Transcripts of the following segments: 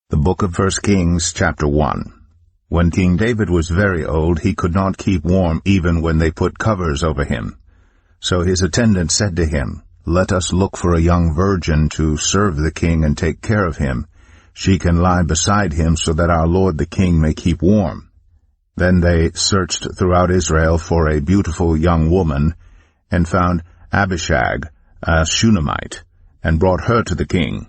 The book of 1 Kings, chapter 1. When King David was very old, he could not keep warm even when they put covers over him. So his attendant said to him, "Let us look for a young virgin to serve the king and take care of him. She can lie beside him so that our lord the king may keep warm." Then they searched throughout Israel for a beautiful young woman, and found Abishag, a Shunammite, and brought her to the king.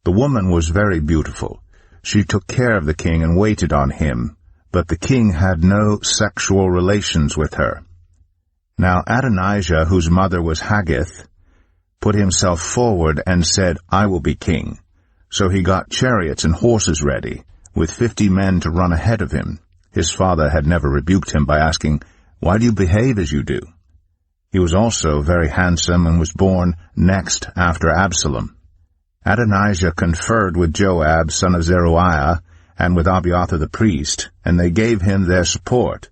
The woman was very beautiful. She took care of the king and waited on him, but the king had no sexual relations with her. Now Adonijah, whose mother was Haggith, put himself forward and said, "I will be king." So he got chariots and horses ready, with 50 men to run ahead of him. His father had never rebuked him by asking, "Why do you behave as you do?" He was also very handsome and was born next after Absalom. Adonijah conferred with Joab, son of Zeruiah, and with Abiathar the priest, and they gave him their support.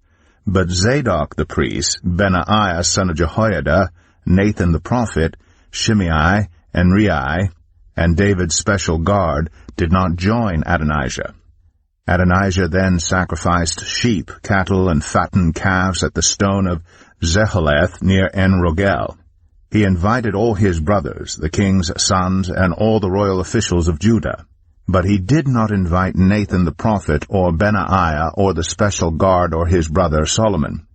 But Zadok the priest, Benaiah son of Jehoiada, Nathan the prophet, Shimei, and Rei, and David's special guard did not join Adonijah. Adonijah then sacrificed sheep, cattle, and fattened calves at the stone of Zeholeth near En-Rogel. He invited all his brothers, the king's sons, and all the royal officials of Judah. But he did not invite Nathan the prophet, or Benaiah, or the special guard, or his brother Solomon.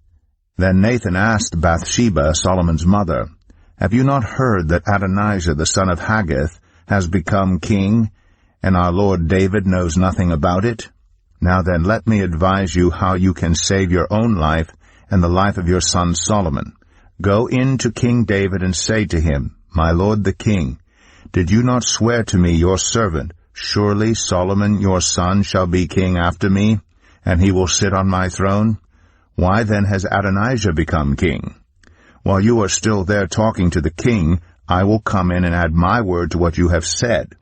Then Nathan asked Bathsheba, Solomon's mother, "Have you not heard that Adonijah the son of Haggith has become king, and our lord David knows nothing about it? Now then, let me advise you how you can save your own life and the life of your son Solomon. Go in to King David and say to him, 'My lord the king, did you not swear to me, your servant, surely Solomon your son shall be king after me, and he will sit on my throne? Why then has Adonijah become king? While you are still there talking to the king, I will come in and add my word to what you have said.'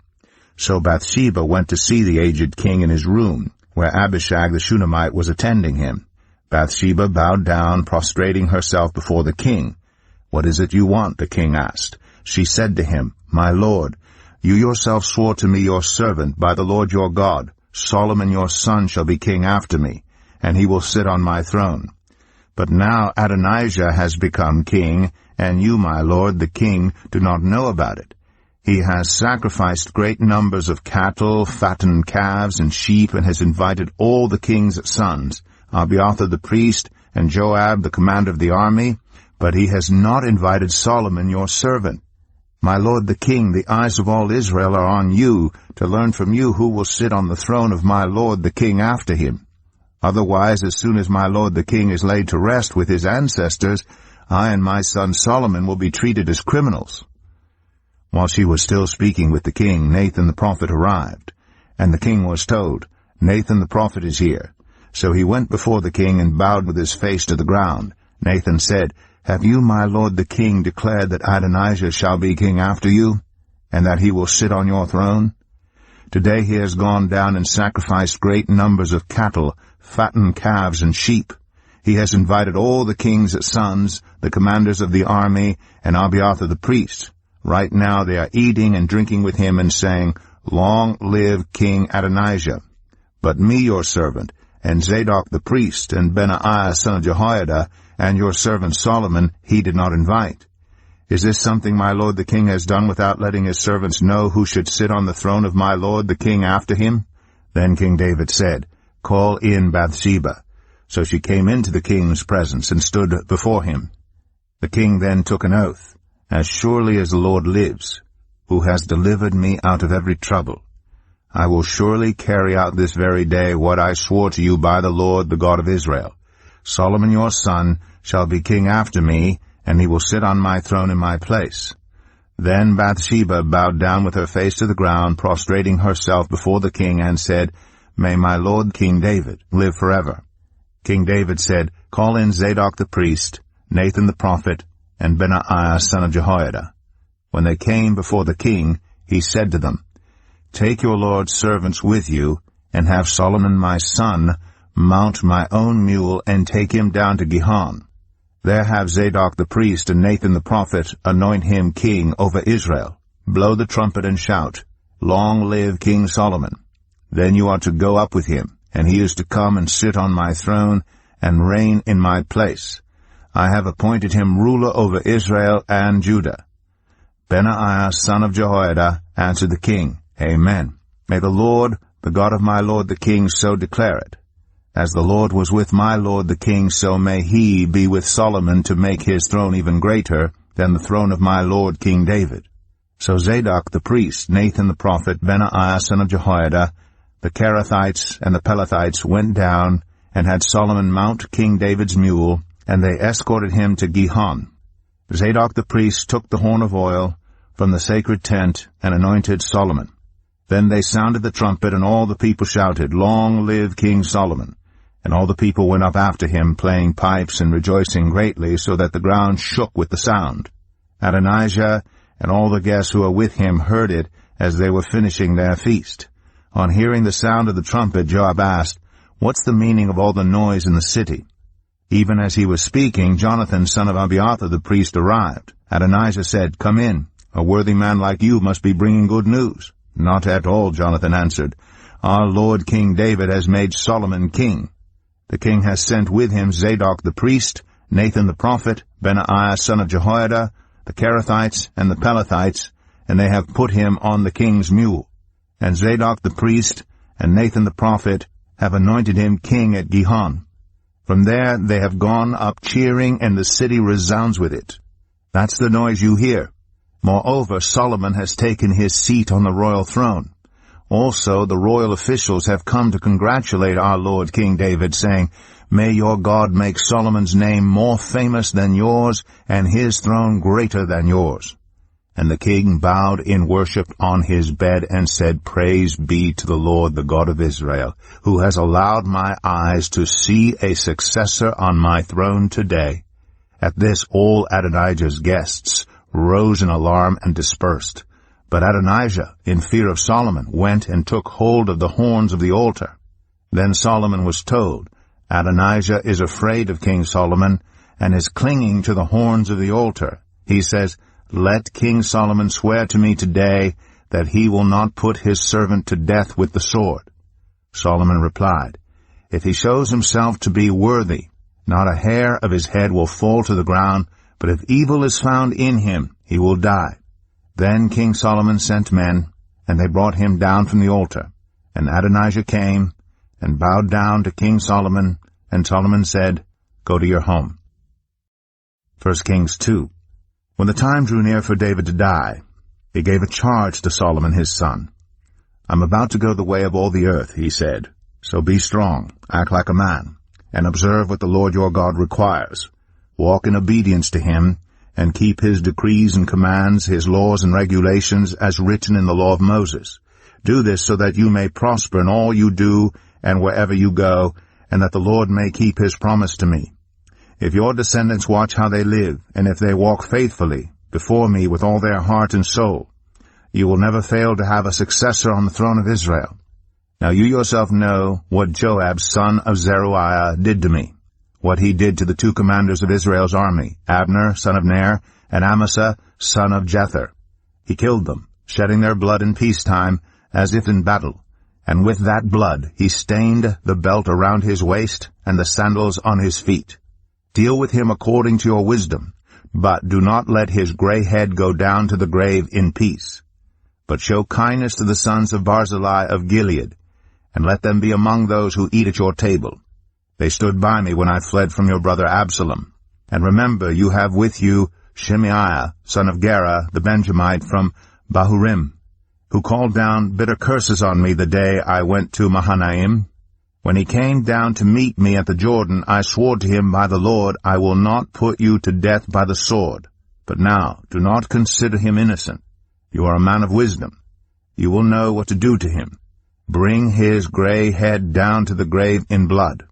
So Bathsheba went to see the aged king in his room, where Abishag the Shunammite was attending him. Bathsheba bowed down, prostrating herself before the king. 'What is it you want?' the king asked. She said to him, 'My lord, you yourself swore to me, your servant, by the Lord your God, Solomon your son shall be king after me, and he will sit on my throne. But now Adonijah has become king, and you, my lord, the king, do not know about it. He has sacrificed great numbers of cattle, fattened calves, and sheep, and has invited all the king's sons, Abiathar the priest, and Joab the commander of the army, but he has not invited Solomon your servant. My lord the king, the eyes of all Israel are on you, to learn from you who will sit on the throne of my lord the king after him. Otherwise, as soon as my lord the king is laid to rest with his ancestors, I and my son Solomon will be treated as criminals." While she was still speaking with the king, Nathan the prophet arrived, and the king was told, "Nathan the prophet is here." So he went before the king and bowed with his face to the ground. Nathan said, "Have you, my lord the king, declared that Adonijah shall be king after you, and that he will sit on your throne? Today he has gone down and sacrificed great numbers of cattle, fattened calves, and sheep. He has invited all the king's sons, the commanders of the army, and Abiathar the priest. Right now they are eating and drinking with him and saying, 'Long live King Adonijah.' But me, your servant, and Zadok the priest, and Benaiah son of Jehoiada, and your servant Solomon, he did not invite. Is this something my lord the king has done without letting his servants know who should sit on the throne of my lord the king after him?" Then King David said, "Call in Bathsheba." So she came into the king's presence and stood before him. The king then took an oath, "As surely as the Lord lives, who has delivered me out of every trouble, I will surely carry out this very day what I swore to you by the Lord, the God of Israel. Solomon your son shall be king after me, and he will sit on my throne in my place." Then Bathsheba bowed down with her face to the ground, prostrating herself before the king, and said, "May my lord King David live forever." King David said, "Call in Zadok the priest, Nathan the prophet, and Benaiah son of Jehoiada." When they came before the king, he said to them, "Take your lord's servants with you, and have Solomon my son mount my own mule and take him down to Gihon. There have Zadok the priest and Nathan the prophet anoint him king over Israel. Blow the trumpet and shout, 'Long live King Solomon.'" then you are to go up with him, and he is to come and sit on my throne and reign in my place. I have appointed him ruler over Israel and Judah." Benaiah son of Jehoiada answered the king, "Amen. May the Lord, the God of my lord the king, so declare it. As the Lord was with my lord the king, so may he be with Solomon to make his throne even greater than the throne of my lord King David." So Zadok the priest, Nathan the prophet, Benaiah son of Jehoiada, the Kerethites and the Pelethites went down and had Solomon mount King David's mule, and they escorted him to Gihon. Zadok the priest took the horn of oil from the sacred tent and anointed Solomon. Then they sounded the trumpet, and all the people shouted, "Long live King Solomon!" And all the people went up after him, playing pipes and rejoicing greatly, so that the ground shook with the sound. Adonijah and all the guests who were with him heard it as they were finishing their feast. On hearing the sound of the trumpet, Joab asked, "What's the meaning of all the noise in the city?" Even as he was speaking, Jonathan son of Abiathar the priest arrived. Adonijah said, "Come in. A worthy man like you must be bringing good news." "Not at all," Jonathan answered. "Our lord King David has made Solomon king. The king has sent with him Zadok the priest, Nathan the prophet, Benaiah son of Jehoiada, the Kerethites and the Pelethites, and they have put him on the king's mule. And Zadok the priest and Nathan the prophet have anointed him king at Gihon. From there they have gone up cheering, and the city resounds with it. That's the noise you hear. Moreover, Solomon has taken his seat on the royal throne. Also the royal officials have come to congratulate our lord King David, saying, 'May your God make Solomon's name more famous than yours, and his throne greater than yours.' And the king bowed in worship on his bed and said, 'Praise be to the Lord, the God of Israel, who has allowed my eyes to see a successor on my throne today.' At this all Adonijah's guests rose in alarm and dispersed. But Adonijah, in fear of Solomon, went and took hold of the horns of the altar. Then Solomon was told, 'Adonijah is afraid of King Solomon, and is clinging to the horns of the altar. He says, Let King Solomon swear to me today that he will not put his servant to death with the sword.' Solomon replied, 'If he shows himself to be worthy, not a hair of his head will fall to the ground, but if evil is found in him, he will die.' Then King Solomon sent men, and they brought him down from the altar. And Adonijah came and bowed down to King Solomon, and Solomon said, 'Go to your home.'" 1 Kings 2. When the time drew near for David to die, he gave a charge to Solomon his son. "I'm about to go the way of all the earth," he said. "So be strong, act like a man, and observe what the Lord your God requires. Walk in obedience to him, and keep his decrees and commands, his laws and regulations, as written in the law of Moses. Do this so that you may prosper in all you do and wherever you go, and that the Lord may keep his promise to me. If your descendants watch how they live, and if they walk faithfully before me with all their heart and soul, you will never fail to have a successor on the throne of Israel. Now you yourself know what Joab son of Zeruiah did to me, what he did to the two commanders of Israel's army, Abner son of Ner, and Amasa son of Jether. He killed them, shedding their blood in peacetime, as if in battle, and with that blood he stained the belt around his waist and the sandals on his feet. Deal with him according to your wisdom, but do not let his gray head go down to the grave in peace. But show kindness to the sons of Barzillai of Gilead, and let them be among those who eat at your table. They stood by me when I fled from your brother Absalom. And remember, you have with you Shimeiah, son of Gera, the Benjamite from Bahurim, who called down bitter curses on me the day I went to Mahanaim. When he came down to meet me at the Jordan, I swore to him by the Lord, I will not put you to death by the sword. But now, do not consider him innocent. You are a man of wisdom. You will know what to do to him. Bring his gray head down to the grave in blood."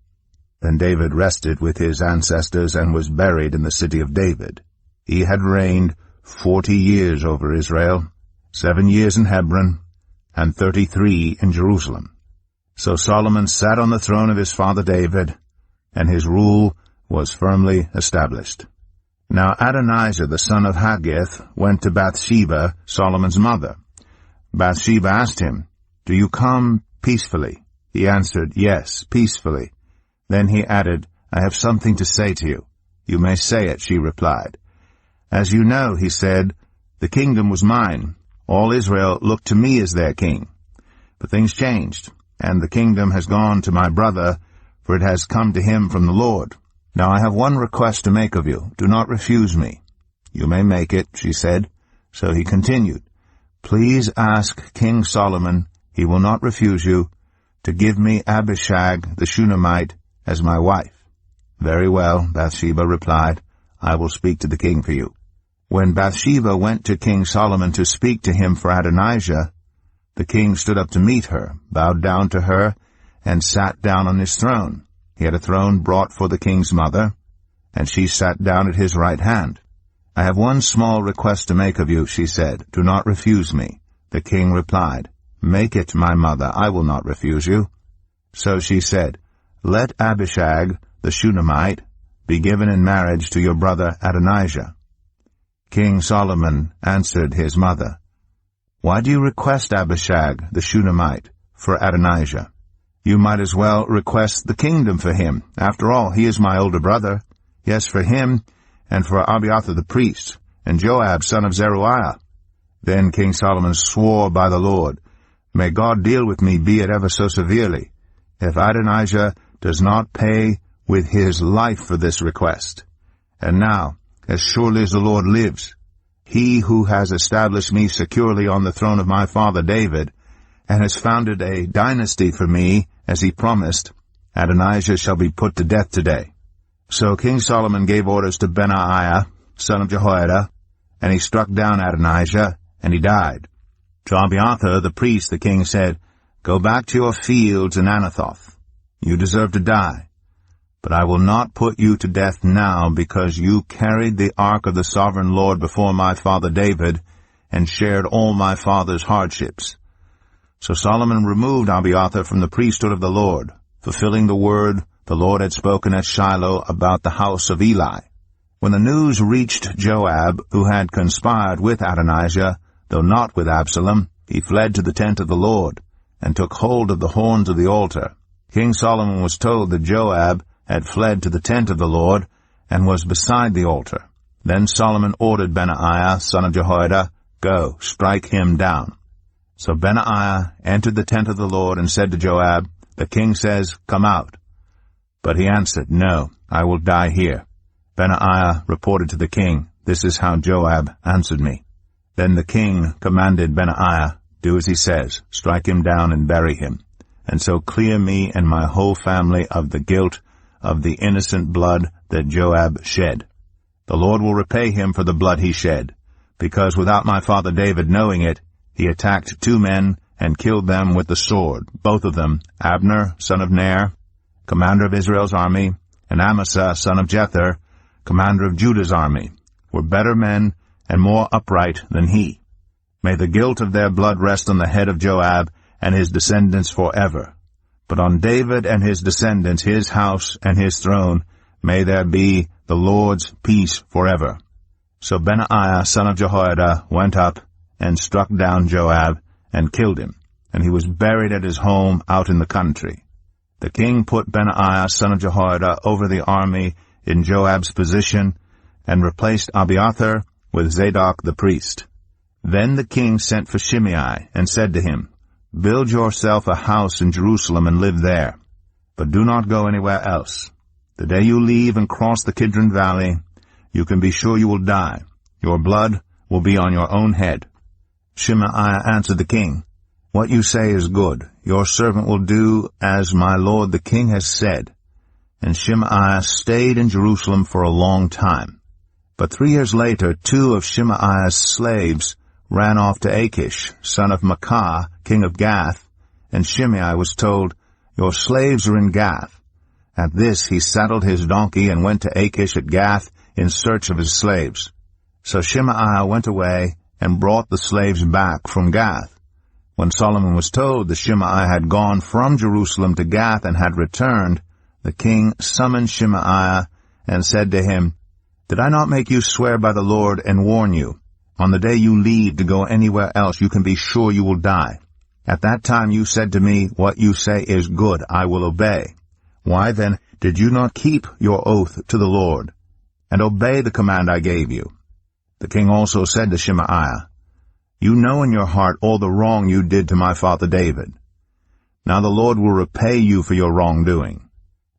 Then David rested with his ancestors and was buried in the city of David. He had reigned 40 years over Israel, 7 years in Hebron, and 33 in Jerusalem. So Solomon sat on the throne of his father David, and his rule was firmly established. Now Adonijah the son of Haggith went to Bathsheba, Solomon's mother. Bathsheba asked him, "Do you come peacefully?" He answered, "Yes, peacefully." Then he added, "I have something to say to you." "You may say it," she replied. "As you know," he said, "the kingdom was mine. All Israel looked to me as their king. But things changed, and the kingdom has gone to my brother, for it has come to him from the Lord. Now I have one request to make of you. Do not refuse me." "You may make it," she said. So he continued, "Please ask King Solomon, he will not refuse you, to give me Abishag the Shunammite as my wife." "Very well," Bathsheba replied, "I will speak to the king for you." When Bathsheba went to King Solomon to speak to him for Adonijah, the king stood up to meet her, bowed down to her, and sat down on his throne. He had a throne brought for the king's mother, and she sat down at his right hand. "I have one small request to make of you," she said. "Do not refuse me." The king replied, "Make it, my mother. I will not refuse you." So she said, "Let Abishag the Shunammite be given in marriage to your brother Adonijah." King Solomon answered his mother, "Why do you request Abishag the Shunammite for Adonijah? You might as well request the kingdom for him. After all, he is my older brother. Yes, for him, and for Abiathar the priest, and Joab son of Zeruiah." Then King Solomon swore by the Lord, "May God deal with me, be it ever so severely, if Adonijah does not pay with his life for this request. And now, as surely as the Lord lives, he who has established me securely on the throne of my father David, and has founded a dynasty for me, as he promised, Adonijah shall be put to death today." So King Solomon gave orders to Benaiah, son of Jehoiada, and he struck down Adonijah, and he died. To Abiathar the priest the king said, "Go back to your fields in Anathoth. You deserve to die. But I will not put you to death now, because you carried the ark of the sovereign Lord before my father David, and shared all my father's hardships." So Solomon removed Abiathar from the priesthood of the Lord, fulfilling the word the Lord had spoken at Shiloh about the house of Eli. When the news reached Joab, who had conspired with Adonijah, though not with Absalom, he fled to the tent of the Lord, and took hold of the horns of the altar. King Solomon was told that Joab had fled to the tent of the Lord, and was beside the altar. Then Solomon ordered Benaiah, son of Jehoiada, "Go, strike him down." So Benaiah entered the tent of the Lord and said to Joab, "The king says, 'Come out.'" But he answered, "No, I will die here." Benaiah reported to the king, "This is how Joab answered me." Then the king commanded Benaiah, "Do as he says, strike him down and bury him, and so clear me and my whole family of the guilt of the innocent blood that Joab shed. The Lord will repay him for the blood he shed, because without my father David knowing it, he attacked 2 men and killed them with the sword, both of them, Abner, son of Ner, commander of Israel's army, and Amasa, son of Jether, commander of Judah's army, were better men and more upright than he. May the guilt of their blood rest on the head of Joab and his descendants forever. But on David and his descendants, his house and his throne, may there be the Lord's peace forever." So Benaiah, son of Jehoiada, went up and struck down Joab and killed him, and he was buried at his home out in the country. The king put Benaiah, son of Jehoiada, over the army in Joab's position, and replaced Abiathar with Zadok the priest. Then the king sent for Shimei, and said to him, "Build yourself a house in Jerusalem and live there, but do not go anywhere else. The day you leave and cross the Kidron Valley, you can be sure you will die. Your blood will be on your own head." Shimei answered the king, "What you say is good. Your servant will do as my lord the king has said." And Shimei stayed in Jerusalem for a long time. But 3 years later, 2 of Shimei's slaves ran off to Achish, son of Maacah, king of Gath, and Shimei was told, "Your slaves are in Gath." At this he saddled his donkey and went to Achish at Gath in search of his slaves. So Shimei went away and brought the slaves back from Gath. When Solomon was told that Shimei had gone from Jerusalem to Gath and had returned, the king summoned Shimei and said to him, "Did I not make you swear by the Lord and warn you? On the day you leave to go anywhere else, you can be sure you will die. At that time you said to me, What you say is good, I will obey. Why then did you not keep your oath to the Lord, and obey the command I gave you? The king also said to Shemaiah, You know in your heart all the wrong you did to my father David. Now the Lord will repay you for your wrongdoing.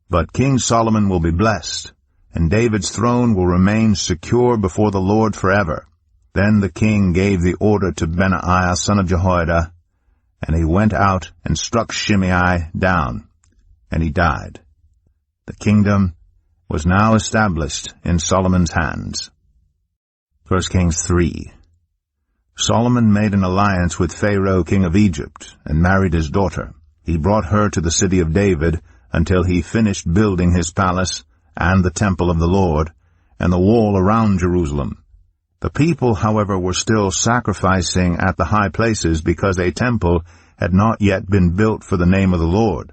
But King Solomon will be blessed, and David's throne will remain secure before the Lord forever. Then the king gave the order to Benaiah son of Jehoiada, and he went out and struck Shimei down, and he died. The kingdom was now established in Solomon's hands. 1 Kings 3. Solomon made an alliance with Pharaoh king of Egypt, and married his daughter. He brought her to the city of David until he finished building his palace and the temple of the Lord, and the wall around Jerusalem. The people, however, were still sacrificing at the high places because a temple had not yet been built for the name of the Lord.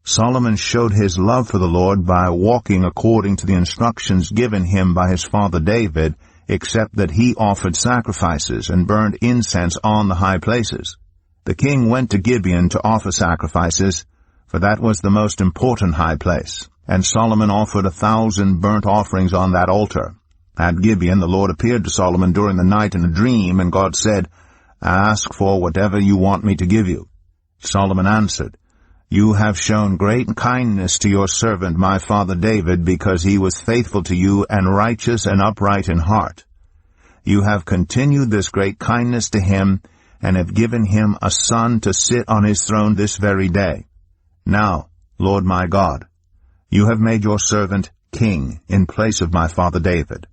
Solomon showed his love for the Lord by walking according to the instructions given him by his father David, except that he offered sacrifices and burned incense on the high places. The king went to Gibeon to offer sacrifices, for that was the most important high place, and Solomon offered 1,000 burnt offerings on that altar. At Gibeon the Lord appeared to Solomon during the night in a dream, and God said, Ask for whatever you want me to give you. Solomon answered, You have shown great kindness to your servant my father David, because he was faithful to you and righteous and upright in heart. You have continued this great kindness to him, and have given him a son to sit on his throne this very day. Now, Lord my God, you have made your servant king in place of my father David.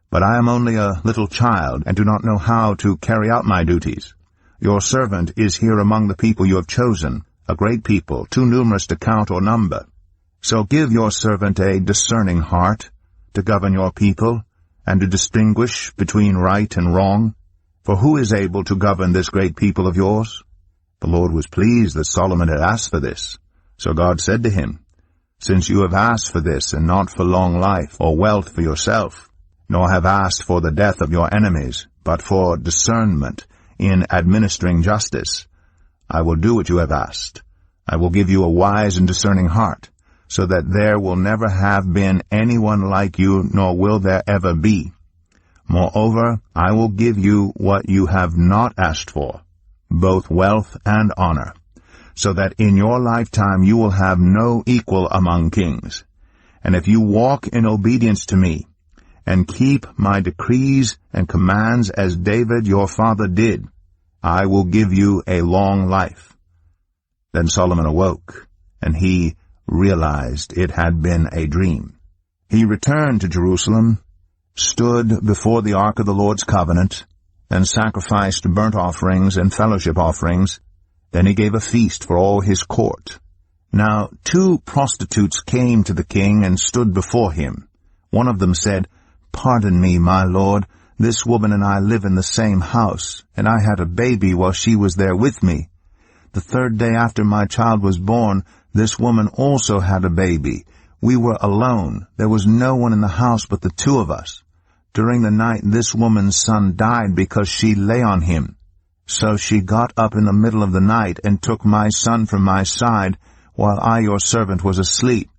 But I am only a little child, and do not know how to carry out my duties. Your servant is here among the people you have chosen, a great people, too numerous to count or number. So give your servant a discerning heart, to govern your people, and to distinguish between right and wrong. For who is able to govern this great people of yours? The Lord was pleased that Solomon had asked for this. So God said to him, Since you have asked for this, and not for long life or wealth for yourself, nor have asked for the death of your enemies, but for discernment in administering justice, I will do what you have asked. I will give you a wise and discerning heart, so that there will never have been anyone like you, nor will there ever be. Moreover, I will give you what you have not asked for, both wealth and honor, so that in your lifetime you will have no equal among kings. And if you walk in obedience to me, and keep my decrees and commands as David your father did, I will give you a long life. Then Solomon awoke, and he realized it had been a dream. He returned to Jerusalem, stood before the ark of the Lord's covenant, and sacrificed burnt offerings and fellowship offerings. Then he gave a feast for all his court. Now 2 prostitutes came to the king and stood before him. One of them said, Pardon me, my lord, this woman and I live in the same house, and I had a baby while she was there with me. The 3rd day after my child was born, this woman also had a baby. We were alone. There was no one in the house but the 2 of us. During the night this woman's son died because she lay on him. So she got up in the middle of the night and took my son from my side while I, your servant, was asleep.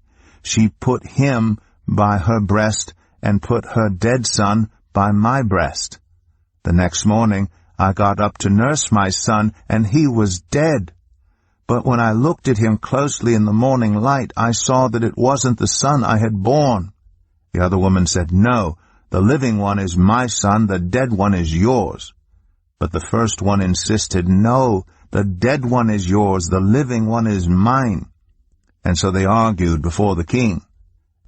She put him by her breast and put her dead son by my breast. The next morning I got up to nurse my son, and he was dead. But when I looked at him closely in the morning light, I saw that it wasn't the son I had born. The other woman said, No, the living one is my son, the dead one is yours. But the first one insisted, No, the dead one is yours, the living one is mine. And so they argued before the king.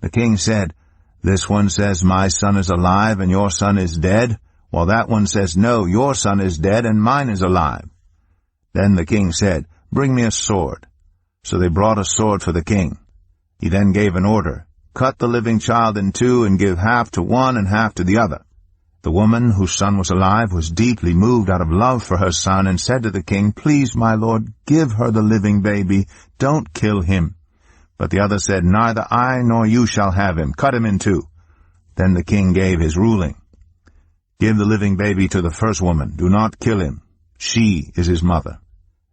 The king said, This one says my son is alive and your son is dead, while that one says, No, your son is dead and mine is alive. Then the king said, Bring me a sword. So they brought a sword for the king. He then gave an order, Cut the living child in 2 and give half to one and half to the other. The woman whose son was alive was deeply moved out of love for her son and said to the king, Please, my lord, give her the living baby. Don't kill him. But the other said, Neither I nor you shall have him. Cut him in 2. Then the king gave his ruling. Give the living baby to the first woman. Do not kill him. She is his mother.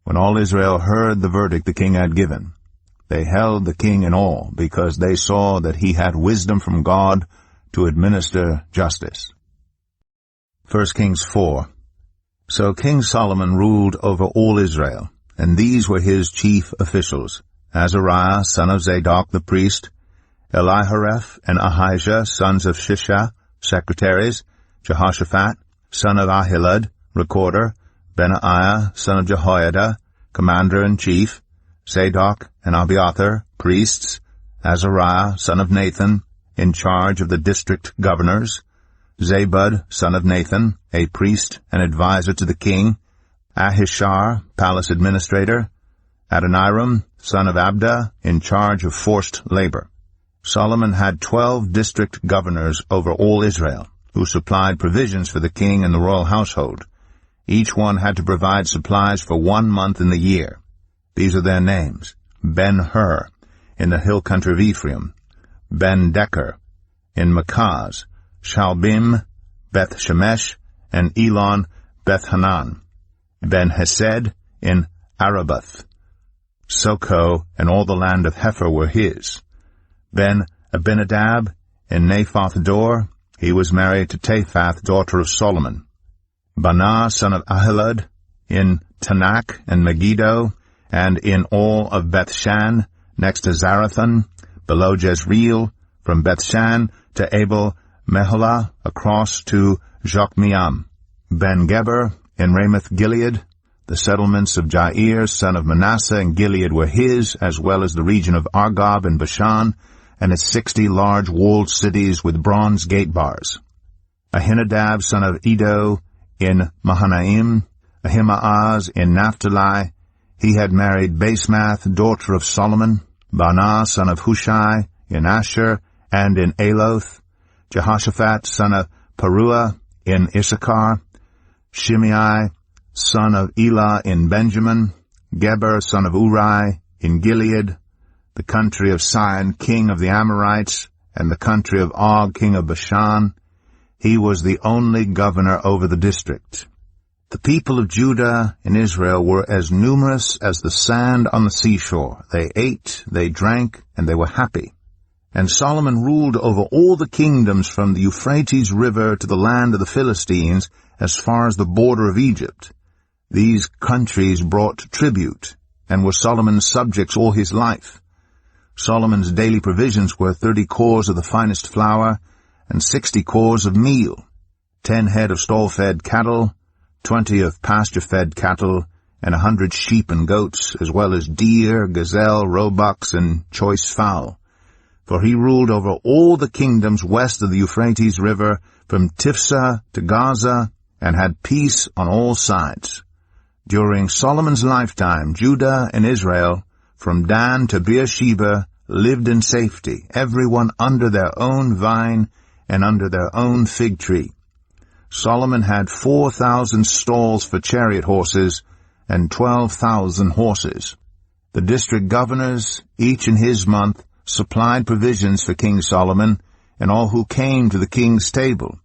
When all Israel heard the verdict the king had given, they held the king in awe, because they saw that he had wisdom from God to administer justice. 1 Kings 4. So King Solomon ruled over all Israel, and these were his chief officials: Azariah, son of Zadok the priest; Elihareph and Ahijah, sons of Shisha, secretaries; Jehoshaphat, son of Ahilud, recorder; Benaiah, son of Jehoiada, commander-in-chief; Zadok and Abiathar, priests; Azariah, son of Nathan, in charge of the district governors; Zabud, son of Nathan, a priest and advisor to the king; Ahishar, palace administrator; Adoniram, son of Abda, in charge of forced labor. Solomon had 12 district governors over all Israel, who supplied provisions for the king and the royal household. Each one had to provide supplies for 1 month in the year. These are their names: Ben-Hur, in the hill country of Ephraim; Ben-Decker, in Makaz; Shalbim, Beth-Shemesh, and Elon, Beth-Hanan; Ben-Hesed, in Arabath. Soko and all the land of Hepher were his. Ben-Abinadab, in Naphoth-Dor, he was married to Taphath, daughter of Solomon. Banah, son of Ahilud, in Tanakh and Megiddo, and in all of Bethshan, next to Zarathan, below Jezreel, from Bethshan to Abel-Meholah, across to Jokmeam. Ben-Geber, in Ramoth-Gilead. The settlements of Jair, son of Manasseh, in Gilead were his, as well as the region of Argob and Bashan, and its 60 large walled cities with bronze gate bars. Ahinadab, son of Edo, in Mahanaim; Ahimaaz, in Naphtali. He had married Basemath, daughter of Solomon. Banah, son of Hushai, in Asher, and in Aloth. Jehoshaphat, son of Paruah, in Issachar. Shimei, son of Elah, in Benjamin. Geber, son of Uri, in Gilead, the country of Sihon, king of the Amorites, and the country of Og, king of Bashan. He was the only governor over the district. The people of Judah and Israel were as numerous as the sand on the seashore. They ate, they drank, and they were happy. And Solomon ruled over all the kingdoms from the Euphrates River to the land of the Philistines, as far as the border of Egypt. These countries brought tribute, and were Solomon's subjects all his life. Solomon's daily provisions were 30 cors of the finest flour, and 60 cors of meal, 10 head of stall-fed cattle, 20 of pasture-fed cattle, and 100 sheep and goats, as well as deer, gazelle, roebucks, and choice fowl. For he ruled over all the kingdoms west of the Euphrates River, from Tifsah to Gaza, and had peace on all sides. During Solomon's lifetime, Judah and Israel, from Dan to Beersheba, lived in safety, everyone under their own vine and under their own fig tree. Solomon had 4,000 stalls for chariot horses and 12,000 horses. The district governors, each in his month, supplied provisions for King Solomon and all who came to the king's table.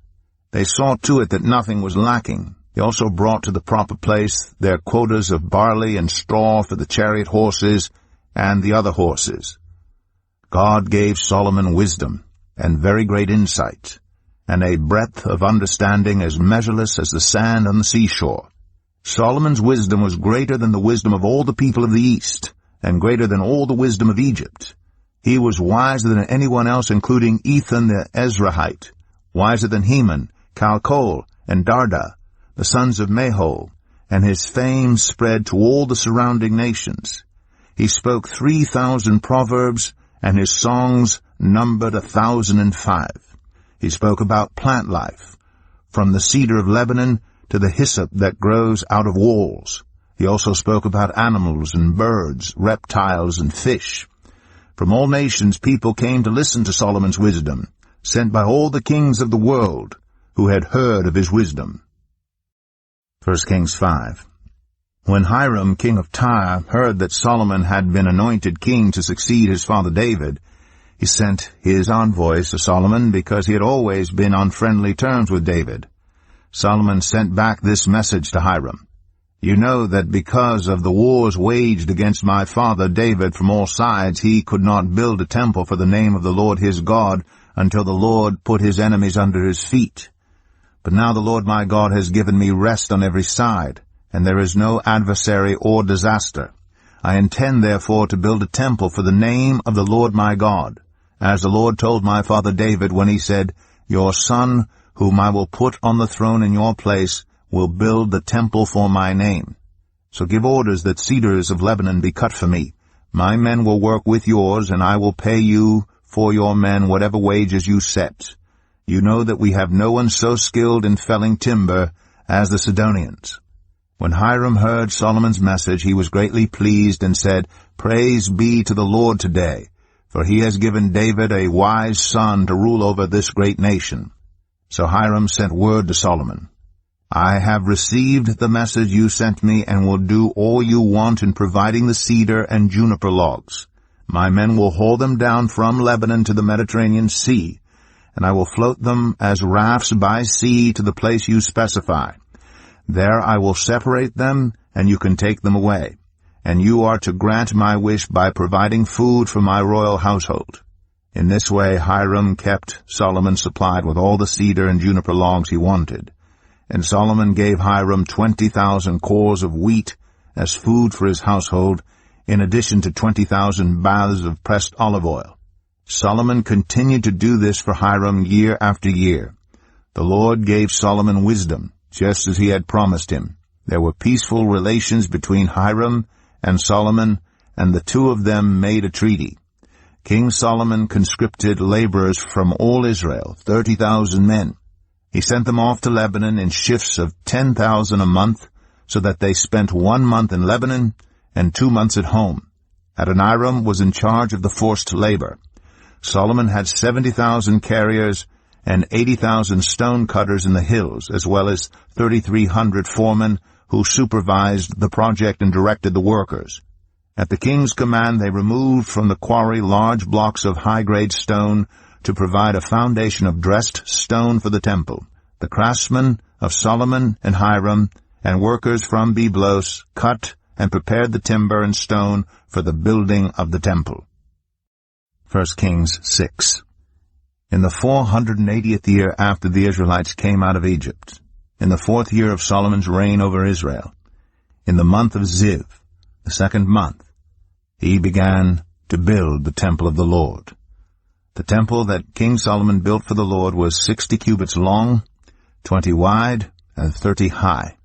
They saw to it that nothing was lacking. They also brought to the proper place their quotas of barley and straw for the chariot horses and the other horses. God gave Solomon wisdom and very great insight, and a breadth of understanding as measureless as the sand on the seashore. Solomon's wisdom was greater than the wisdom of all the people of the East, and greater than all the wisdom of Egypt. He was wiser than anyone else, including Ethan the Ezrahite, wiser than Heman, Calcol, and Darda, the sons of Mahol, and his fame spread to all the surrounding nations. He spoke 3,000 proverbs, and his songs numbered 1,005. He spoke about plant life, from the cedar of Lebanon to the hyssop that grows out of walls. He also spoke about animals and birds, reptiles and fish. From all nations people came to listen to Solomon's wisdom, sent by all the kings of the world who had heard of his wisdom. 1 Kings 5. When Hiram, king of Tyre, heard that Solomon had been anointed king to succeed his father David, he sent his envoys to Solomon because he had always been on friendly terms with David. Solomon sent back this message to Hiram: You know that because of the wars waged against my father David from all sides, he could not build a temple for the name of the Lord his God until the Lord put his enemies under his feet. But now the Lord my God has given me rest on every side, and there is no adversary or disaster. I intend therefore to build a temple for the name of the Lord my God, as the Lord told my father David when he said, Your son, whom I will put on the throne in your place, will build the temple for my name. So give orders that cedars of Lebanon be cut for me. My men will work with yours, and I will pay you for your men whatever wages you set. You know that we have no one so skilled in felling timber as the Sidonians. When Hiram heard Solomon's message, he was greatly pleased and said, Praise be to the Lord today, for he has given David a wise son to rule over this great nation. So Hiram sent word to Solomon, I have received the message you sent me and will do all you want in providing the cedar and juniper logs. My men will haul them down from Lebanon to the Mediterranean Sea, and I will float them as rafts by sea to the place you specify. There I will separate them, and you can take them away. And you are to grant my wish by providing food for my royal household. In this way Hiram kept Solomon supplied with all the cedar and juniper logs he wanted. And Solomon gave Hiram 20,000 cores of wheat as food for his household, in addition to 20,000 baths of pressed olive oil. Solomon continued to do this for Hiram year after year. The Lord gave Solomon wisdom, just as he had promised him. There were peaceful relations between Hiram and Solomon, and the two of them made a treaty. King Solomon conscripted laborers from all Israel, 30,000 men. He sent them off to Lebanon in shifts of 10,000 a month, so that they spent 1 month in Lebanon and 2 months at home. Adoniram was in charge of the forced labor. Solomon had 70,000 carriers and 80,000 stone cutters in the hills, as well as 3,300 foremen who supervised the project and directed the workers. At the king's command, they removed from the quarry large blocks of high-grade stone to provide a foundation of dressed stone for the temple. The craftsmen of Solomon and Hiram and workers from Byblos cut and prepared the timber and stone for the building of the temple. 1 Kings 6. In the 480th year after the Israelites came out of Egypt, in the 4th year of Solomon's reign over Israel, in the month of Ziv, the 2nd month, he began to build the temple of the Lord. The temple that King Solomon built for the Lord was 60 cubits long, 20 wide, and 30 high.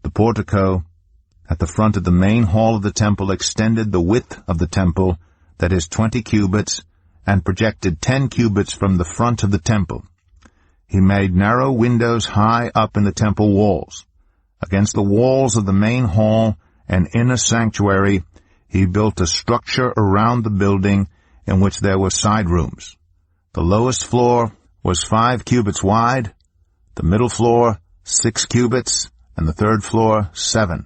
The portico at the front of the main hall of the temple extended the width of the temple, that is 20 cubits, and projected 10 cubits from the front of the temple. He made narrow windows high up in the temple walls. Against the walls of the main hall and inner sanctuary, he built a structure around the building in which there were side rooms. The lowest floor was 5 cubits wide, the middle floor 6 cubits, and the third floor 7.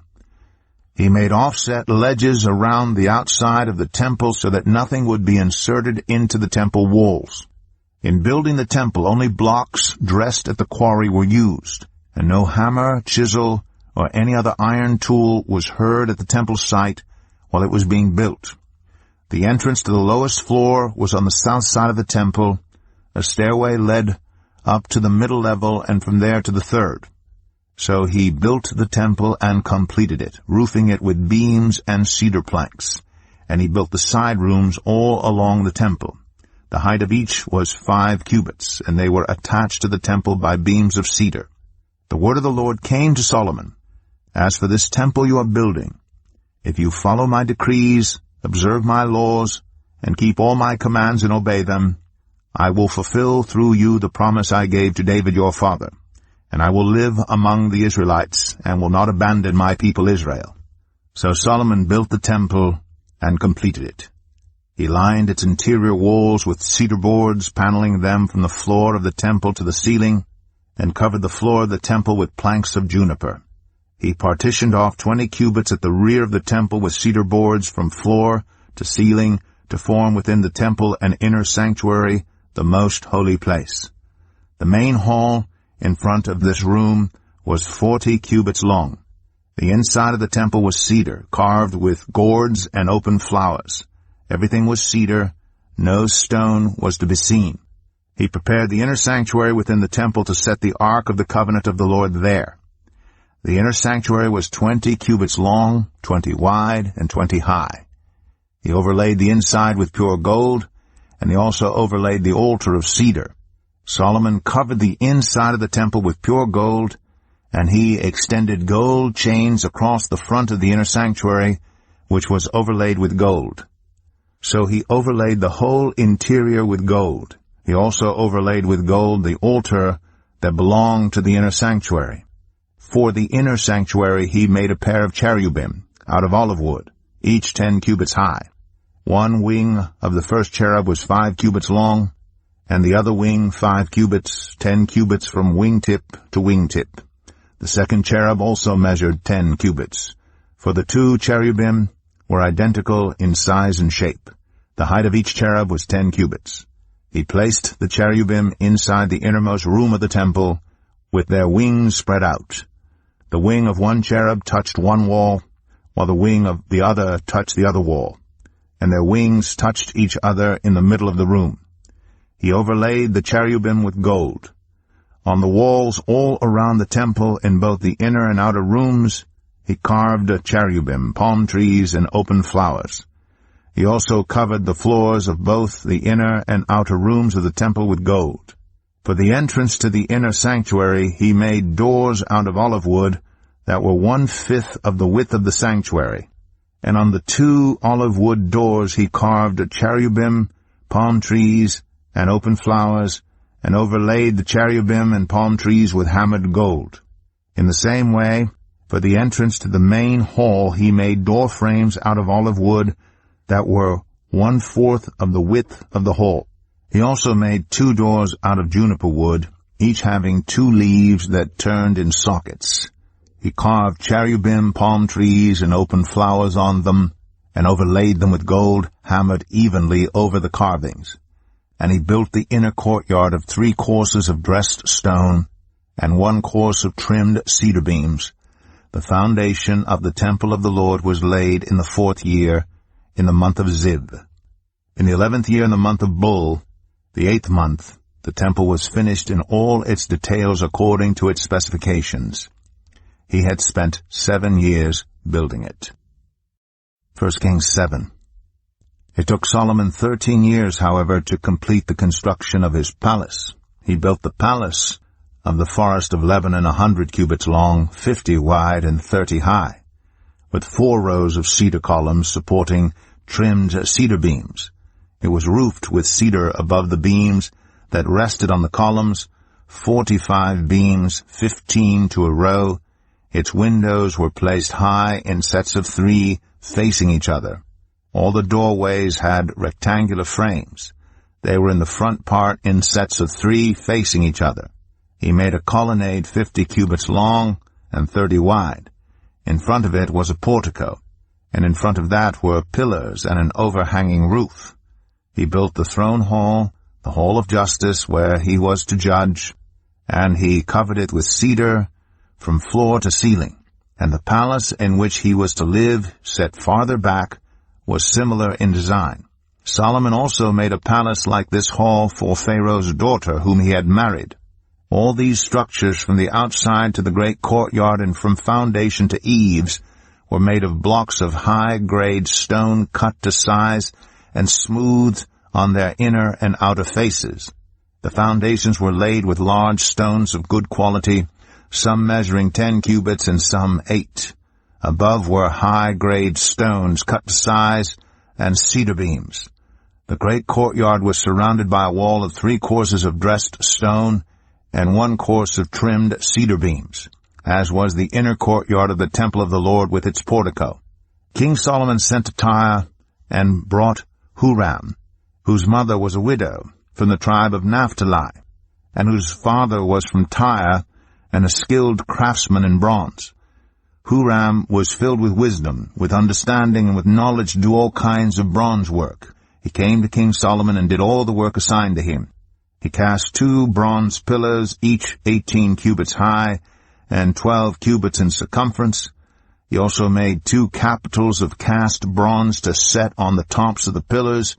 He made offset ledges around the outside of the temple so that nothing would be inserted into the temple walls. In building the temple, only blocks dressed at the quarry were used, and no hammer, chisel, or any other iron tool was heard at the temple site while it was being built. The entrance to the lowest floor was on the south side of the temple. A stairway led up to the middle level and from there to the third. So he built the temple and completed it, roofing it with beams and cedar planks. And he built the side rooms all along the temple. The height of each was 5 cubits, and they were attached to the temple by beams of cedar. The word of the Lord came to Solomon, As for this temple you are building, if you follow my decrees, observe my laws, and keep all my commands and obey them, I will fulfill through you the promise I gave to David your father. And I will live among the Israelites, and will not abandon my people Israel. So Solomon built the temple and completed it. He lined its interior walls with cedar boards, paneling them from the floor of the temple to the ceiling, and covered the floor of the temple with planks of juniper. He partitioned off 20 cubits at the rear of the temple with cedar boards from floor to ceiling to form within the temple an inner sanctuary, the most holy place. The main hall in front of this room was 40 cubits long, The inside of the temple was cedar, carved with gourds and open flowers. Everything was cedar, no stone was to be seen. He prepared the inner sanctuary within the temple to set the ark of the covenant of the Lord there. The inner sanctuary was 20 cubits long, 20 wide, and 20 high. He overlaid the inside with pure gold, and he also overlaid the altar of cedar. Solomon covered the inside of the temple with pure gold, and he extended gold chains across the front of the inner sanctuary, which was overlaid with gold. So he overlaid the whole interior with gold. He also overlaid with gold the altar that belonged to the inner sanctuary. For the inner sanctuary he made a pair of cherubim out of olive wood, each 10 cubits high. One wing of the first cherub was 5 cubits long, and the other wing 5 cubits, 10 cubits from wingtip to wingtip. The second cherub also measured 10 cubits, for the 2 cherubim were identical in size and shape. The height of each cherub was 10 cubits. He placed the cherubim inside the innermost room of the temple, with their wings spread out. The wing of one cherub touched one wall, while the wing of the other touched the other wall, and their wings touched each other in the middle of the room. He overlaid the cherubim with gold. On the walls all around the temple, in both the inner and outer rooms, he carved cherubim, palm trees, and open flowers. He also covered the floors of both the inner and outer rooms of the temple with gold. For the entrance to the inner sanctuary he made doors out of olive wood that were 1/5 of the width of the sanctuary. And on the 2 olive wood doors he carved cherubim, palm trees, and open flowers, and overlaid the cherubim and palm trees with hammered gold. In the same way, for the entrance to the main hall he made door frames out of olive wood that were 1/4 of the width of the hall. He also made 2 doors out of juniper wood, each having 2 leaves that turned in sockets. He carved cherubim, palm trees, and open flowers on them, and overlaid them with gold, hammered evenly over the carvings. And he built the inner courtyard of 3 courses of dressed stone, and 1 course of trimmed cedar beams. The foundation of the temple of the Lord was laid in the 4th year, in the month of Zib. In the 11th year, in the month of Bul, the 8th month, the temple was finished in all its details according to its specifications. He had spent 7 years building it. 1 Kings 7. It took Solomon 13 years, however, to complete the construction of his palace. He built the palace of the forest of Lebanon 100 cubits long, 50 wide, and 30 high, with 4 rows of cedar columns supporting trimmed cedar beams. It was roofed with cedar above the beams that rested on the columns, 45 beams, 15 to a row. Its windows were placed high in sets of 3 facing each other. All the doorways had rectangular frames. They were in the front part in sets of 3 facing each other. He made a colonnade 50 cubits long and 30 wide. In front of it was a portico, and in front of that were pillars and an overhanging roof. He built the throne hall, the hall of justice, where he was to judge, and he covered it with cedar from floor to ceiling. And the palace in which he was to live, set farther back, was similar in design. Solomon also made a palace like this hall for Pharaoh's daughter, whom he had married. All these structures, from the outside to the great courtyard and from foundation to eaves, were made of blocks of high-grade stone cut to size and smoothed on their inner and outer faces. The foundations were laid with large stones of good quality, some measuring 10 cubits and some 8. Above were high-grade stones cut to size and cedar beams. The great courtyard was surrounded by a wall of 3 courses of dressed stone and 1 course of trimmed cedar beams, as was the inner courtyard of the temple of the Lord with its portico. King Solomon sent to Tyre and brought Huram, whose mother was a widow, from the tribe of Naphtali, and whose father was from Tyre and a skilled craftsman in bronze. Huram was filled with wisdom, with understanding, and with knowledge to do all kinds of bronze work. He came to King Solomon and did all the work assigned to him. He cast 2 bronze pillars, each 18 cubits high and 12 cubits in circumference, He also made 2 capitals of cast bronze to set on the tops of the pillars.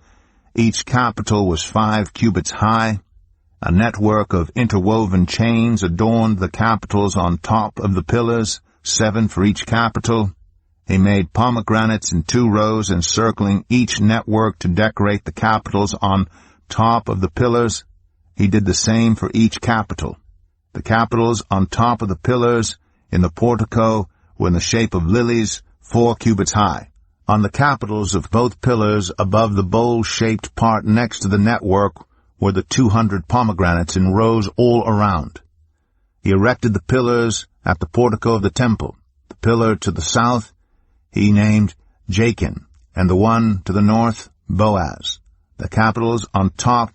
Each capital was 5 cubits high. A network of interwoven chains adorned the capitals on top of the pillars, 7 for each capital. He made pomegranates in 2 rows encircling each network to decorate the capitals on top of the pillars. He did the same for each capital. The capitals on top of the pillars in the portico were in the shape of lilies, 4 cubits high. On the capitals of both pillars above the bowl-shaped part next to the network were the 200 pomegranates in rows all around. He erected the pillars at the portico of the temple. The pillar to the south he named Jachin, and the one to the north Boaz. The capitals on top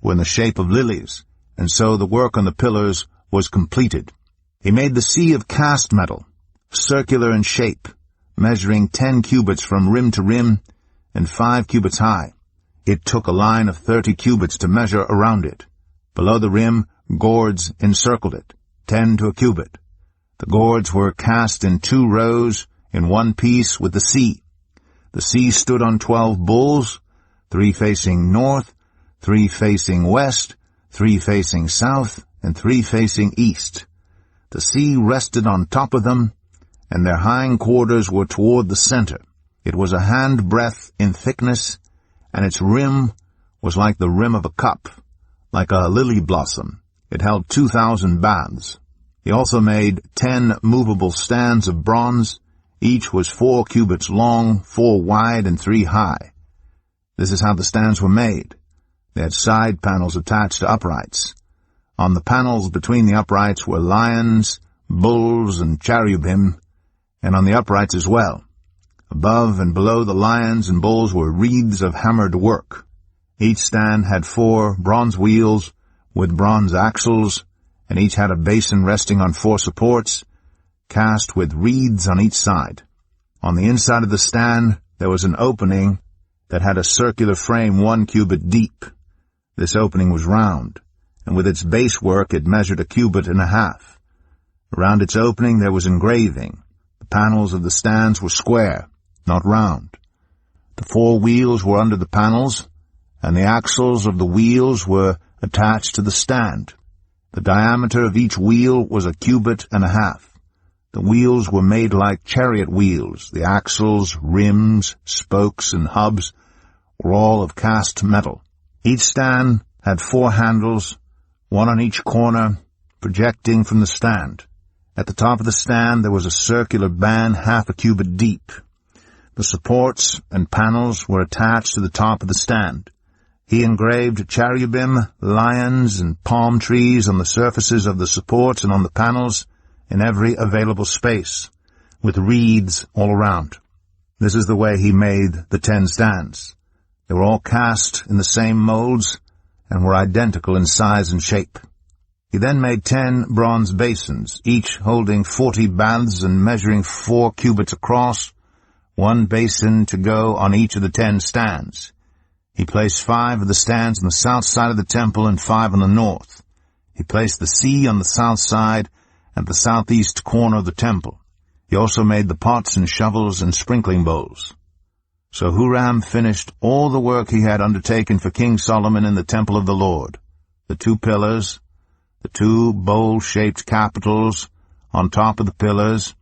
were in the shape of lilies, and so the work on the pillars was completed. He made the sea of cast metal, circular in shape, measuring 10 cubits from rim to rim and 5 cubits high. It took a line of 30 cubits to measure around it. Below the rim, gourds encircled it, 10 to a cubit. The gourds were cast in 2 rows in one piece with the sea. The sea stood on 12 bulls, 3 facing north, 3 facing west, 3 facing south, and 3 facing east. The sea rested on top of them, and their hind quarters were toward the center. It was a handbreadth in thickness, and its rim was like the rim of a cup, like a lily blossom. It held 2,000 baths. He also made 10 movable stands of bronze. Each was 4 cubits long, 4 wide, and 3 high. This is how the stands were made. They had side panels attached to uprights. On the panels between the uprights were lions, bulls, and cherubim, and on the uprights as well. Above and below the lions and bulls were wreaths of hammered work. Each stand had 4 bronze wheels with bronze axles, and each had a basin resting on 4 supports, cast with wreaths on each side. On the inside of the stand there was an opening that had a circular frame 1 cubit deep. This opening was round, and with its base work it measured 1.5 cubits. Around its opening there was engraving. The panels of the stands were square, not round. The 4 wheels were under the panels, and the axles of the wheels were attached to the stand. The diameter of each wheel was 1.5 cubits. The wheels were made like chariot wheels. The axles, rims, spokes, and hubs were all of cast metal. Each stand had 4 handles, 1 on each corner, projecting from the stand. At the top of the stand there was a circular band 0.5 cubit deep. The supports and panels were attached to the top of the stand. He engraved cherubim, lions, and palm trees on the surfaces of the supports and on the panels in every available space, with wreaths all around. This is the way he made the 10 stands. They were all cast in the same molds and were identical in size and shape. He then made 10 bronze basins, each holding 40 baths and measuring 4 cubits across, 1 basin to go on each of the 10 stands. He placed 5 of the stands on the south side of the temple and 5 on the north. He placed the sea on the south side at the southeast corner of the temple. He also made the pots and shovels and sprinkling bowls. So Huram finished all the work he had undertaken for King Solomon in the temple of the Lord. The 2 pillars, the 2 bowl-shaped capitals on top of the pillars,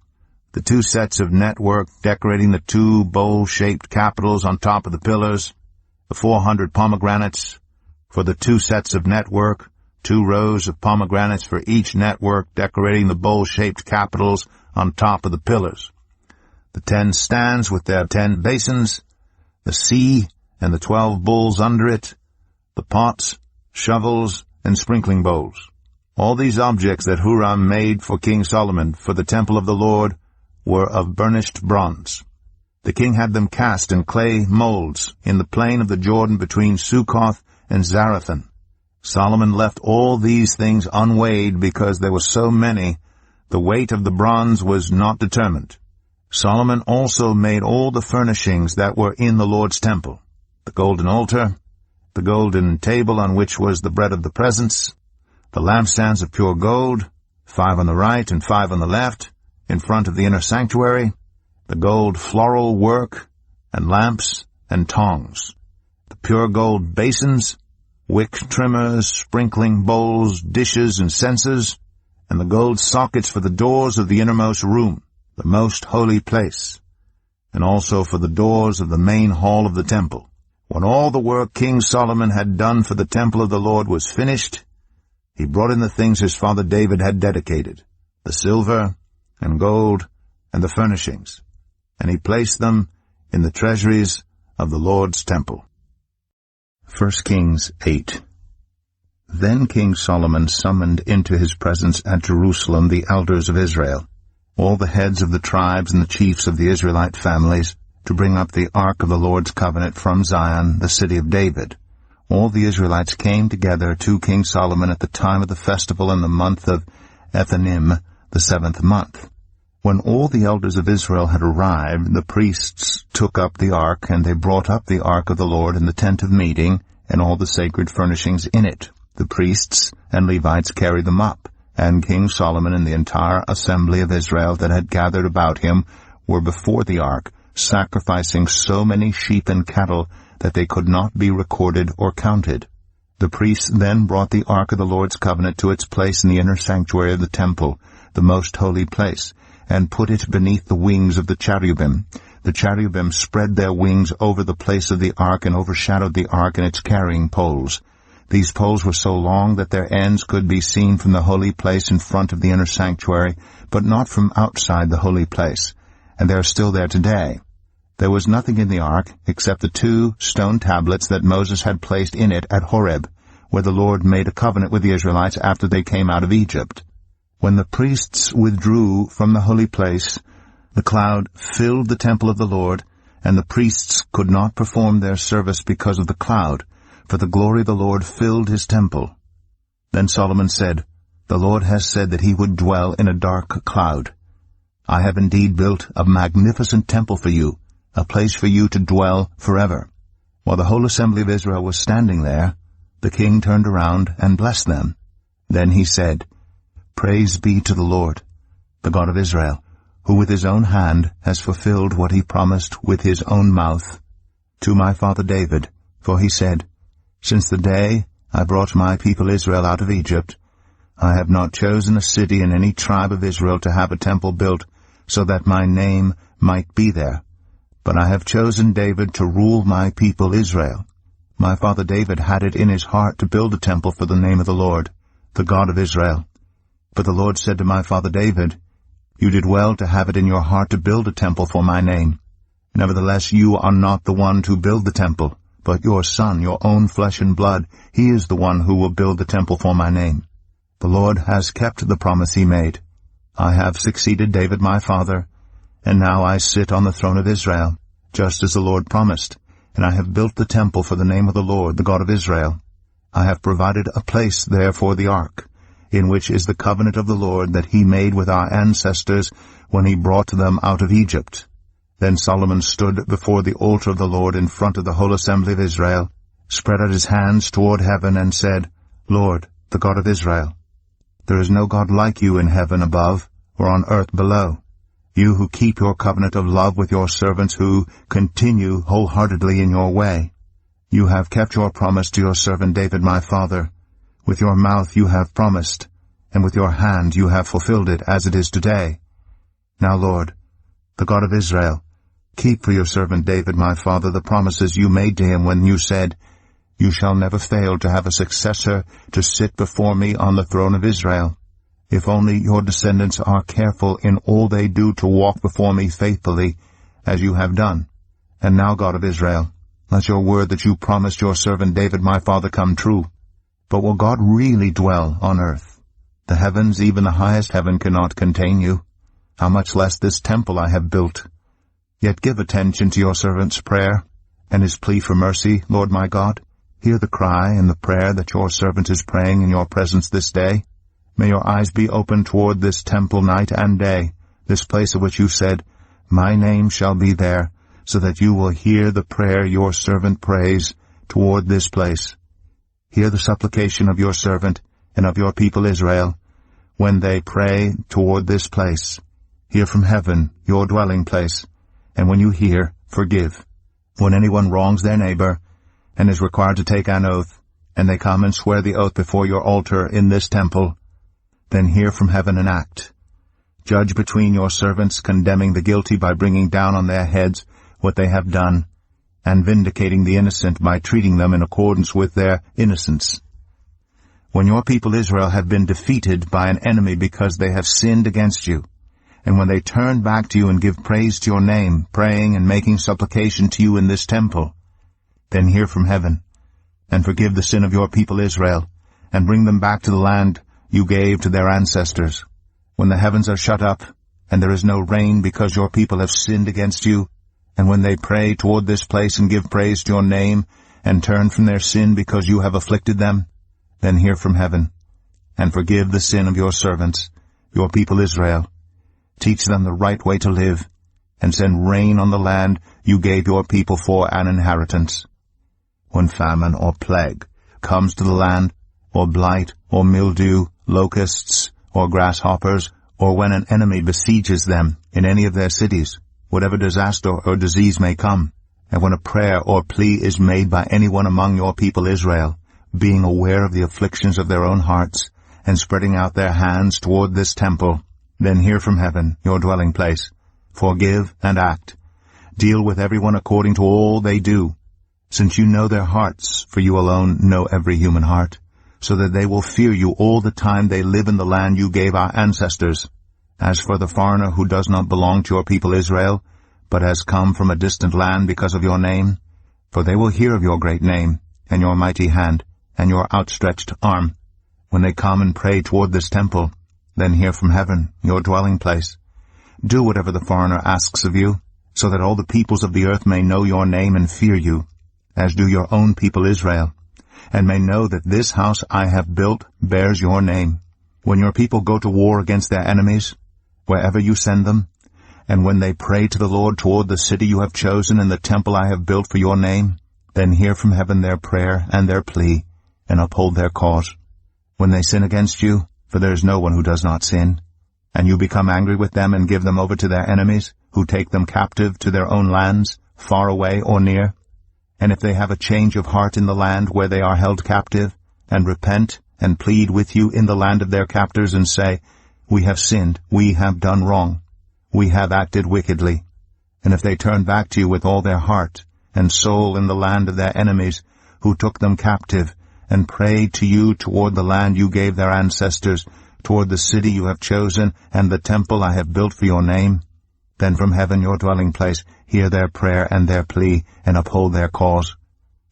the 2 sets of network decorating the 2 bowl-shaped capitals on top of the pillars, the 400 pomegranates for the 2 sets of network, 2 rows of pomegranates for each network decorating the bowl-shaped capitals on top of the pillars, the 10 stands with their 10 basins, the sea and the 12 bulls under it, the pots, shovels, and sprinkling bowls. All these objects that Huram made for King Solomon for the temple of the Lord were of burnished bronze. The king had them cast in clay molds in the plain of the Jordan between Succoth and Zarethan. Solomon left all these things unweighed because there were so many. The weight of the bronze was not determined. Solomon also made all the furnishings that were in the Lord's temple: the golden altar, the golden table on which was the bread of the presence, the lampstands of pure gold, 5 on the right and 5 on the left, in front of the inner sanctuary, the gold floral work, and lamps and tongs, the pure gold basins, wick trimmers, sprinkling bowls, dishes, and censers, and the gold sockets for the doors of the innermost room, the most holy place, and also for the doors of the main hall of the temple. When all the work King Solomon had done for the temple of the Lord was finished, he brought in the things his father David had dedicated, the silver and gold and the furnishings, and he placed them in the treasuries of the Lord's temple. 1 Kings 8. Then King Solomon summoned into his presence at Jerusalem the elders of Israel, all the heads of the tribes and the chiefs of the Israelite families, to bring up the ark of the Lord's covenant from Zion, the city of David. All the Israelites came together to King Solomon at the time of the festival in the month of Ethanim, the 7th month. When all the elders of Israel had arrived, the priests took up the ark, and they brought up the ark of the Lord in the tent of meeting, and all the sacred furnishings in it. The priests and Levites carried them up, and King Solomon and the entire assembly of Israel that had gathered about him were before the ark, sacrificing so many sheep and cattle that they could not be recorded or counted. The priests then brought the ark of the Lord's covenant to its place in the inner sanctuary of the temple, the most holy place, and put it beneath the wings of the cherubim. The cherubim spread their wings over the place of the ark and overshadowed the ark and its carrying poles. These poles were so long that their ends could be seen from the holy place in front of the inner sanctuary, but not from outside the holy place, and they are still there today. There was nothing in the ark except the 2 stone tablets that Moses had placed in it at Horeb, where the Lord made a covenant with the Israelites after they came out of Egypt. When the priests withdrew from the holy place, the cloud filled the temple of the Lord, and the priests could not perform their service because of the cloud, for the glory of the Lord filled his temple. Then Solomon said, "The Lord has said that he would dwell in a dark cloud. I have indeed built a magnificent temple for you, a place for you to dwell forever." While the whole assembly of Israel was standing there, the king turned around and blessed them. Then he said, "Praise be to the Lord, the God of Israel, who with his own hand has fulfilled what he promised with his own mouth to my father David, for he said, 'Since the day I brought my people Israel out of Egypt, I have not chosen a city in any tribe of Israel to have a temple built so that my name might be there. But I have chosen David to rule my people Israel.' My father David had it in his heart to build a temple for the name of the Lord, the God of Israel. But the Lord said to my father David, 'You did well to have it in your heart to build a temple for my name. Nevertheless, you are not the one to build the temple, but your son, your own flesh and blood, he is the one who will build the temple for my name. The Lord has kept the promise he made. I have succeeded David my father, and now I sit on the throne of Israel, just as the Lord promised, and I have built the temple for the name of the Lord, the God of Israel. I have provided a place there for the ark, in which is the covenant of the Lord that he made with our ancestors when he brought them out of Egypt." Then Solomon stood before the altar of the Lord in front of the whole assembly of Israel, spread out his hands toward heaven, and said, "Lord, the God of Israel, there is no God like you in heaven above or on earth below, you who keep your covenant of love with your servants who continue wholeheartedly in your way. You have kept your promise to your servant David my father. With your mouth you have promised, and with your hand you have fulfilled it, as it is today. Now, Lord, the God of Israel, keep for your servant David my father the promises you made to him when you said, 'You shall never fail to have a successor to sit before me on the throne of Israel. If only your descendants are careful in all they do to walk before me faithfully, as you have done. And now, God of Israel, let your word that you promised your servant David my father come true. But will God really dwell on earth? The heavens, even the highest heaven, cannot contain you. How much less this temple I have built? Yet give attention to your servant's prayer and his plea for mercy, Lord my God. Hear the cry and the prayer that your servant is praying in your presence this day. May your eyes be open toward this temple night and day, this place of which you said, 'My name shall be there,' so that you will hear the prayer your servant prays toward this place. Hear the supplication of your servant and of your people Israel, when they pray toward this place. Hear from heaven, your dwelling place, And when you hear, forgive. When anyone wrongs their neighbor, and is required to take an oath, and they come and swear the oath before your altar in this temple, then hear from heaven and act. Judge between your servants, condemning the guilty by bringing down on their heads what they have done, and vindicating the innocent by treating them in accordance with their innocence. When your people Israel have been defeated by an enemy because they have sinned against you, and when they turn back to you and give praise to your name, praying and making supplication to you in this temple, then hear from heaven, and forgive the sin of your people Israel, and bring them back to the land you gave to their ancestors. When the heavens are shut up, and there is no rain because your people have sinned against you, and when they pray toward this place and give praise to your name, and turn from their sin because you have afflicted them, then hear from heaven, and forgive the sin of your servants, your people Israel. Teach them the right way to live, and send rain on the land you gave your people for an inheritance. When famine or plague comes to the land, or blight, or mildew, locusts, or grasshoppers, or when an enemy besieges them in any of their cities, whatever disaster or disease may come, and when a prayer or plea is made by anyone among your people Israel, being aware of the afflictions of their own hearts, and spreading out their hands toward this temple, then hear from heaven, your dwelling place. Forgive and act. Deal with everyone according to all they do, since you know their hearts, for you alone know every human heart, so that they will fear you all the time they live in the land you gave our ancestors. As for the foreigner who does not belong to your people Israel, but has come from a distant land because of your name, for they will hear of your great name, and your mighty hand, and your outstretched arm, when they come and pray toward this temple, then hear from heaven, your dwelling place. Do whatever the foreigner asks of you, so that all the peoples of the earth may know your name and fear you, as do your own people Israel, and may know that this house I have built bears your name. When your people go to war against their enemies, wherever you send them, and when they pray to the Lord toward the city you have chosen and the temple I have built for your name, then hear from heaven their prayer and their plea, and uphold their cause. When they sin against you, for there is no one who does not sin, and you become angry with them and give them over to their enemies, who take them captive to their own lands, far away or near, and if they have a change of heart in the land where they are held captive, and repent and plead with you in the land of their captors, and say, We have sinned, we have done wrong, we have acted wickedly, and if they turn back to you with all their heart and soul in the land of their enemies, who took them captive, and prayed to you toward the land you gave their ancestors, toward the city you have chosen, and the temple I have built for your name, then from heaven your dwelling place hear their prayer and their plea, and uphold their cause.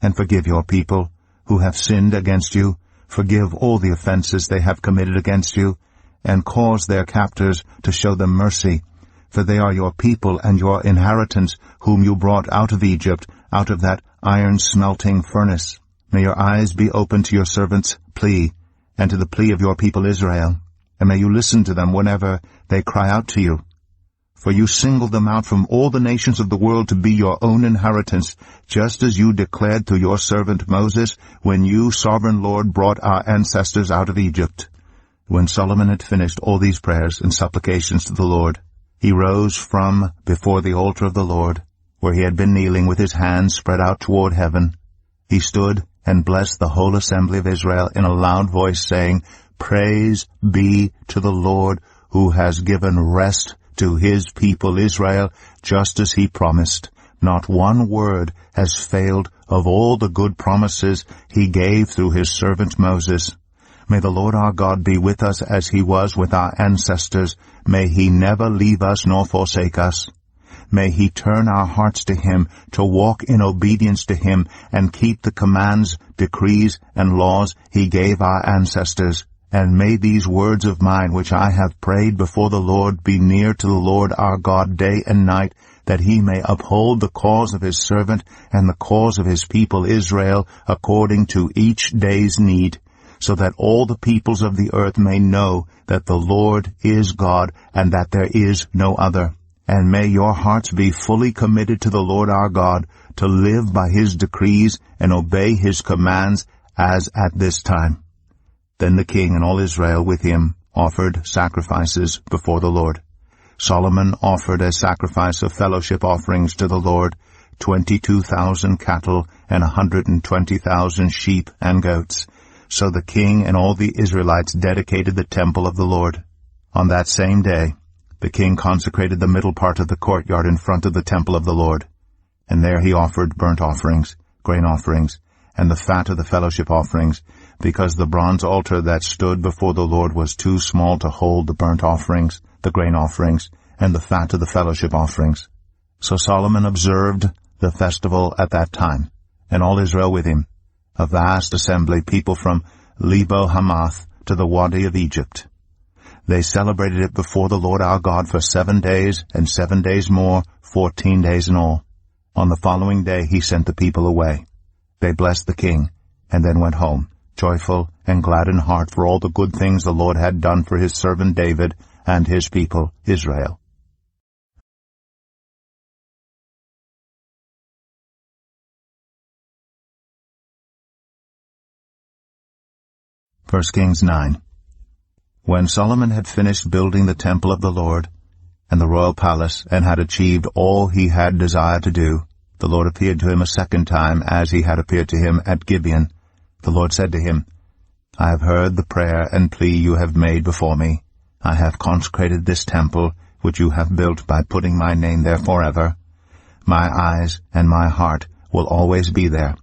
And forgive your people, who have sinned against you, forgive all the offenses they have committed against you, and cause their captors to show them mercy, for they are your people and your inheritance, whom you brought out of Egypt, out of that iron-smelting furnace. May your eyes be open to your servants' plea, and to the plea of your people Israel, and may you listen to them whenever they cry out to you. For you singled them out from all the nations of the world to be your own inheritance, just as you declared through your servant Moses, when you, sovereign Lord, brought our ancestors out of Egypt. When Solomon had finished all these prayers and supplications to the Lord, he rose from before the altar of the Lord, where he had been kneeling with his hands spread out toward heaven. He stood and blessed the whole assembly of Israel in a loud voice, saying, Praise be to the Lord, who has given rest to his people Israel, just as he promised. Not one word has failed of all the good promises he gave through his servant Moses. May the Lord our God be with us as he was with our ancestors. May he never leave us nor forsake us. May he turn our hearts to him, to walk in obedience to him, and keep the commands, decrees, and laws he gave our ancestors. And may these words of mine, which I have prayed before the Lord, be near to the Lord our God day and night, that he may uphold the cause of his servant and the cause of his people Israel according to each day's need, so that all the peoples of the earth may know that the Lord is God, and that there is no other. And may your hearts be fully committed to the Lord our God, to live by his decrees and obey his commands, as at this time. Then the king and all Israel with him offered sacrifices before the Lord. Solomon offered as sacrifice of fellowship offerings to the Lord 22,000 cattle and 120,000 sheep and goats. So the king and all the Israelites dedicated the temple of the Lord. On that same day, the king consecrated the middle part of the courtyard in front of the temple of the Lord. And there he offered burnt offerings, grain offerings, and the fat of the fellowship offerings, because the bronze altar that stood before the Lord was too small to hold the burnt offerings, the grain offerings, and the fat of the fellowship offerings. So Solomon observed the festival at that time, and all Israel with him, a vast assembly, people from Lebo Hamath to the Wadi of Egypt. They celebrated it before the Lord our God for 7 days, and 7 days more, 14 days in all. On the following day he sent the people away. They blessed the king, and then went home, joyful and glad in heart for all the good things the Lord had done for his servant David and his people Israel. 1 Kings 9. When Solomon had finished building the temple of the Lord and the royal palace, and had achieved all he had desired to do, the Lord appeared to him a second time, as he had appeared to him at Gibeon. The Lord said to him, I have heard the prayer and plea you have made before me. I have consecrated this temple, which you have built by putting my name there forever. My eyes and my heart will always be there.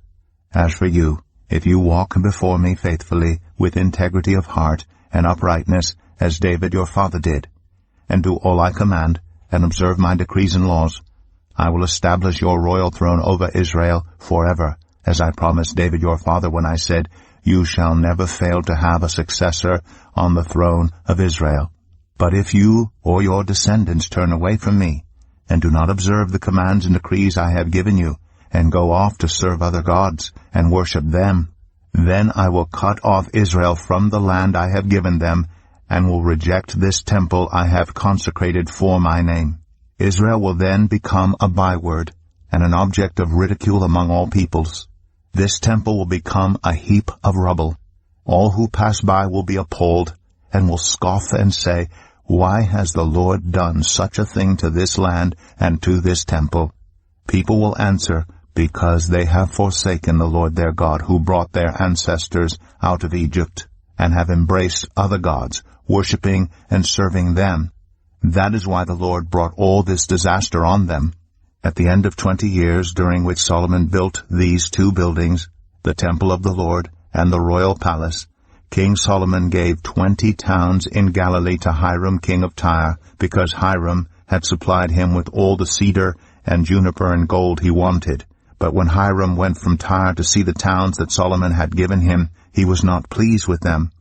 As for you, if you walk before me faithfully, with integrity of heart and uprightness, as David your father did, and do all I command, and observe my decrees and laws, I will establish your royal throne over Israel forever, as I promised David your father when I said, You shall never fail to have a successor on the throne of Israel. But if you or your descendants turn away from me, and do not observe the commands and decrees I have given you, and go off to serve other gods, and worship them, then I will cut off Israel from the land I have given them, and will reject this temple I have consecrated for my name. Israel will then become a byword, and an object of ridicule among all peoples. This temple will become a heap of rubble. All who pass by will be appalled, and will scoff and say, Why has the Lord done such a thing to this land and to this temple? People will answer, Because they have forsaken the Lord their God, who brought their ancestors out of Egypt, and have embraced other gods, worshipping and serving them. That is why the Lord brought all this disaster on them. At the end of 20 years, during which Solomon built these 2 buildings, the temple of the Lord and the royal palace, King Solomon gave 20 towns in Galilee to Hiram king of Tyre, because Hiram had supplied him with all the cedar and juniper and gold he wanted. But when Hiram went from Tyre to see the towns that Solomon had given him, he was not pleased with them.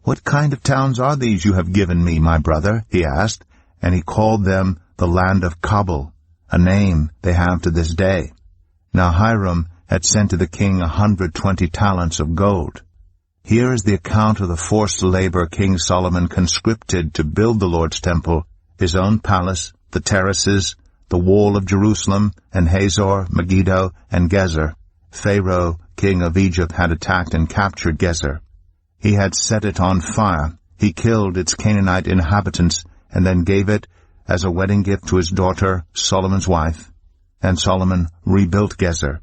What kind of towns are these you have given me, my brother? He asked, and he called them the land of Kabul, a name they have to this day. Now Hiram had sent to the king 120 talents of gold. Here is the account of the forced labor King Solomon conscripted to build the Lord's temple, his own palace, the terraces, the wall of Jerusalem, and Hazor, Megiddo, and Gezer. Pharaoh, king of Egypt, had attacked and captured Gezer. He had set it on fire. He killed its Canaanite inhabitants, and then gave it as a wedding gift to his daughter, Solomon's wife. And Solomon rebuilt Gezer.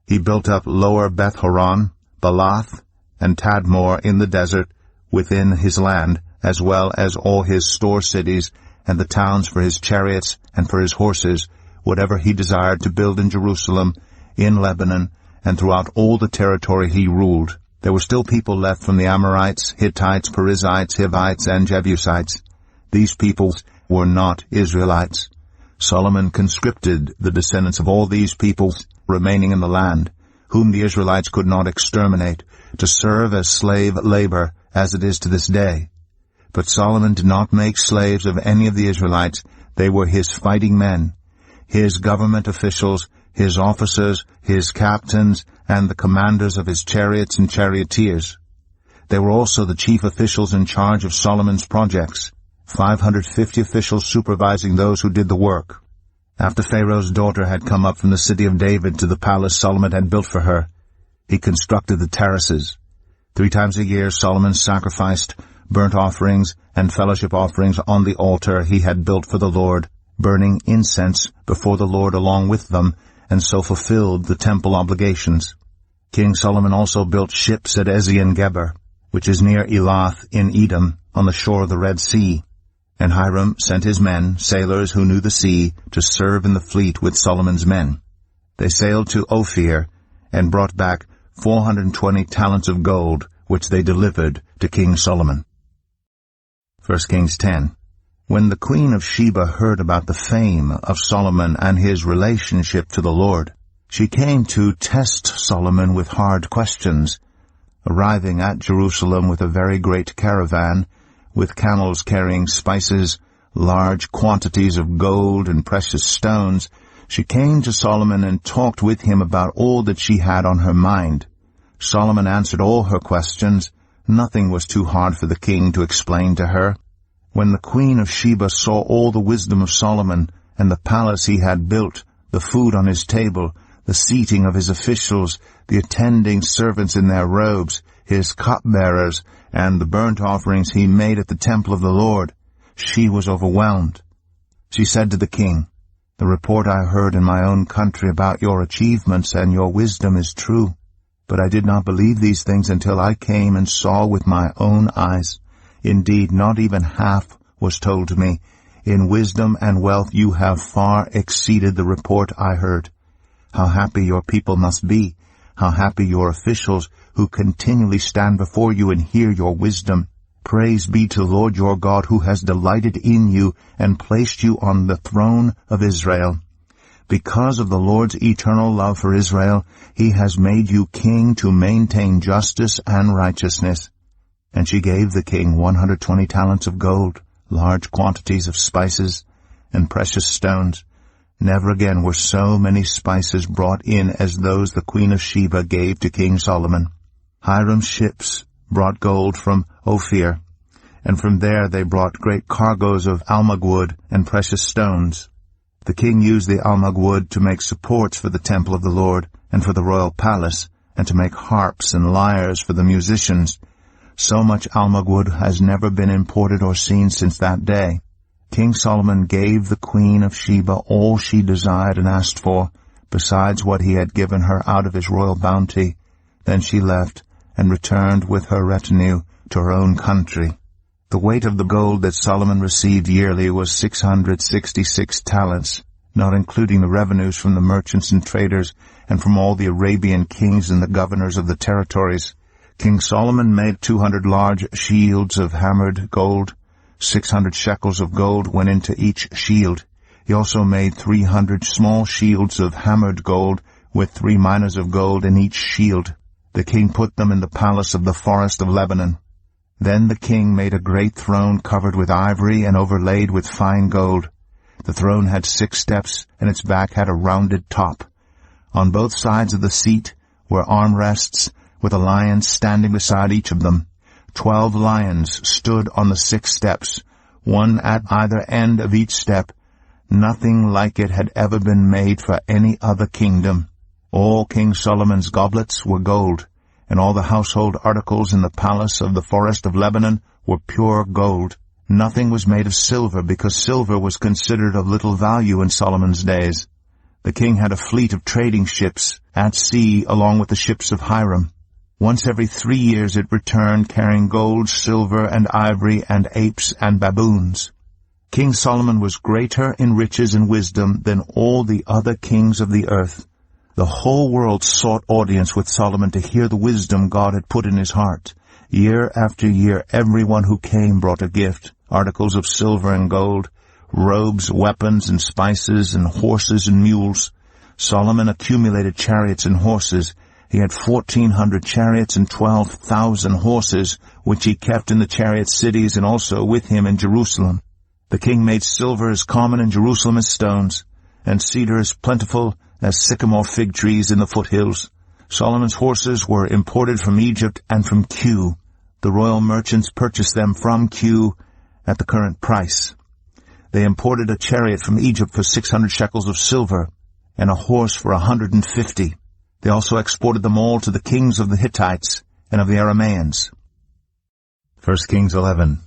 He built up Lower Beth-horon, Balath, and Tadmor in the desert within his land, as well as all his store cities, and the towns for his chariots and for his horses, whatever he desired to build in Jerusalem, in Lebanon, and throughout all the territory he ruled. There were still people left from the Amorites, Hittites, Perizzites, Hivites, and Jebusites. These peoples were not Israelites. Solomon conscripted the descendants of all these peoples remaining in the land, whom the Israelites could not exterminate, to serve as slave labor, as it is to this day. But Solomon did not make slaves of any of the Israelites. They were his fighting men, his government officials, his officers, his captains, and the commanders of his chariots and charioteers. They were also the chief officials in charge of Solomon's projects, 550 officials supervising those who did the work. After Pharaoh's daughter had come up from the city of David to the palace Solomon had built for her, he constructed the terraces. 3 times a year Solomon sacrificed burnt offerings and fellowship offerings on the altar he had built for the Lord, burning incense before the Lord along with them, and so fulfilled the temple obligations. King Solomon also built ships at Ezion-Geber, which is near Elath in Edom, on the shore of the Red Sea. And Hiram sent his men, sailors who knew the sea, to serve in the fleet with Solomon's men. They sailed to Ophir, and brought back 420 talents of gold, which they delivered to King Solomon. 1 Kings 10. When the queen of Sheba heard about the fame of Solomon and his relationship to the Lord, she came to test Solomon with hard questions. Arriving at Jerusalem with a very great caravan, with camels carrying spices, large quantities of gold and precious stones, she came to Solomon and talked with him about all that she had on her mind. Solomon answered all her questions. Nothing was too hard for the king to explain to her. When the queen of Sheba saw all the wisdom of Solomon, and the palace he had built, the food on his table, the seating of his officials, the attending servants in their robes, his cupbearers, and the burnt offerings he made at the temple of the Lord, she was overwhelmed. She said to the king, "The report I heard in my own country about your achievements and your wisdom is true. But I did not believe these things until I came and saw with my own eyes. Indeed, not even half was told to me. In wisdom and wealth you have far exceeded the report I heard. How happy your people must be, how happy your officials who continually stand before you and hear your wisdom. Praise be to the Lord your God, who has delighted in you and placed you on the throne of Israel. Because of the Lord's eternal love for Israel, he has made you king to maintain justice and righteousness." And she gave the king 120 talents of gold, large quantities of spices, and precious stones. Never again were so many spices brought in as those the queen of Sheba gave to King Solomon. Hiram's ships brought gold from Ophir, and from there they brought great cargoes of almug wood and precious stones. The king used the almug wood to make supports for the temple of the Lord and for the royal palace, and to make harps and lyres for the musicians. So much almug wood has never been imported or seen since that day. King Solomon gave the queen of Sheba all she desired and asked for, besides what he had given her out of his royal bounty. Then she left and returned with her retinue to her own country. The weight of the gold that Solomon received yearly was 666 talents, not including the revenues from the merchants and traders and from all the Arabian kings and the governors of the territories. King Solomon made 200 large shields of hammered gold. 600 shekels of gold went into each shield. He also made 300 small shields of hammered gold with 3 minas of gold in each shield. The king put them in the palace of the forest of Lebanon. Then the king made a great throne covered with ivory and overlaid with fine gold. The throne had 6 steps, and its back had a rounded top. On both sides of the seat were armrests, with a lion standing beside each of them. 12 lions stood on the 6 steps, one at either end of each step. Nothing like it had ever been made for any other kingdom. All King Solomon's goblets were gold, and all the household articles in the palace of the forest of Lebanon were pure gold. Nothing was made of silver, because silver was considered of little value in Solomon's days. The king had a fleet of trading ships at sea along with the ships of Hiram. Once every 3 years it returned, carrying gold, silver, and ivory, and apes and baboons. King Solomon was greater in riches and wisdom than all the other kings of the earth. The whole world sought audience with Solomon to hear the wisdom God had put in his heart. Year after year everyone who came brought a gift, articles of silver and gold, robes, weapons, and spices, and horses and mules. Solomon accumulated chariots and horses. He had 1,400 chariots and 12,000 horses, which he kept in the chariot cities and also with him in Jerusalem. The king made silver as common in Jerusalem as stones, and cedar as plentiful as sycamore fig trees in the foothills. Solomon's horses were imported from Egypt and from Kew. The royal merchants purchased them from Kew at the current price. They imported a chariot from Egypt for 600 shekels of silver, and a horse for 150. They also exported them all to the kings of the Hittites and of the Arameans. 1 Kings 11.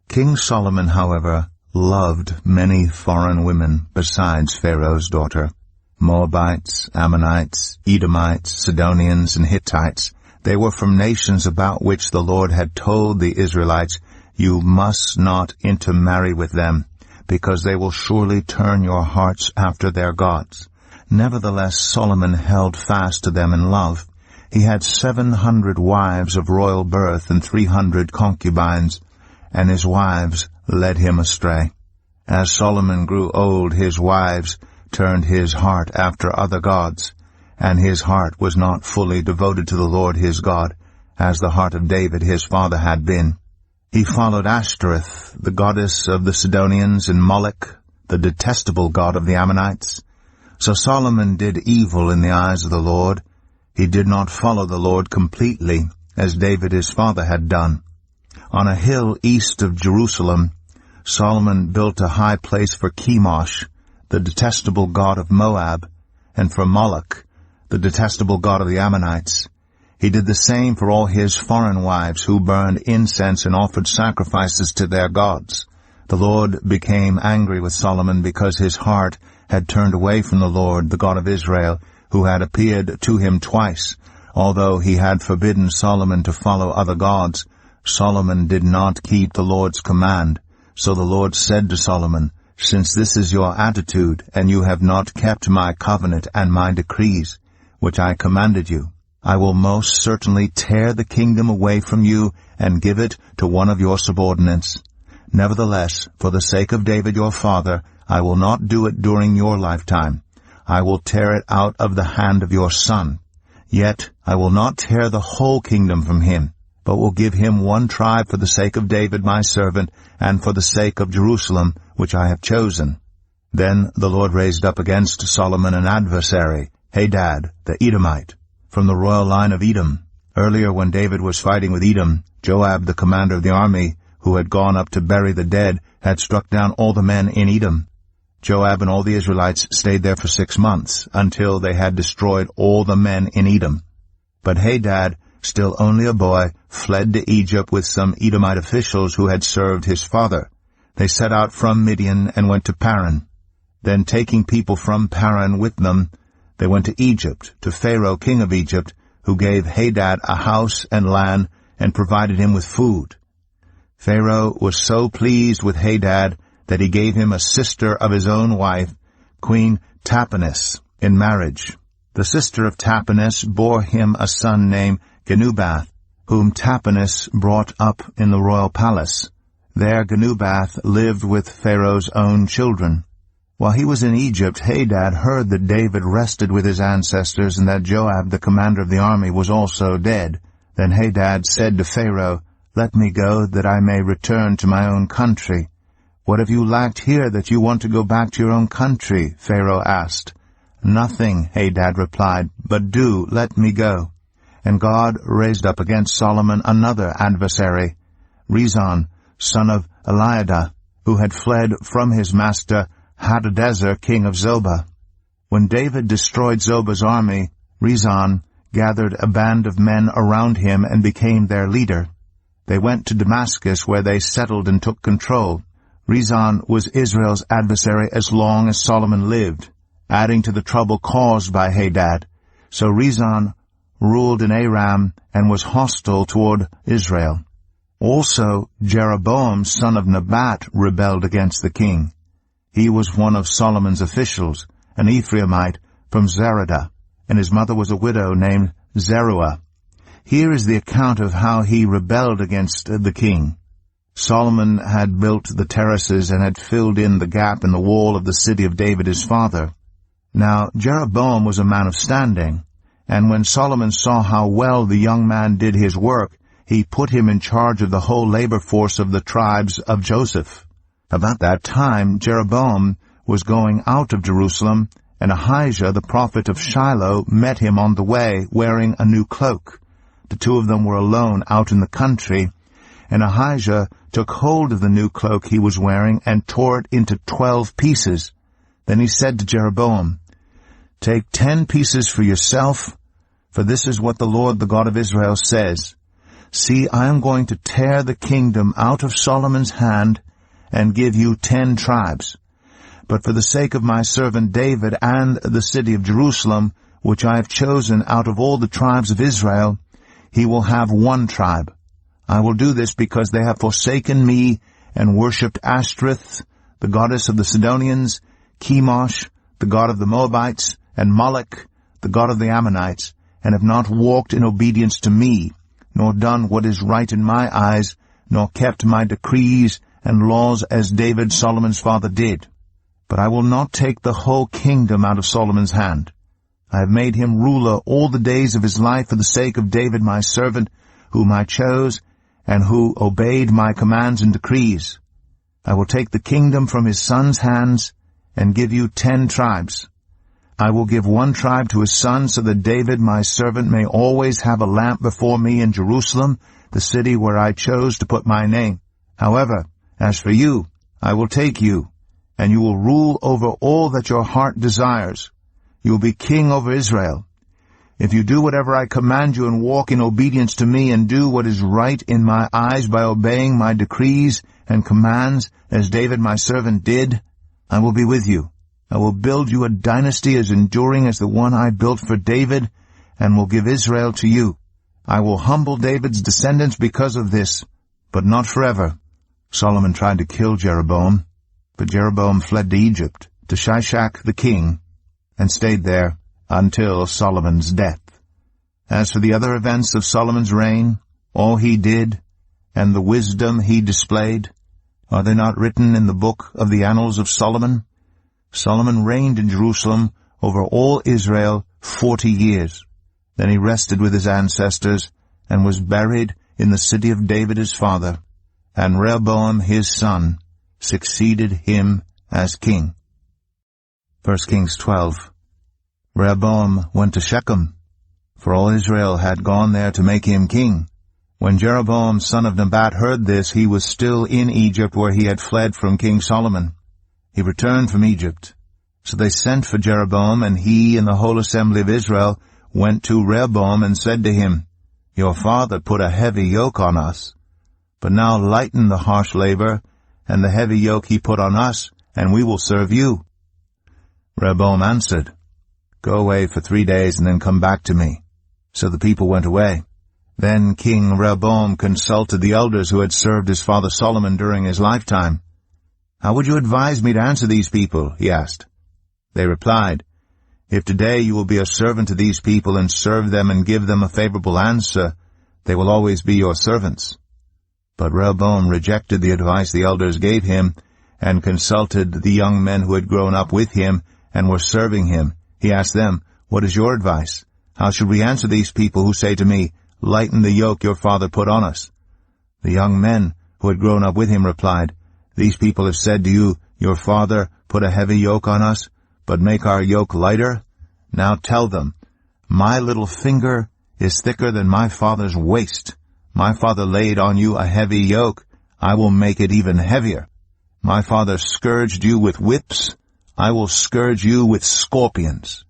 King Solomon, however, loved many foreign women besides Pharaoh's daughter. Moabites, Ammonites, Edomites, Sidonians, and Hittites. They were from nations about which the Lord had told the Israelites, "You must not intermarry with them, because they will surely turn your hearts after their gods." Nevertheless, Solomon held fast to them in love. He had 700 wives of royal birth and 300 concubines, and his wives led him astray. As Solomon grew old, his wives turned his heart after other gods, and his heart was not fully devoted to the Lord his God, as the heart of David his father had been. He followed Ashtoreth, the goddess of the Sidonians, and Moloch, the detestable god of the Ammonites. So Solomon did evil in the eyes of the Lord. He did not follow the Lord completely, as David his father had done. On a hill east of Jerusalem, Solomon built a high place for Chemosh, the detestable god of Moab, and for Moloch, the detestable god of the Ammonites. He did the same for all his foreign wives who burned incense and offered sacrifices to their gods. The Lord became angry with Solomon because his heart had turned away from the Lord, the God of Israel, who had appeared to him twice. Although he had forbidden Solomon to follow other gods, Solomon did not keep the Lord's command. So the Lord said to Solomon, "Since this is your attitude, and you have not kept my covenant and my decrees, which I commanded you, I will most certainly tear the kingdom away from you and give it to one of your subordinates. Nevertheless, for the sake of David your father, I will not do it during your lifetime. I will tear it out of the hand of your son. Yet I will not tear the whole kingdom from him, but will give him one tribe for the sake of David my servant, and for the sake of Jerusalem, which I have chosen." Then the Lord raised up against Solomon an adversary, Hadad the Edomite, from the royal line of Edom. Earlier, when David was fighting with Edom, Joab, the commander of the army, who had gone up to bury the dead, had struck down all the men in Edom. Joab and all the Israelites stayed there for 6 months, until they had destroyed all the men in Edom. But Hadad, still only a boy, fled to Egypt with some Edomite officials who had served his father. They set out from Midian and went to Paran. Then, taking people from Paran with them, they went to Egypt, to Pharaoh, king of Egypt, who gave Hadad a house and land and provided him with food. Pharaoh was so pleased with Hadad that he gave him a sister of his own wife, Queen Tahpenes, in marriage. The sister of Tahpenes bore him a son named Genubath, whom Tahpenes brought up in the royal palace. There Genubath lived with Pharaoh's own children. While he was in Egypt, Hadad heard that David rested with his ancestors and that Joab, the commander of the army, was also dead. Then Hadad said to Pharaoh, "Let me go, that I may return to my own country." "What have you lacked here that you want to go back to your own country?" Pharaoh asked. "Nothing," Hadad replied, "but do let me go." And God raised up against Solomon another adversary, Rezon, son of Eliadah, who had fled from his master Hadadezer, king of Zobah. When David destroyed Zobah's army, Rezon gathered a band of men around him and became their leader. They went to Damascus, where they settled and took control. Rezon was Israel's adversary as long as Solomon lived, adding to the trouble caused by Hadad. So Rezon ruled in Aram and was hostile toward Israel. Also Jeroboam, son of Nebat, rebelled against the king. He was one of Solomon's officials, an Ephraimite from Zeradah, and his mother was a widow named Zeruah. Here is the account of how he rebelled against the king. Solomon had built the terraces and had filled in the gap in the wall of the city of David his father. Now Jeroboam was a man of standing, and when Solomon saw how well the young man did his work, he put him in charge of the whole labor force of the tribes of Joseph. About that time Jeroboam was going out of Jerusalem, and Ahijah the prophet of Shiloh met him on the way, wearing a new cloak. The two of them were alone out in the country, and Ahijah took hold of the new cloak he was wearing and tore it into 12 pieces. Then he said to Jeroboam, "Take 10 pieces for yourself, for this is what the Lord, the God of Israel, says. See, I am going to tear the kingdom out of Solomon's hand and give you 10 tribes. But for the sake of my servant David and the city of Jerusalem, which I have chosen out of all the tribes of Israel, he will have 1 tribe. I will do this because they have forsaken me and worshipped Ashtoreth, the goddess of the Sidonians, Chemosh, the god of the Moabites, and Moloch, the god of the Ammonites, and have not walked in obedience to me, nor done what is right in my eyes, nor kept my decrees and laws as David Solomon's father did. But I will not take the whole kingdom out of Solomon's hand. I have made him ruler all the days of his life for the sake of David my servant, whom I chose, and who obeyed my commands and decrees. I will take the kingdom from his son's hands and give you 10 tribes. I will give 1 tribe to his son, so that David my servant may always have a lamp before me in Jerusalem, the city where I chose to put my name. However, as for you, I will take you, and you will rule over all that your heart desires. You will be king over Israel. If you do whatever I command you and walk in obedience to me and do what is right in my eyes by obeying my decrees and commands, as David my servant did, I will be with you. I will build you a dynasty as enduring as the one I built for David, and will give Israel to you. I will humble David's descendants because of this, but not forever. Solomon tried to kill Jeroboam, but Jeroboam fled to Egypt, to Shishak the king, and stayed there until Solomon's death. As for the other events of Solomon's reign, all he did, and the wisdom he displayed, are they not written in the book of the annals of Solomon? Solomon reigned in Jerusalem over all Israel 40 years. Then he rested with his ancestors, and was buried in the city of David his father, and Rehoboam his son succeeded him as king. 1 Kings 12. Rehoboam went to Shechem, for all Israel had gone there to make him king. When Jeroboam son of Nebat heard this, he was still in Egypt, where he had fled from King Solomon. He returned from Egypt. So they sent for Jeroboam, and he and the whole assembly of Israel went to Rehoboam and said to him, Your father put a heavy yoke on us, but now lighten the harsh labor and the heavy yoke he put on us, and we will serve you. Rehoboam answered, Go away for 3 days and then come back to me. So the people went away. Then King Rehoboam consulted the elders who had served his father Solomon during his lifetime. How would you advise me to answer these people? He asked. They replied, If today you will be a servant to these people and serve them and give them a favorable answer, they will always be your servants. But Rehoboam rejected the advice the elders gave him, and consulted the young men who had grown up with him and were serving him. He asked them, What is your advice? How should we answer these people who say to me, Lighten the yoke your father put on us? The young men who had grown up with him replied, These people have said to you, Your father put a heavy yoke on us, but make our yoke lighter? Now tell them, My little finger is thicker than my father's waist. My father laid on you a heavy yoke. I will make it even heavier. My father scourged you with whips. I will scourge you with scorpions.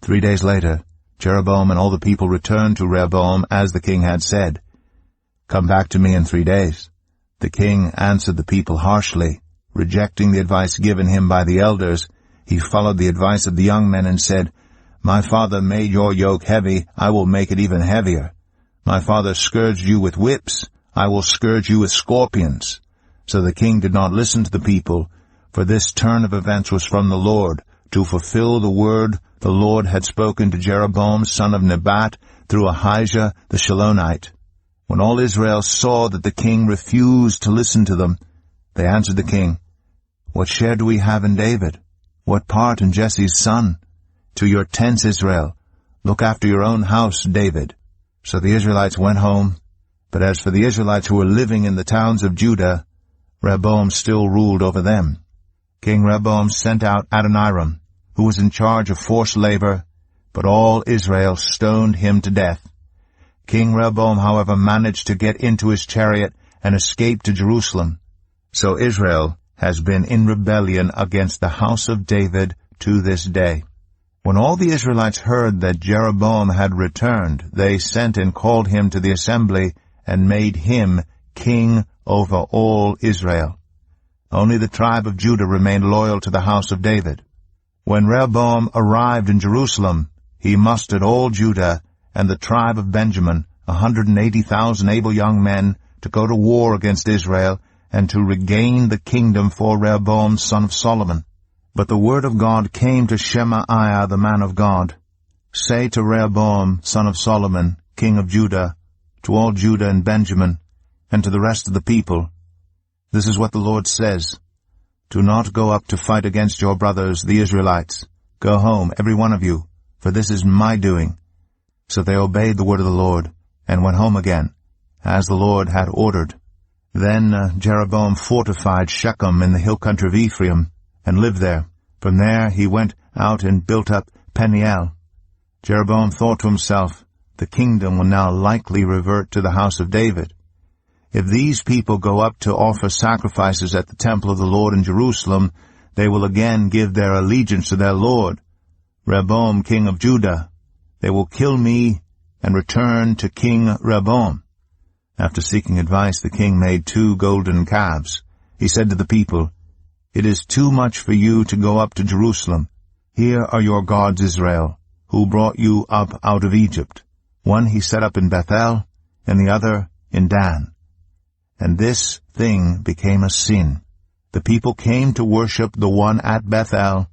3 days later, Jeroboam and all the people returned to Rehoboam as the king had said. Come back to me in 3 days. The king answered the people harshly. Rejecting the advice given him by the elders, he followed the advice of the young men and said, My father made your yoke heavy. I will make it even heavier. My father scourged you with whips. I will scourge you with scorpions. So the king did not listen to the people, for this turn of events was from the Lord, to fulfill the word the Lord had spoken to Jeroboam son of Nebat through Ahijah the Shilonite. When all Israel saw that the king refused to listen to them, they answered the king, What share do we have in David? What part in Jesse's son? To your tents, Israel. Look after your own house, David. So the Israelites went home. But as for the Israelites who were living in the towns of Judah, Rehoboam still ruled over them. King Rehoboam sent out Adoniram, who was in charge of forced labor, but all Israel stoned him to death. King Rehoboam, however, managed to get into his chariot and escape to Jerusalem. So Israel has been in rebellion against the house of David to this day. When all the Israelites heard that Jeroboam had returned, they sent and called him to the assembly and made him king over all Israel. Only the tribe of Judah remained loyal to the house of David. When Rehoboam arrived in Jerusalem, he mustered all Judah and the tribe of Benjamin, 180,000 able young men, to go to war against Israel and to regain the kingdom for Rehoboam son of Solomon. But the word of God came to Shemaiah the man of God. Say to Rehoboam son of Solomon, king of Judah, to all Judah and Benjamin, and to the rest of the people, this is what the Lord says. Do not go up to fight against your brothers, the Israelites. Go home, every one of you, for this is my doing. So they obeyed the word of the Lord, and went home again, as the Lord had ordered. Then Jeroboam fortified Shechem in the hill country of Ephraim, and lived there. From there he went out and built up Peniel. Jeroboam thought to himself, the kingdom will now likely revert to the house of David. If these people go up to offer sacrifices at the temple of the Lord in Jerusalem, they will again give their allegiance to their Lord, Rehoboam king of Judah. They will kill me and return to King Rehoboam. After seeking advice, the king made 2 golden calves. He said to the people, It is too much for you to go up to Jerusalem. Here are your gods Israel, who brought you up out of Egypt. One he set up in Bethel, and the other in Dan. And this thing became a sin. The people came to worship the one at Bethel,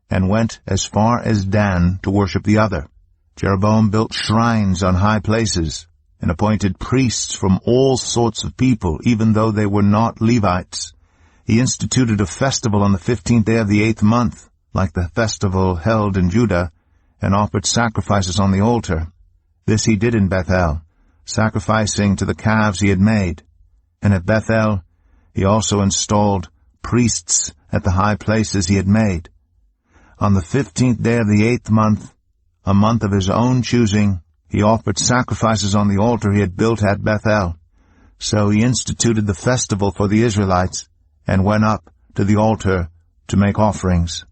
and went as far as Dan to worship the other. Jeroboam built shrines on high places, and appointed priests from all sorts of people, even though they were not Levites. He instituted a festival on the 15th day of the 8th month, like the festival held in Judah, and offered sacrifices on the altar. This he did in Bethel, sacrificing to the calves he had made. And at Bethel he also installed priests at the high places he had made. On the 15th day of the 8th month, a month of his own choosing, he offered sacrifices on the altar he had built at Bethel. So he instituted the festival for the Israelites, and went up to the altar to make offerings.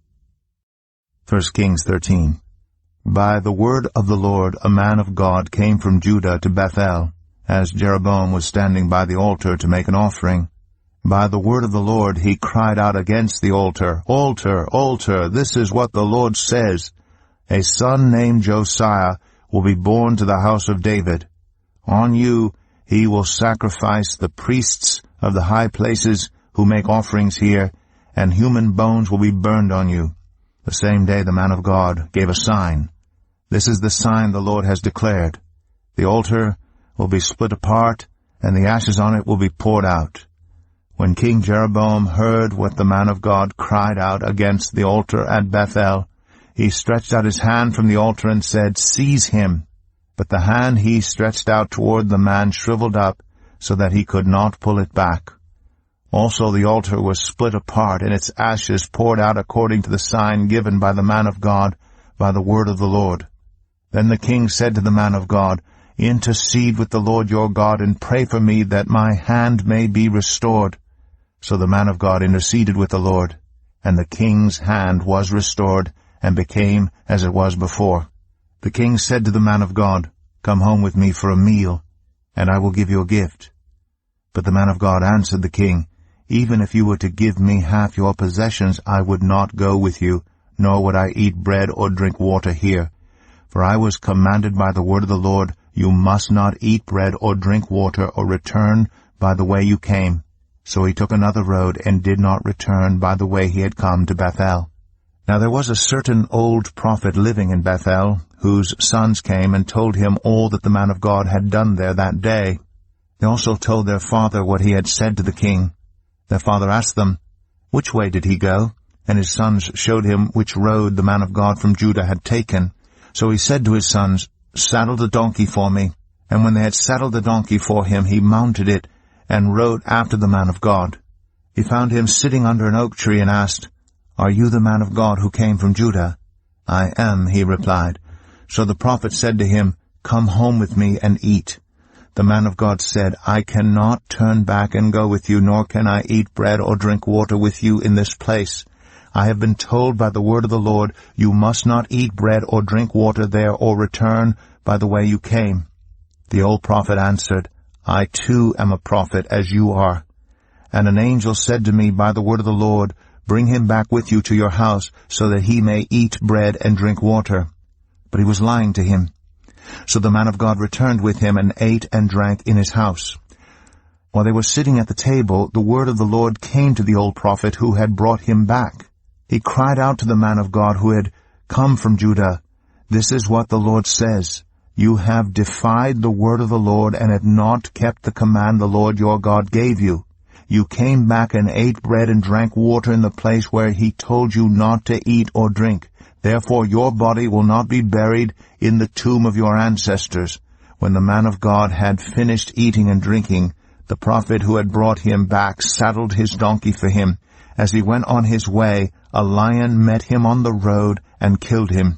1 Kings 13. By the word of the Lord a man of God came from Judah to Bethel, as Jeroboam was standing by the altar to make an offering. By the word of the Lord he cried out against the altar, Altar, altar, this is what the Lord says. A son named Josiah will be born to the house of David. On you he will sacrifice the priests of the high places who make offerings here, and human bones will be burned on you. The same day the man of God gave a sign. This is the sign the Lord has declared. The altar will be split apart, and the ashes on it will be poured out. When King Jeroboam heard what the man of God cried out against the altar at Bethel, he stretched out his hand from the altar and said, Seize him. But the hand he stretched out toward the man shriveled up, so that he could not pull it back. Also the altar was split apart, and its ashes poured out according to the sign given by the man of God, by the word of the Lord. Then the king said to the man of God, Intercede with the Lord your God, and pray for me that my hand may be restored. So the man of God interceded with the Lord, and the king's hand was restored, and became as it was before. The king said to the man of God, Come home with me for a meal, and I will give you a gift. But the man of God answered the king, Even if you were to give me half your possessions, I would not go with you, nor would I eat bread or drink water here. For I was commanded by the word of the Lord, You must not eat bread or drink water or return by the way you came. So he took another road and did not return by the way he had come to Bethel. Now there was a certain old prophet living in Bethel, whose sons came and told him all that the man of God had done there that day. They also told their father what he had said to the king. Their father asked them, Which way did he go? And his sons showed him which road the man of God from Judah had taken. So he said to his sons, Saddle the donkey for me. And when they had saddled the donkey for him, he mounted it and rode after the man of God. He found him sitting under an oak tree and asked, Are you the man of God who came from Judah? I am, he replied. So the prophet said to him, Come home with me and eat. The man of God said, I cannot turn back and go with you, nor can I eat bread or drink water with you in this place. I have been told by the word of the Lord, You must not eat bread or drink water there or return by the way you came. The old prophet answered, I too am a prophet, as you are. And an angel said to me by the word of the Lord, Bring him back with you to your house, so that he may eat bread and drink water. But he was lying to him. So the man of God returned with him, and ate and drank in his house. While they were sitting at the table, the word of the Lord came to the old prophet who had brought him back. He cried out to the man of God who had come from Judah, This is what the Lord says, You have defied the word of the Lord, and have not kept the command the Lord your God gave you. You came back and ate bread and drank water in the place where he told you not to eat or drink. Therefore your body will not be buried in the tomb of your ancestors. When the man of God had finished eating and drinking, the prophet who had brought him back saddled his donkey for him. As he went on his way, a lion met him on the road and killed him.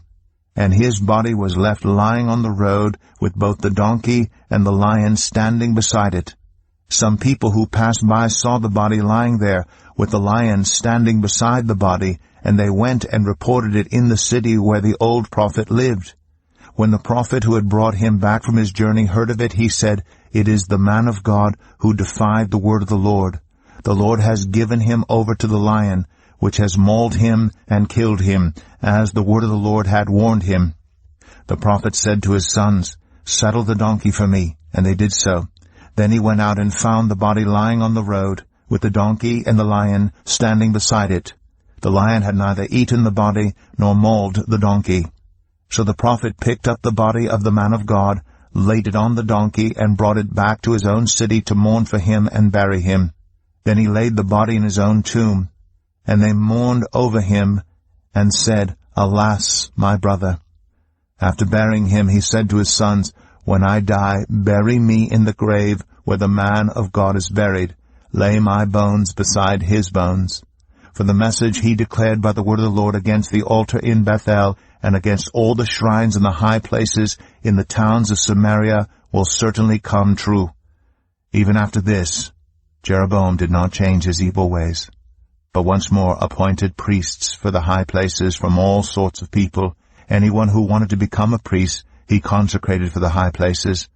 And his body was left lying on the road, with both the donkey and the lion standing beside it. Some people who passed by saw the body lying there, with the lion standing beside the body, and they went and reported it in the city where the old prophet lived. When the prophet who had brought him back from his journey heard of it, he said, It is the man of God who defied the word of the Lord. The Lord has given him over to the lion, which has mauled him and killed him, as the word of the Lord had warned him. The prophet said to his sons, Saddle the donkey for me, and they did so. Then he went out and found the body lying on the road, with the donkey and the lion standing beside it. The lion had neither eaten the body nor mauled the donkey. So the prophet picked up the body of the man of God, laid it on the donkey, and brought it back to his own city to mourn for him and bury him. Then he laid the body in his own tomb. And they mourned over him and said, Alas, my brother. After burying him, he said to his sons, When I die, bury me in the grave where the man of God is buried. Lay my bones beside his bones. For the message he declared by the word of the Lord against the altar in Bethel and against all the shrines and the high places in the towns of Samaria will certainly come true. Even after this, Jeroboam did not change his evil ways, but once more appointed priests for the high places from all sorts of people. Anyone who wanted to become a priest, he consecrated for the high places.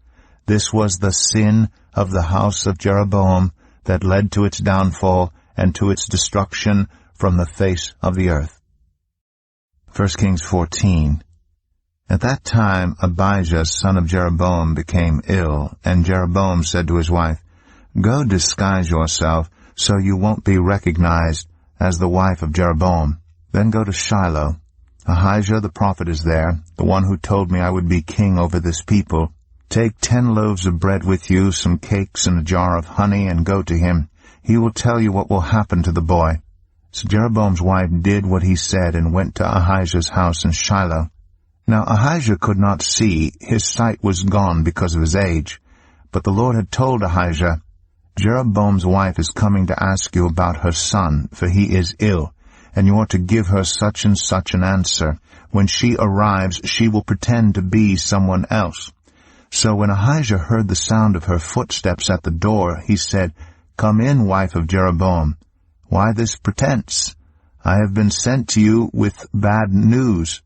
This was the sin of the house of Jeroboam that led to its downfall and to its destruction from the face of the earth. 1 Kings 14. At that time Abijah, son of Jeroboam, became ill, and Jeroboam said to his wife, Go disguise yourself, so you won't be recognized as the wife of Jeroboam. Then go to Shiloh. Ahijah the prophet is there, the one who told me I would be king over this people. Take 10 loaves of bread with you, some cakes, and a jar of honey, and go to him. He will tell you what will happen to the boy. So Jeroboam's wife did what he said and went to Ahijah's house in Shiloh. Now Ahijah could not see, his sight was gone because of his age. But the Lord had told Ahijah, Jeroboam's wife is coming to ask you about her son, for he is ill, and you are to give her such and such an answer. When she arrives, she will pretend to be someone else. So when Ahijah heard the sound of her footsteps at the door, he said, Come in, wife of Jeroboam. Why this pretense? I have been sent to you with bad news.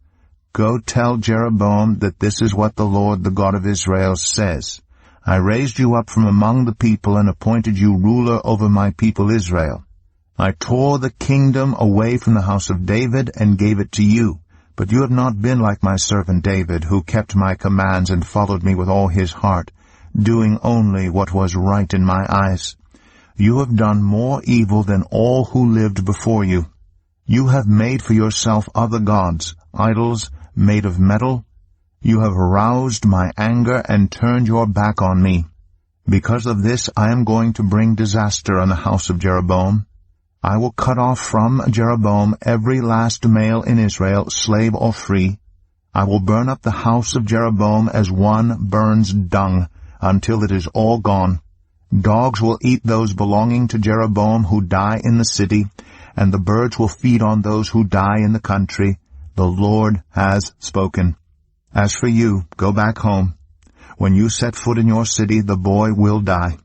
Go tell Jeroboam that this is what the Lord, the God of Israel, says. I raised you up from among the people and appointed you ruler over my people Israel. I tore the kingdom away from the house of David and gave it to you. But you have not been like my servant David, who kept my commands and followed me with all his heart, doing only what was right in my eyes. You have done more evil than all who lived before you. You have made for yourself other gods, idols made of metal. You have aroused my anger and turned your back on me. Because of this I am going to bring disaster on the house of Jeroboam. I will cut off from Jeroboam every last male in Israel, slave or free. I will burn up the house of Jeroboam as one burns dung, until it is all gone. Dogs will eat those belonging to Jeroboam who die in the city, and the birds will feed on those who die in the country. The Lord has spoken. As for you, go back home. When you set foot in your city, the boy will die.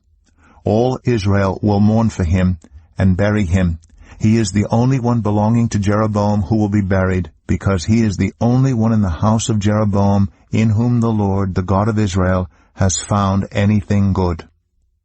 All Israel will mourn for him and bury him. He is the only one belonging to Jeroboam who will be buried, because he is the only one in the house of Jeroboam in whom the Lord, the God of Israel, has found anything good.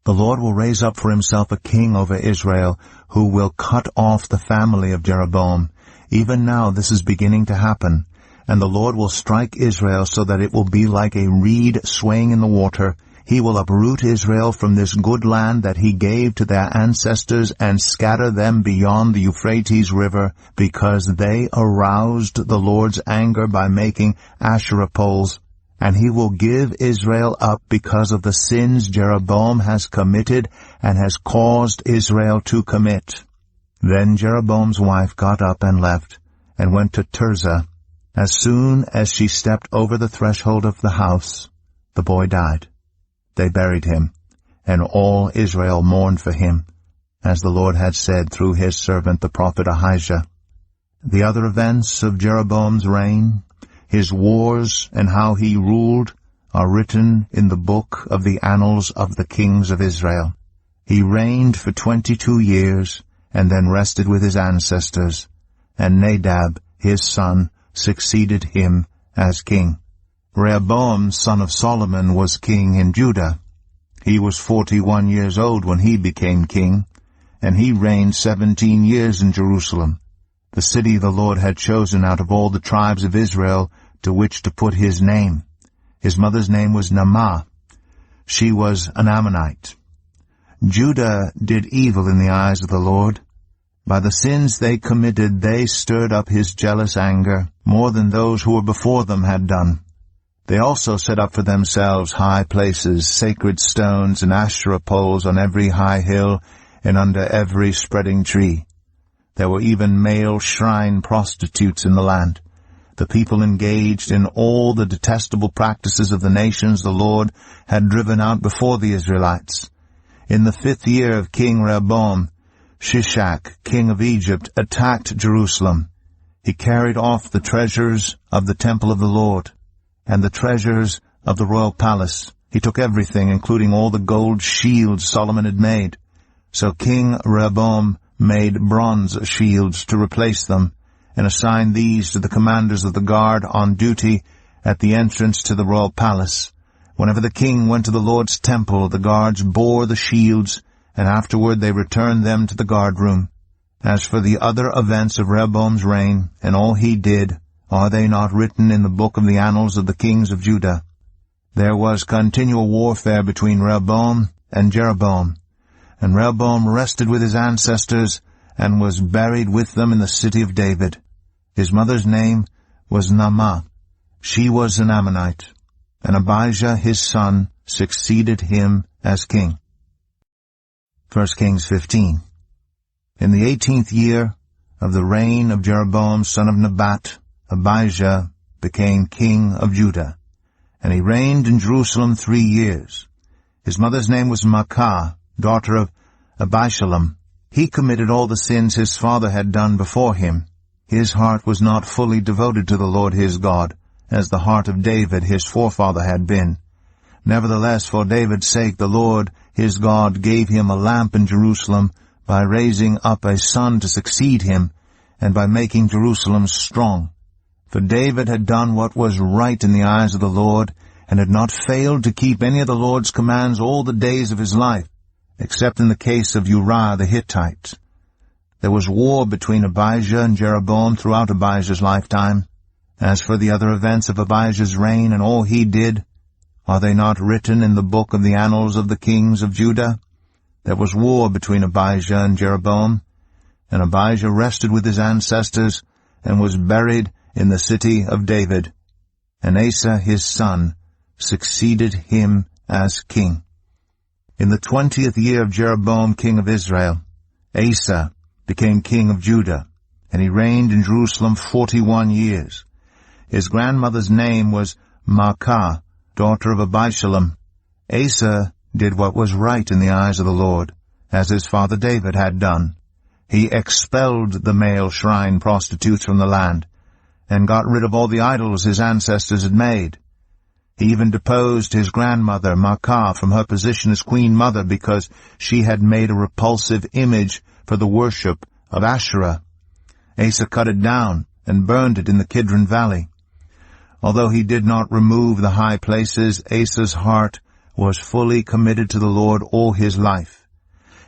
The Lord will raise up for himself a king over Israel, who will cut off the family of Jeroboam. Even now this is beginning to happen. And the Lord will strike Israel so that it will be like a reed swaying in the water. He will uproot Israel from this good land that he gave to their ancestors and scatter them beyond the Euphrates River, because they aroused the Lord's anger by making Asherah poles. And he will give Israel up because of the sins Jeroboam has committed and has caused Israel to commit. Then Jeroboam's wife got up and left, and went to Tirzah. As soon as she stepped over the threshold of the house, the boy died. They buried him, and all Israel mourned for him, as the Lord had said through his servant the prophet Ahijah. The other events of Jeroboam's reign, his wars, and how he ruled, are written in the book of the annals of the kings of Israel. He reigned for 22 years, and then rested with his ancestors, and Nadab, his son, succeeded him as king. Rehoboam, son of Solomon, was king in Judah. He was 41 years old when he became king, and he reigned 17 years in Jerusalem, the city the Lord had chosen out of all the tribes of Israel to which to put his name. His mother's name was Naamah. She was an Ammonite. Judah did evil in the eyes of the Lord. By the sins they committed, they stirred up his jealous anger, more than those who were before them had done. They also set up for themselves high places, sacred stones, and Asherah poles on every high hill and under every spreading tree. There were even male shrine prostitutes in the land. The people engaged in all the detestable practices of the nations the Lord had driven out before the Israelites. In the 5th year of King Rehoboam, Shishak, king of Egypt, attacked Jerusalem. He carried off the treasures of the temple of the Lord and the treasures of the royal palace. He took everything, including all the gold shields Solomon had made. So King Rehoboam made bronze shields to replace them, and assigned these to the commanders of the guard on duty at the entrance to the royal palace. Whenever the king went to the Lord's temple, the guards bore the shields, and afterward they returned them to the guard-room. As for the other events of Rehoboam's reign, and all he did, are they not written in the book of the annals of the kings of Judah? There was continual warfare between Rehoboam and Jeroboam, and Rehoboam rested with his ancestors, and was buried with them in the city of David. His mother's name was Naamah. She was an Ammonite, and Abijah his son succeeded him as king. 1 Kings 15. In the 18th year of the reign of Jeroboam son of Nebat, Abijah became king of Judah, and he reigned in Jerusalem 3 years. His mother's name was Maacah, daughter of Abishalom. He committed all the sins his father had done before him. His heart was not fully devoted to the Lord his God, as the heart of David his forefather had been. Nevertheless, for David's sake, the Lord his God gave him a lamp in Jerusalem by raising up a son to succeed him, and by making Jerusalem strong. For David had done what was right in the eyes of the Lord, and had not failed to keep any of the Lord's commands all the days of his life, except in the case of Uriah the Hittite. There was war between Abijah and Jeroboam throughout Abijah's lifetime. As for the other events of Abijah's reign and all he did, are they not written in the book of the annals of the kings of Judah? There was war between Abijah and Jeroboam, and Abijah rested with his ancestors and was buried in the city of David. And Asa his son succeeded him as king. In the 20th year of Jeroboam king of Israel, Asa became king of Judah, and he reigned in Jerusalem 41 years. His grandmother's name was Maacah, daughter of Abishalom. Asa did what was right in the eyes of the Lord, as his father David had done. He expelled the male shrine prostitutes from the land, and got rid of all the idols his ancestors had made. He even deposed his grandmother Maacah from her position as queen mother because she had made a repulsive image for the worship of Asherah. Asa cut it down and burned it in the Kidron Valley. Although he did not remove the high places, Asa's heart was fully committed to the Lord all his life.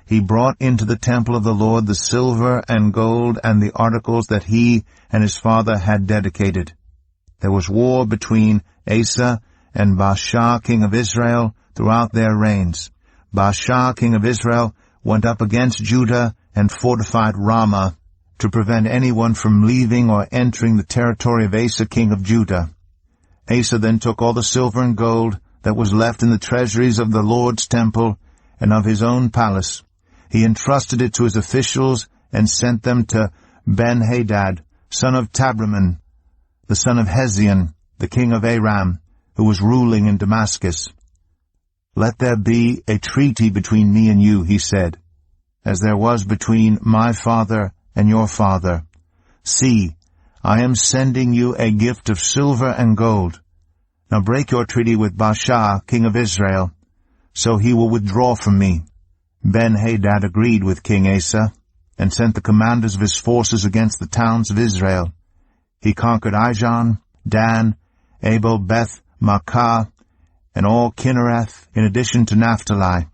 He brought into the temple of the Lord the silver and gold and the articles that he and his father had dedicated. There was war between Asa and Baasha, king of Israel, throughout their reigns. Baasha, king of Israel, went up against Judah and fortified Ramah to prevent anyone from leaving or entering the territory of Asa, king of Judah. Asa then took all the silver and gold that was left in the treasuries of the Lord's temple and of his own palace. He entrusted it to his officials and sent them to Ben-Hadad, son of Tabraman, the son of Hezion, the king of Aram, who was ruling in Damascus. "Let there be a treaty between me and you," he said, "as there was between my father and your father. See, I am sending you a gift of silver and gold. Now break your treaty with Baasha, king of Israel, so he will withdraw from me." Ben-Hadad agreed with King Asa, and sent the commanders of his forces against the towns of Israel. He conquered Ijon, Dan, Abel, Beth, Maacah, and all Kinnereth, in addition to Naphtali.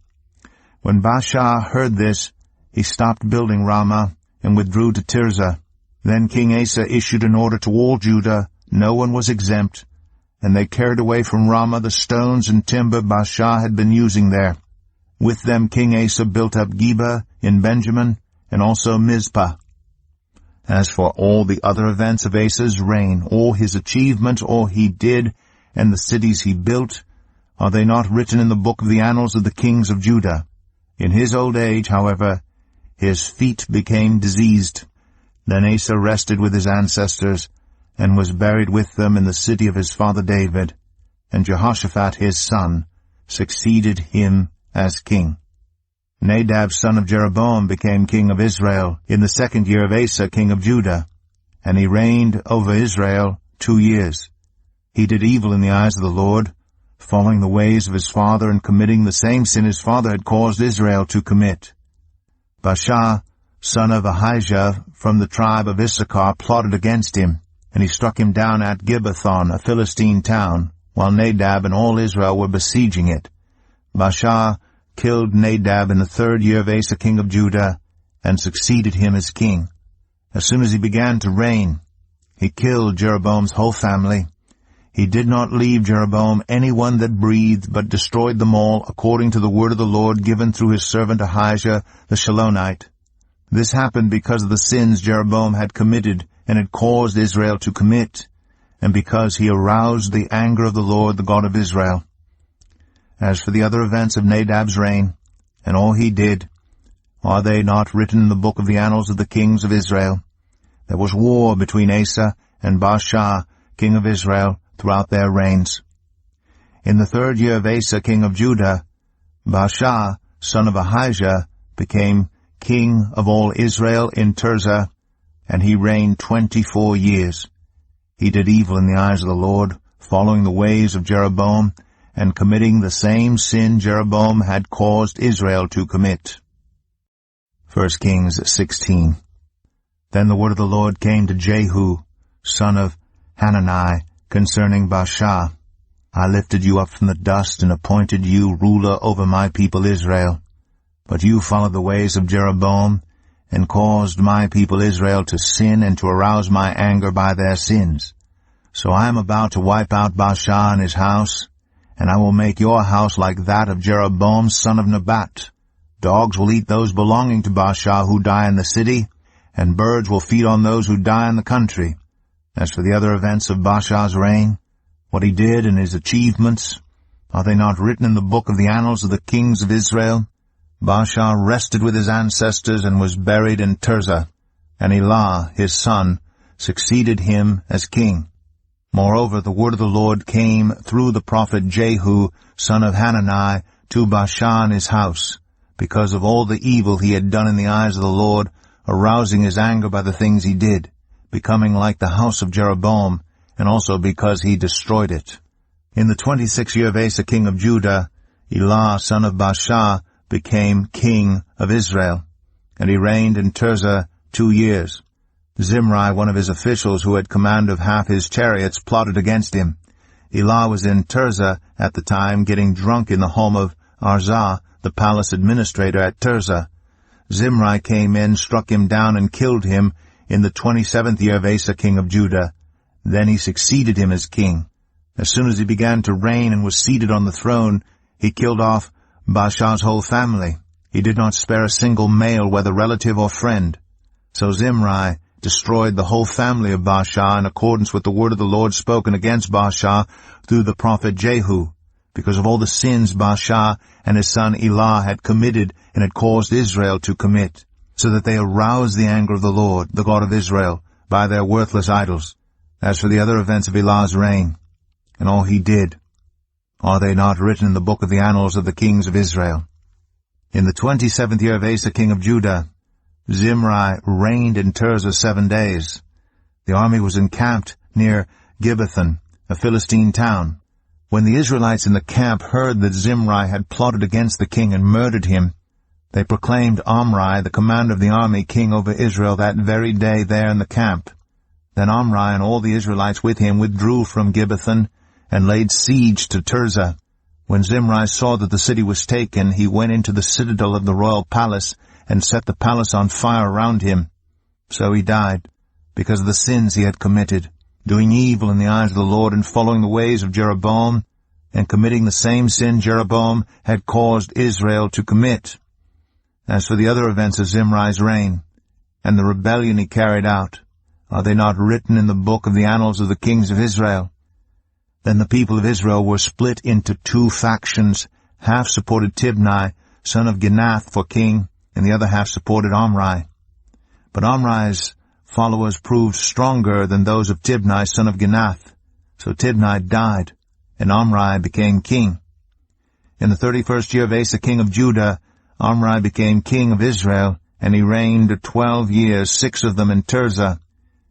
When Baasha heard this, he stopped building Ramah and withdrew to Tirzah. Then King Asa issued an order to all Judah, no one was exempt, and they carried away from Ramah the stones and timber Baasha had been using there. With them King Asa built up Geba in Benjamin, and also Mizpah. As for all the other events of Asa's reign, all his achievements, all he did, and the cities he built, are they not written in the book of the annals of the kings of Judah? In his old age, however, his feet became diseased. Then Asa rested with his ancestors, and was buried with them in the city of his father David, and Jehoshaphat his son succeeded him as king. Nadab son of Jeroboam became king of Israel in the 2nd year of Asa king of Judah, and he reigned over Israel 2 years. He did evil in the eyes of the Lord, following the ways of his father and committing the same sin his father had caused Israel to commit. Baasha, son of Ahijah from the tribe of Issachar, plotted against him, and he struck him down at Gibbethon, a Philistine town, while Nadab and all Israel were besieging it. Baasha killed Nadab in the 3rd year of Asa king of Judah, and succeeded him as king. As soon as he began to reign, he killed Jeroboam's whole family. He did not leave Jeroboam anyone that breathed, but destroyed them all, according to the word of the Lord given through his servant Ahijah the Shilonite. This happened because of the sins Jeroboam had committed and had caused Israel to commit, and because he aroused the anger of the Lord, the God of Israel. As for the other events of Nadab's reign, and all he did, are they not written in the book of the annals of the kings of Israel? There was war between Asa and Baasha, king of Israel, throughout their reigns. In the 3rd year of Asa, king of Judah, Baasha, son of Ahijah, became king of all Israel in Tirzah, and he reigned 24 years. He did evil in the eyes of the Lord, following the ways of Jeroboam, and committing the same sin Jeroboam had caused Israel to commit. 1 Kings 16. Then the word of the Lord came to Jehu, son of Hanani, concerning Baasha. I lifted you up from the dust and appointed you ruler over my people Israel. But you followed the ways of Jeroboam, and caused my people Israel to sin and to arouse my anger by their sins. So I am about to wipe out Baasha and his house, and I will make your house like that of Jeroboam son of Nebat. Dogs will eat those belonging to Baasha who die in the city, and birds will feed on those who die in the country. As for the other events of Baasha's reign, what he did and his achievements, are they not written in the book of the annals of the kings of Israel? Baasha rested with his ancestors and was buried in Tirzah, and Elah, his son, succeeded him as king. Moreover, the word of the Lord came through the prophet Jehu, son of Hanani, to Baasha and his house, because of all the evil he had done in the eyes of the Lord, arousing his anger by the things he did, becoming like the house of Jeroboam, and also because he destroyed it. In the 26th year of Asa king of Judah, Elah, son of Baasha, became king of Israel, and he reigned in Tirzah 2 years. Zimri, one of his officials who had command of half his chariots, plotted against him. Elah was in Tirzah at the time, getting drunk in the home of Arzah, the palace administrator at Tirzah. Zimri came in, struck him down, and killed him in the 27th year of Asa king of Judah. Then he succeeded him as king. As soon as he began to reign and was seated on the throne, he killed off Baasha's whole family. He did not spare a single male, whether relative or friend. So Zimri destroyed the whole family of Baasha in accordance with the word of the Lord spoken against Baasha through the prophet Jehu, because of all the sins Baasha and his son Elah had committed and had caused Israel to commit, so that they aroused the anger of the Lord, the God of Israel, by their worthless idols. As for the other events of Elah's reign, and all he did, are they not written in the book of the annals of the kings of Israel? In the 27th year of Asa king of Judah, Zimri reigned in Tirzah 7 days. The army was encamped near Gibbethon, a Philistine town. When the Israelites in the camp heard that Zimri had plotted against the king and murdered him, they proclaimed Omri, the commander of the army, king over Israel that very day there in the camp. Then Omri and all the Israelites with him withdrew from Gibbethon and laid siege to Tirzah. When Zimri saw that the city was taken, he went into the citadel of the royal palace and set the palace on fire around him. So he died, because of the sins he had committed, doing evil in the eyes of the Lord and following the ways of Jeroboam, and committing the same sin Jeroboam had caused Israel to commit. As for the other events of Zimri's reign, and the rebellion he carried out, are they not written in the book of the annals of the kings of Israel? Then the people of Israel were split into 2 factions. Half supported Tibni, son of Ginath, for king, and the other half supported Omri. But Omri's followers proved stronger than those of Tibni, son of Ginath. So Tibni died, and Omri became king. In the 31st year of Asa king of Judah, Omri became king of Israel, and he reigned 12 years, 6 of them in Tirzah.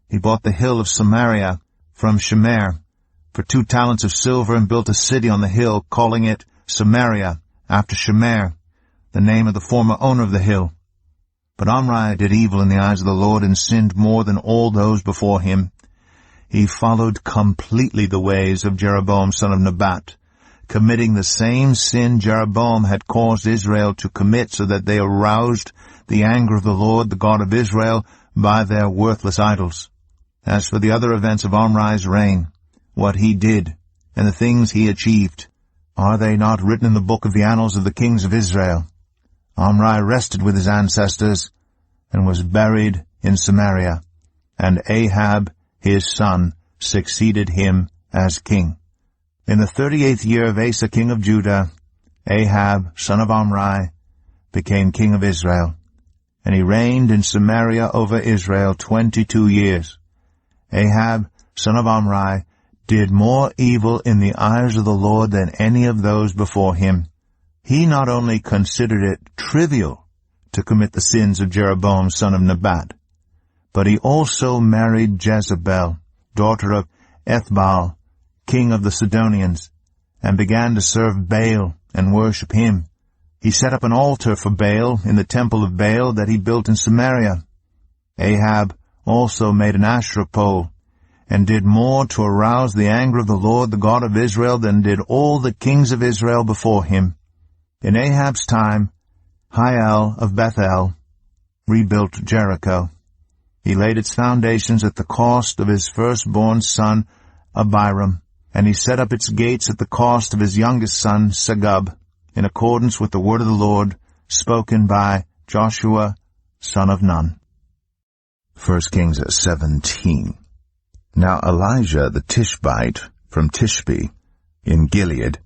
He bought the hill of Samaria from Shemer for 2 talents of silver, and built a city on the hill, calling it Samaria, after Shemer, the name of the former owner of the hill. But Omri did evil in the eyes of the Lord, and sinned more than all those before him. He followed completely the ways of Jeroboam son of Nebat, committing the same sin Jeroboam had caused Israel to commit, so that they aroused the anger of the Lord, the God of Israel, by their worthless idols. As for the other events of Omri's reign, what he did, and the things he achieved, are they not written in the book of the annals of the kings of Israel? Omri rested with his ancestors, and was buried in Samaria, and Ahab his son succeeded him as king. In the 38th year of Asa king of Judah, Ahab son of Omri became king of Israel, and he reigned in Samaria over Israel 22 years. Ahab son of Omri did more evil in the eyes of the Lord than any of those before him. He not only considered it trivial to commit the sins of Jeroboam son of Nebat, but he also married Jezebel, daughter of Ethbaal, king of the Sidonians, and began to serve Baal and worship him. He set up an altar for Baal in the temple of Baal that he built in Samaria. Ahab also made an Asherah pole, and did more to arouse the anger of the Lord, the God of Israel, than did all the kings of Israel before him. In Ahab's time, Hiel of Bethel rebuilt Jericho. He laid its foundations at the cost of his firstborn son, Abiram, and he set up its gates at the cost of his youngest son, Segub, in accordance with the word of the Lord, spoken by Joshua, son of Nun. 1 Kings 17. Now Elijah the Tishbite from Tishbe in Gilead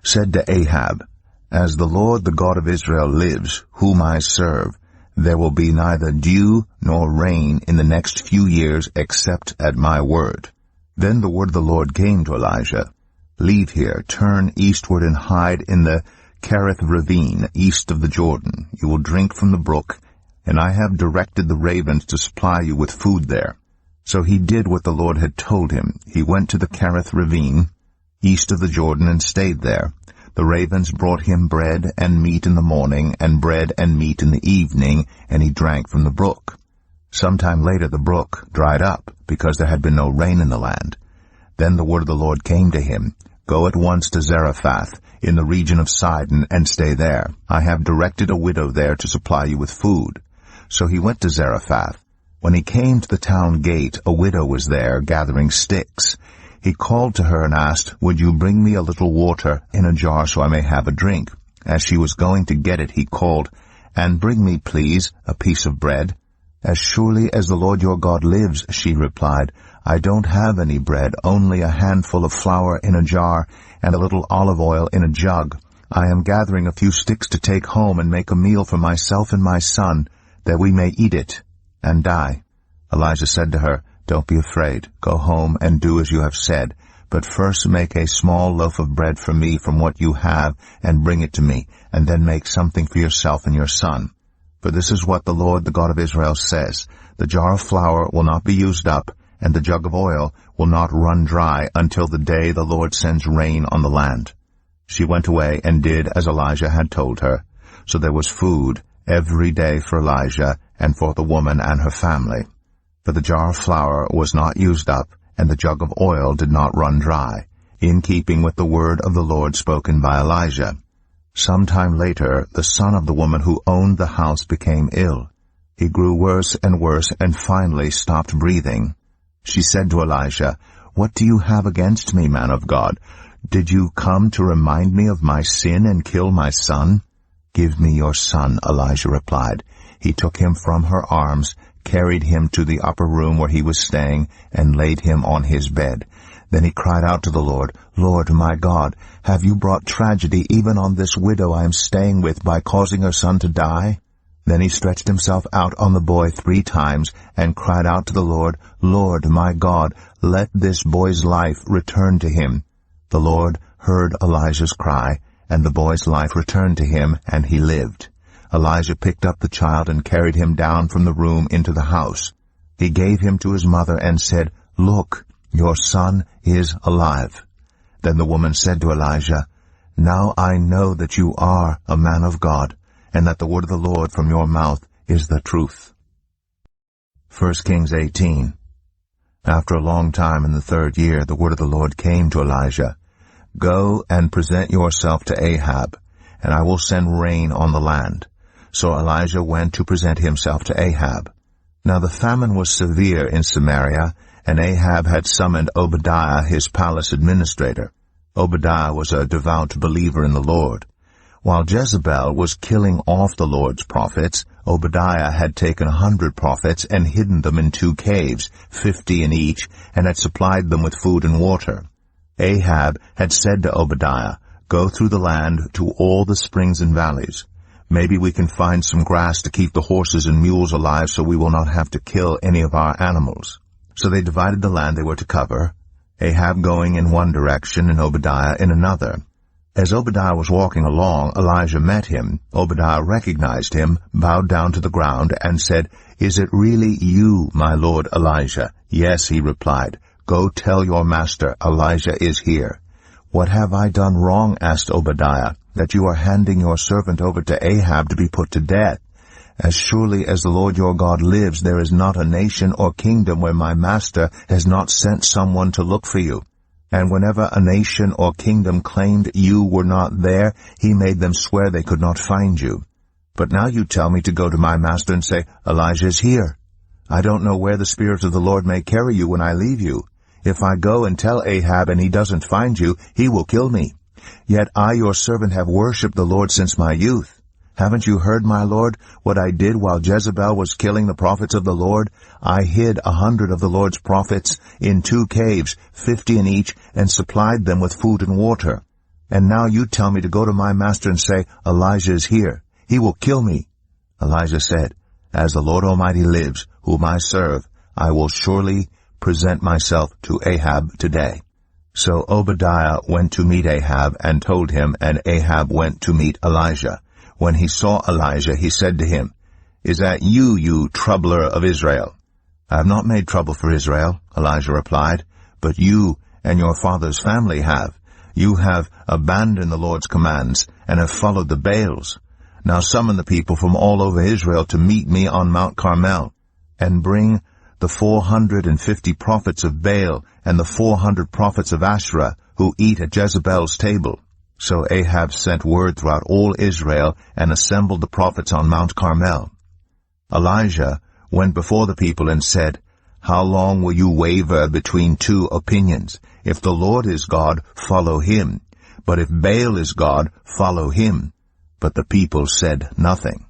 said to Ahab, As the Lord the God of Israel lives, whom I serve, there will be neither dew nor rain in the next few years except at my word. Then the word of the Lord came to Elijah, Leave here, turn eastward and hide in the Kerith ravine east of the Jordan. You will drink from the brook, and I have directed the ravens to supply you with food there. So he did what the Lord had told him. He went to the Kerith ravine, east of the Jordan, and stayed there. The ravens brought him bread and meat in the morning, and bread and meat in the evening, and he drank from the brook. Sometime later the brook dried up, because there had been no rain in the land. Then the word of the Lord came to him, "Go at once to Zarephath, in the region of Sidon, and stay there. I have directed a widow there to supply you with food." So he went to Zarephath. When he came to the town gate, a widow was there, gathering sticks. He called to her and asked, "Would you bring me a little water in a jar so I may have a drink?" As she was going to get it, he called, "And bring me, please, a piece of bread." "As surely as the Lord your God lives," she replied, "I don't have any bread, only a handful of flour in a jar and a little olive oil in a jug. I am gathering a few sticks to take home and make a meal for myself and my son, that we may eat it and die." Elijah said to her, "Don't be afraid. Go home and do as you have said. But first make a small loaf of bread for me from what you have and bring it to me, and then make something for yourself and your son. For this is what the Lord, the God of Israel, says, the jar of flour will not be used up, and the jug of oil will not run dry until the day the Lord sends rain on the land." She went away and did as Elijah had told her. So there was food every day for Elijah and for the woman and her family. For the jar of flour was not used up, and the jug of oil did not run dry, in keeping with the word of the Lord spoken by Elijah. Some time later, the son of the woman who owned the house became ill. He grew worse and finally stopped breathing. She said to Elijah, "What do you have against me, man of God? Did you come to remind me of my sin and kill my son?" "Give me your son," Elijah replied. He took him from her arms, carried him to the upper room where he was staying, and laid him on his bed. Then he cried out to the Lord, "Lord, my God, have you brought tragedy even on this widow I am staying with by causing her son to die?" Then he stretched himself out on the boy 3 times and cried out to the Lord, "Lord, my God, let this boy's life return to him." The Lord heard Elijah's cry, and the boy's life returned to him, and he lived. Elijah picked up the child and carried him down from the room into the house. He gave him to his mother and said, "Look, your son is alive." Then the woman said to Elijah, "Now I know that you are a man of God, and that the word of the Lord from your mouth is the truth." 1 Kings 18. After a long time in the 3rd year, the word of the Lord came to Elijah, "Go and present yourself to Ahab, and I will send rain on the land." So Elijah went to present himself to Ahab. Now the famine was severe in Samaria, and Ahab had summoned Obadiah, his palace administrator. Obadiah was a devout believer in the Lord. While Jezebel was killing off the Lord's prophets, Obadiah had taken 100 prophets and hidden them in 2 caves, 50 in each, and had supplied them with food and water. Ahab had said to Obadiah, "Go through the land to all the springs and valleys. Maybe we can find some grass to keep the horses and mules alive so we will not have to kill any of our animals." So they divided the land they were to cover, Ahab going in one direction and Obadiah in another. As Obadiah was walking along, Elijah met him. Obadiah recognized him, bowed down to the ground, and said, "Is it really you, my lord Elijah?" "Yes," he replied. "Go tell your master, Elijah is here." "What have I done wrong?" asked Obadiah, "that you are handing your servant over to Ahab to be put to death? As surely as the Lord your God lives, there is not a nation or kingdom where my master has not sent someone to look for you. And whenever a nation or kingdom claimed you were not there, he made them swear they could not find you. But now you tell me to go to my master and say, 'Elijah is here.' I don't know where the Spirit of the Lord may carry you when I leave you. If I go and tell Ahab and he doesn't find you, he will kill me. Yet I, your servant, have worshipped the Lord since my youth. Haven't you heard, my Lord, what I did while Jezebel was killing the prophets of the Lord? I hid 100 of the Lord's prophets in 2 caves, 50 in each, and supplied them with food and water. And now you tell me to go to my master and say, 'Elijah is here.' He will kill me." Elijah said, "As the Lord Almighty lives, whom I serve, I will surely present myself to Ahab today." So Obadiah went to meet Ahab and told him, and Ahab went to meet Elijah. When he saw Elijah, he said to him, "Is that you, you troubler of Israel?" "I have not made trouble for Israel," Elijah replied, "but you and your father's family have. You have abandoned the Lord's commands and have followed the Baals. Now summon the people from all over Israel to meet me on Mount Carmel, and bring the 450 prophets of Baal and the 400 prophets of Asherah who eat at Jezebel's table. So Ahab sent word throughout all Israel and assembled the prophets on Mount Carmel. Elijah went before the people and said, "How long will you waver between two opinions? If the Lord is God, follow him. But if Baal is God, follow him." But the people said nothing.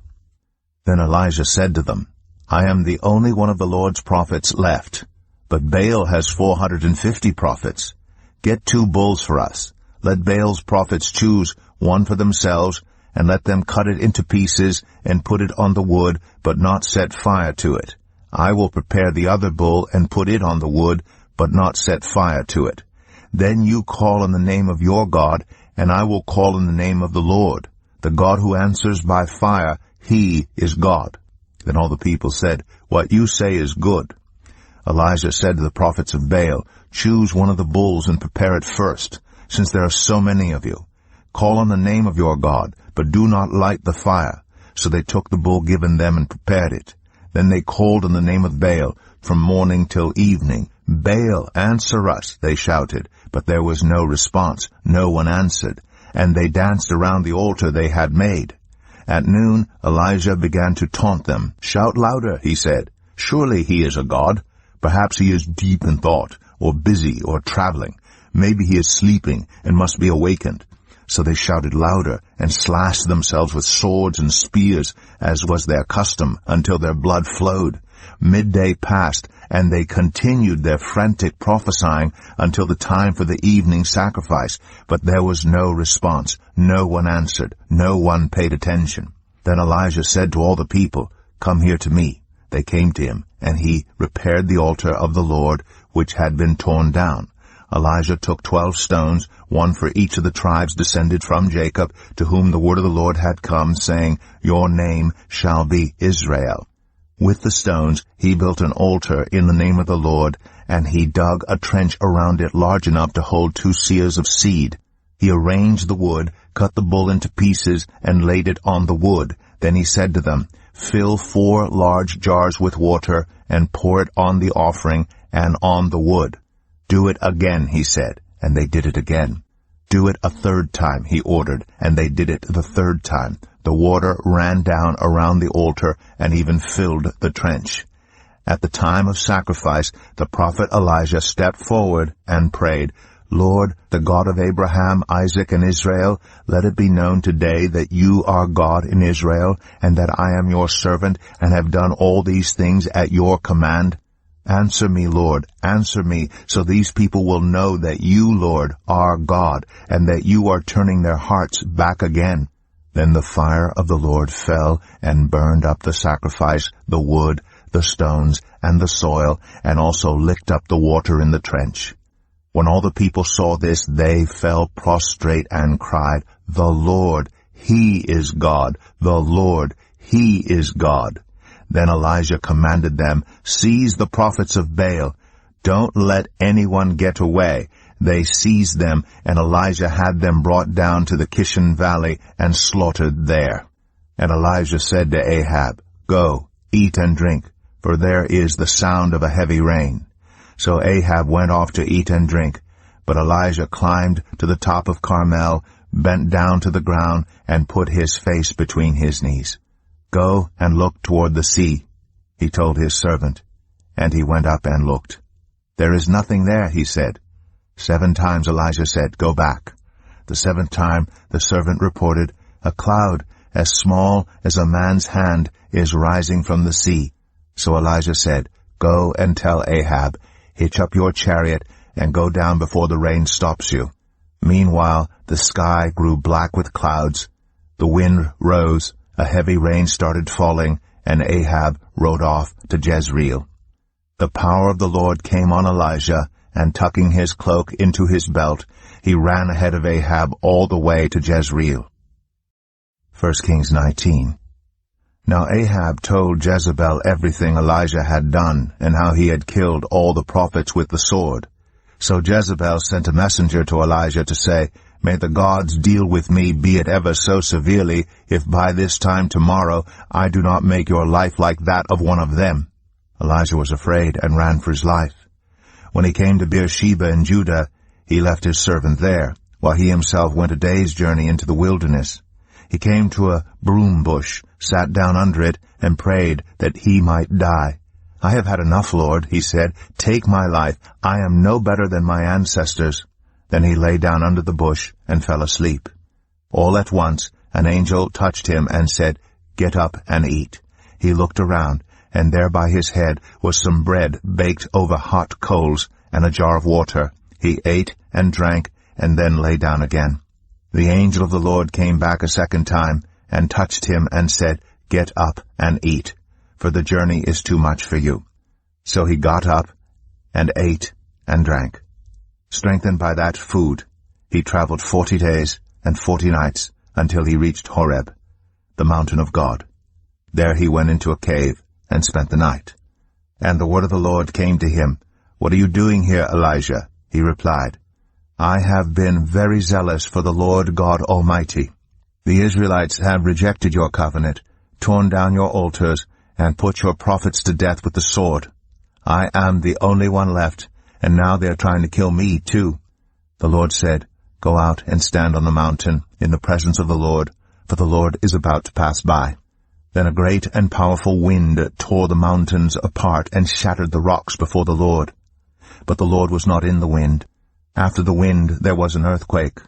Then Elijah said to them, "I am the only one of the Lord's prophets left, but Baal has 450 prophets. Get 2 bulls for us. Let Baal's prophets choose one for themselves, and let them cut it into pieces and put it on the wood, but not set fire to it. I will prepare the other bull and put it on the wood, but not set fire to it. Then you call on the name of your God, and I will call on the name of the Lord. The God who answers by fire, he is God." Then all the people said, "What you say is good." Elijah said to the prophets of Baal, "Choose one of the bulls and prepare it first, since there are so many of you. Call on the name of your God, but do not light the fire." So they took the bull given them and prepared it. Then they called on the name of Baal from morning till evening. "Baal, answer us," they shouted, but there was no response. No one answered, and they danced around the altar they had made. At noon Elijah began to taunt them. "Shout louder," he said. "Surely he is a god. Perhaps he is deep in thought, or busy, or traveling. Maybe he is sleeping and must be awakened." So they shouted louder and slashed themselves with swords and spears, as was their custom, until their blood flowed. Midday passed, and they continued their frantic prophesying until the time for the evening sacrifice. But there was no response. No one answered. No one paid attention. Then Elijah said to all the people, "Come here to me." They came to him, and he repaired the altar of the Lord, which had been torn down. Elijah took 12 stones, one for each of the tribes descended from Jacob, to whom the word of the Lord had come, saying, "Your name shall be Israel." With the stones he built an altar in the name of the Lord, and he dug a trench around it large enough to hold 2 seahs of seed. He arranged the wood, cut the bull into pieces, and laid it on the wood. Then he said to them, "Fill 4 large jars with water, and pour it on the offering and on the wood." "Do it again," he said, and they did it again. "Do it a 3rd time," he ordered, and they did it the 3rd time. The water ran down around the altar and even filled the trench. At the time of sacrifice, the prophet Elijah stepped forward and prayed, "Lord, the God of Abraham, Isaac, and Israel, let it be known today that you are God in Israel, and that I am your servant, and have done all these things at your command. Answer me, Lord, answer me, so these people will know that you, Lord, are God, and that you are turning their hearts back again." Then the fire of the Lord fell and burned up the sacrifice, the wood, the stones, and the soil, and also licked up the water in the trench. When all the people saw this, they fell prostrate and cried, "The Lord, he is God! The Lord, he is God!" Then Elijah commanded them, "Seize the prophets of Baal. Don't let anyone get away." They seized them, and Elijah had them brought down to the Kishon Valley and slaughtered there. And Elijah said to Ahab, "Go, eat and drink, for there is the sound of a heavy rain." So Ahab went off to eat and drink, but Elijah climbed to the top of Carmel, bent down to the ground, and put his face between his knees. "Go and look toward the sea," he told his servant, and he went up and looked. "There is nothing there," he said. 7 times Elijah said, "Go back." The 7th time the servant reported, "A cloud as small as a man's hand is rising from the sea." So Elijah said, "Go and tell Ahab, hitch up your chariot and go down before the rain stops you." Meanwhile the sky grew black with clouds. The wind rose, a heavy rain started falling, and Ahab rode off to Jezreel. The power of the Lord came on Elijah, and tucking his cloak into his belt, he ran ahead of Ahab all the way to Jezreel. 1 Kings 19. Now Ahab told Jezebel everything Elijah had done, and how he had killed all the prophets with the sword. So Jezebel sent a messenger to Elijah to say, "May the gods deal with me, be it ever so severely, if by this time tomorrow I do not make your life like that of one of them." Elijah was afraid and ran for his life. When he came to Beersheba in Judah, he left his servant there, while he himself went a day's journey into the wilderness. He came to a broom bush, sat down under it, and prayed that he might die. "I have had enough, Lord," he said. "Take my life. I am no better than my ancestors." Then he lay down under the bush and fell asleep. All at once an angel touched him and said, "Get up and eat." He looked around, and there by his head was some bread baked over hot coals and a jar of water. He ate and drank, and then lay down again. The angel of the Lord came back a second time and touched him and said, "Get up and eat, for the journey is too much for you." So he got up and ate and drank. Strengthened by that food, he traveled 40 days and 40 nights until he reached Horeb, the mountain of God. There he went into a cave and spent the night. And the word of the Lord came to him, "What are you doing here, Elijah?" He replied, "I have been very zealous for the Lord God Almighty. The Israelites have rejected your covenant, torn down your altars, and put your prophets to death with the sword. I am the only one left, and now they are trying to kill me too." The Lord said, "Go out and stand on the mountain in the presence of the Lord, for the Lord is about to pass by." Then a great and powerful wind tore the mountains apart and shattered the rocks before the Lord. But the Lord was not in the wind. After the wind there was an earthquake.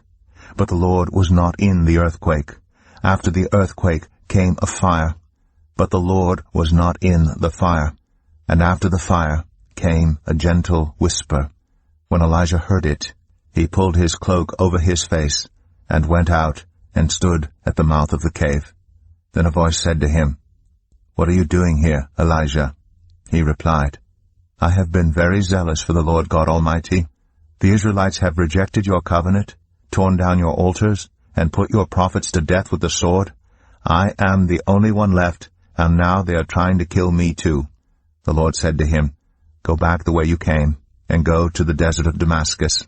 But the Lord was not in the earthquake. After the earthquake came a fire. But the Lord was not in the fire. And after the fire came a gentle whisper. When Elijah heard it, he pulled his cloak over his face and went out and stood at the mouth of the cave. Then a voice said to him, "What are you doing here, Elijah?" He replied, "I have been very zealous for the Lord God Almighty. The Israelites have rejected your covenant, torn down your altars, and put your prophets to death with the sword. I am the only one left, and now they are trying to kill me too." The Lord said to him, "Go back the way you came, and go to the desert of Damascus.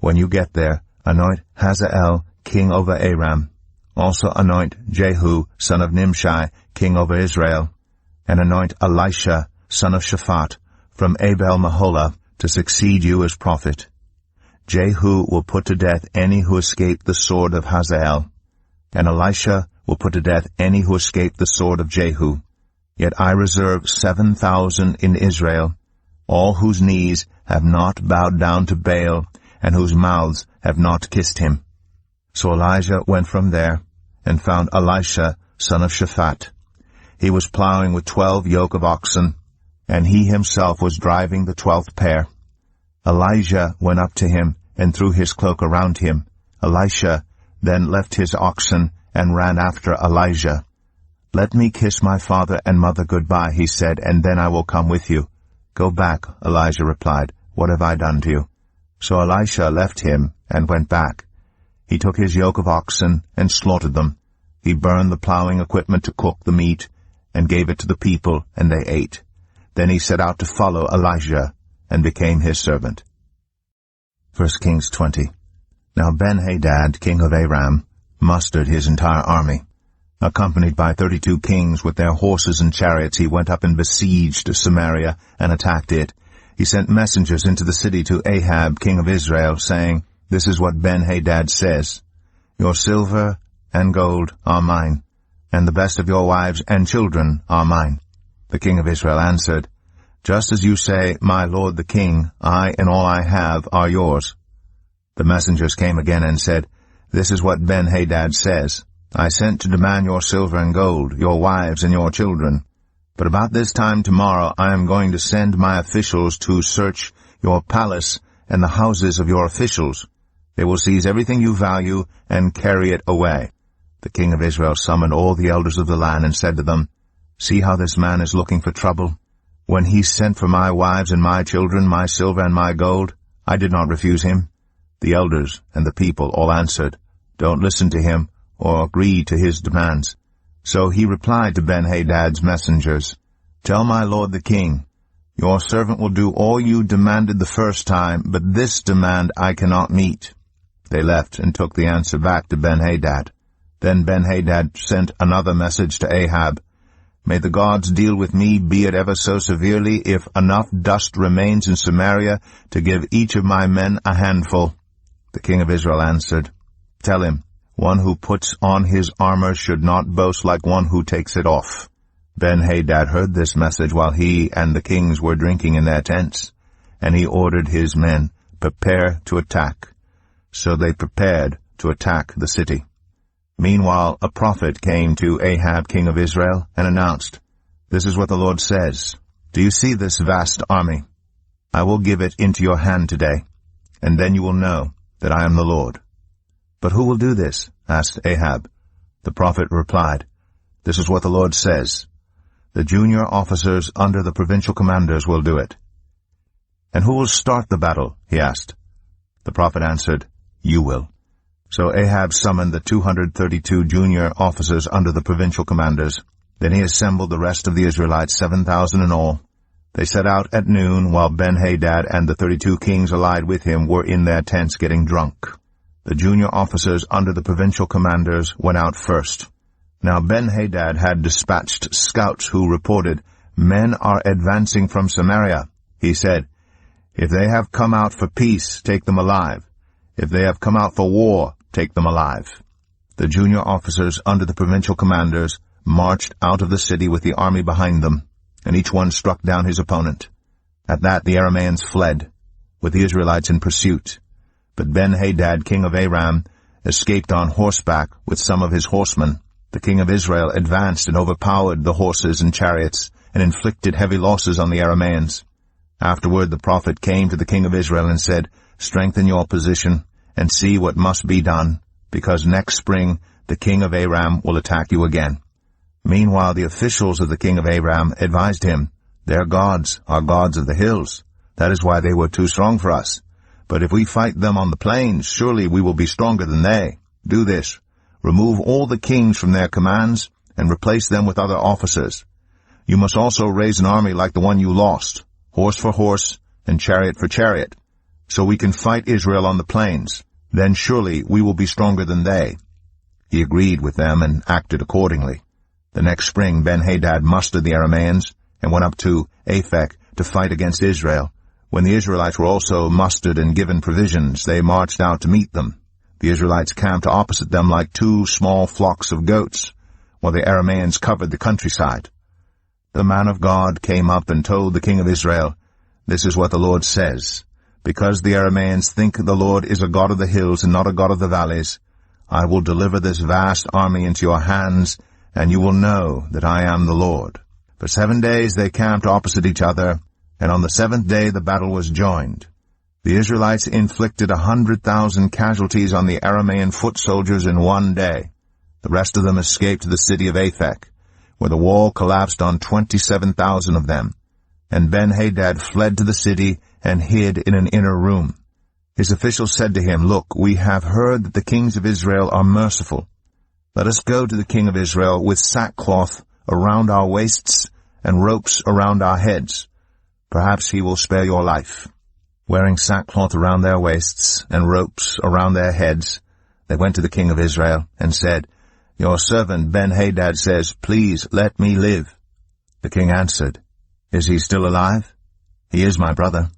When you get there, anoint Hazael king over Aram. Also anoint Jehu son of Nimshi king over Israel, and anoint Elisha son of Shaphat from Abel-Meholah to succeed you as prophet. Jehu will put to death any who escape the sword of Hazael, and Elisha will put to death any who escape the sword of Jehu. Yet I reserve 7,000 in Israel, all whose knees have not bowed down to Baal, and whose mouths have not kissed him." So Elijah went from there and found Elisha son of Shaphat. He was plowing with 12 yoke of oxen, and he himself was driving the 12th pair. Elijah went up to him and threw his cloak around him. Elisha then left his oxen and ran after Elijah. "Let me kiss my father and mother goodbye," he said, "and then I will come with you." "Go back," Elijah replied. "What have I done to you?" So Elisha left him and went back. He took his yoke of oxen and slaughtered them. He burned the plowing equipment to cook the meat and gave it to the people, and they ate. Then he set out to follow Elijah and became his servant. 1 Kings 20. Now Ben-Hadad, king of Aram, mustered his entire army. Accompanied by 32 kings with their horses and chariots, he went up and besieged Samaria and attacked it. He sent messengers into the city to Ahab, king of Israel, saying, "This is what Ben-Hadad says, 'Your silver and gold are mine, and the best of your wives and children are mine.' The king of Israel answered, 'Just as you say, my lord the king, I and all I have are yours.' The messengers came again and said, 'This is what Ben-Hadad says, I sent to demand your silver and gold, your wives and your children. But about this time tomorrow I am going to send my officials to search your palace and the houses of your officials. They will seize everything you value and carry it away.' The king of Israel summoned all the elders of the land and said to them, 'See how this man is looking for trouble. When he sent for my wives and my children, my silver and my gold, I did not refuse him.' The elders and the people all answered, 'Don't listen to him or agree to his demands.' So he replied to Ben-Hadad's messengers, 'Tell my lord the king, your servant will do all you demanded the first time, but this demand I cannot meet.' They left and took the answer back to Ben-Hadad. Then Ben-Hadad sent another message to Ahab, May the gods deal with me, be it ever so severely, if enough dust remains in Samaria to give each of my men a handful. The king of Israel answered, Tell him, one who puts on his armor should not boast like one who takes it off. Ben-Hadad heard this message while he and the kings were drinking in their tents, and he ordered his men, Prepare to attack. So they prepared to attack the city. Meanwhile, a prophet came to Ahab, king of Israel, and announced, This is what the Lord says. Do you see this vast army? I will give it into your hand today, and then you will know that I am the Lord. But who will do this? Asked Ahab. The prophet replied, This is what the Lord says. The junior officers under the provincial commanders will do it. And who will start the battle? He asked. The prophet answered, You will. So Ahab summoned the 232 junior officers under the provincial commanders. Then he assembled the rest of the Israelites, 7,000 in all. They set out at noon, while Ben-Hadad and the 32 kings allied with him were in their tents getting drunk. The junior officers under the provincial commanders went out first. Now Ben-Hadad had dispatched scouts who reported, Men are advancing from Samaria. He said, If they have come out for peace, take them alive. If they have come out for war, take them alive. The junior officers under the provincial commanders marched out of the city with the army behind them, and each one struck down his opponent. At that the Arameans fled, with the Israelites in pursuit. But Ben-Hadad, king of Aram, escaped on horseback with some of his horsemen. The king of Israel advanced and overpowered the horses and chariots, and inflicted heavy losses on the Arameans. Afterward the prophet came to the king of Israel and said, Strengthen your position, and see what must be done, because next spring the king of Aram will attack you again. Meanwhile the officials of the king of Aram advised him, Their gods are gods of the hills. That is why they were too strong for us. But if we fight them on the plains, surely we will be stronger than they. Do this. Remove all the kings from their commands, and replace them with other officers. You must also raise an army like the one you lost, horse for horse, and chariot for chariot, so we can fight Israel on the plains. Then surely we will be stronger than they. He agreed with them and acted accordingly. The next spring Ben-Hadad mustered the Arameans and went up to Aphek to fight against Israel. When the Israelites were also mustered and given provisions, they marched out to meet them. The Israelites camped opposite them like two small flocks of goats, while the Arameans covered the countryside. The man of God came up and told the king of Israel, This is what the Lord says. Because the Arameans think the Lord is a God of the hills and not a God of the valleys, I will deliver this vast army into your hands, and you will know that I am the Lord. For 7 days they camped opposite each other, and on the 7th day the battle was joined. The Israelites inflicted 100,000 casualties on the Aramean foot soldiers in 1 day. The rest of them escaped to the city of Aphek, where the wall collapsed on 27,000 of them. And Ben-Hadad fled to the city and hid in an inner room. His officials said to him, Look, we have heard that the kings of Israel are merciful. Let us go to the king of Israel with sackcloth around our waists and ropes around our heads. Perhaps he will spare your life. Wearing sackcloth around their waists and ropes around their heads, they went to the king of Israel and said, Your servant Ben-Hadad says, Please let me live. The king answered, Is he still alive? He is my brother.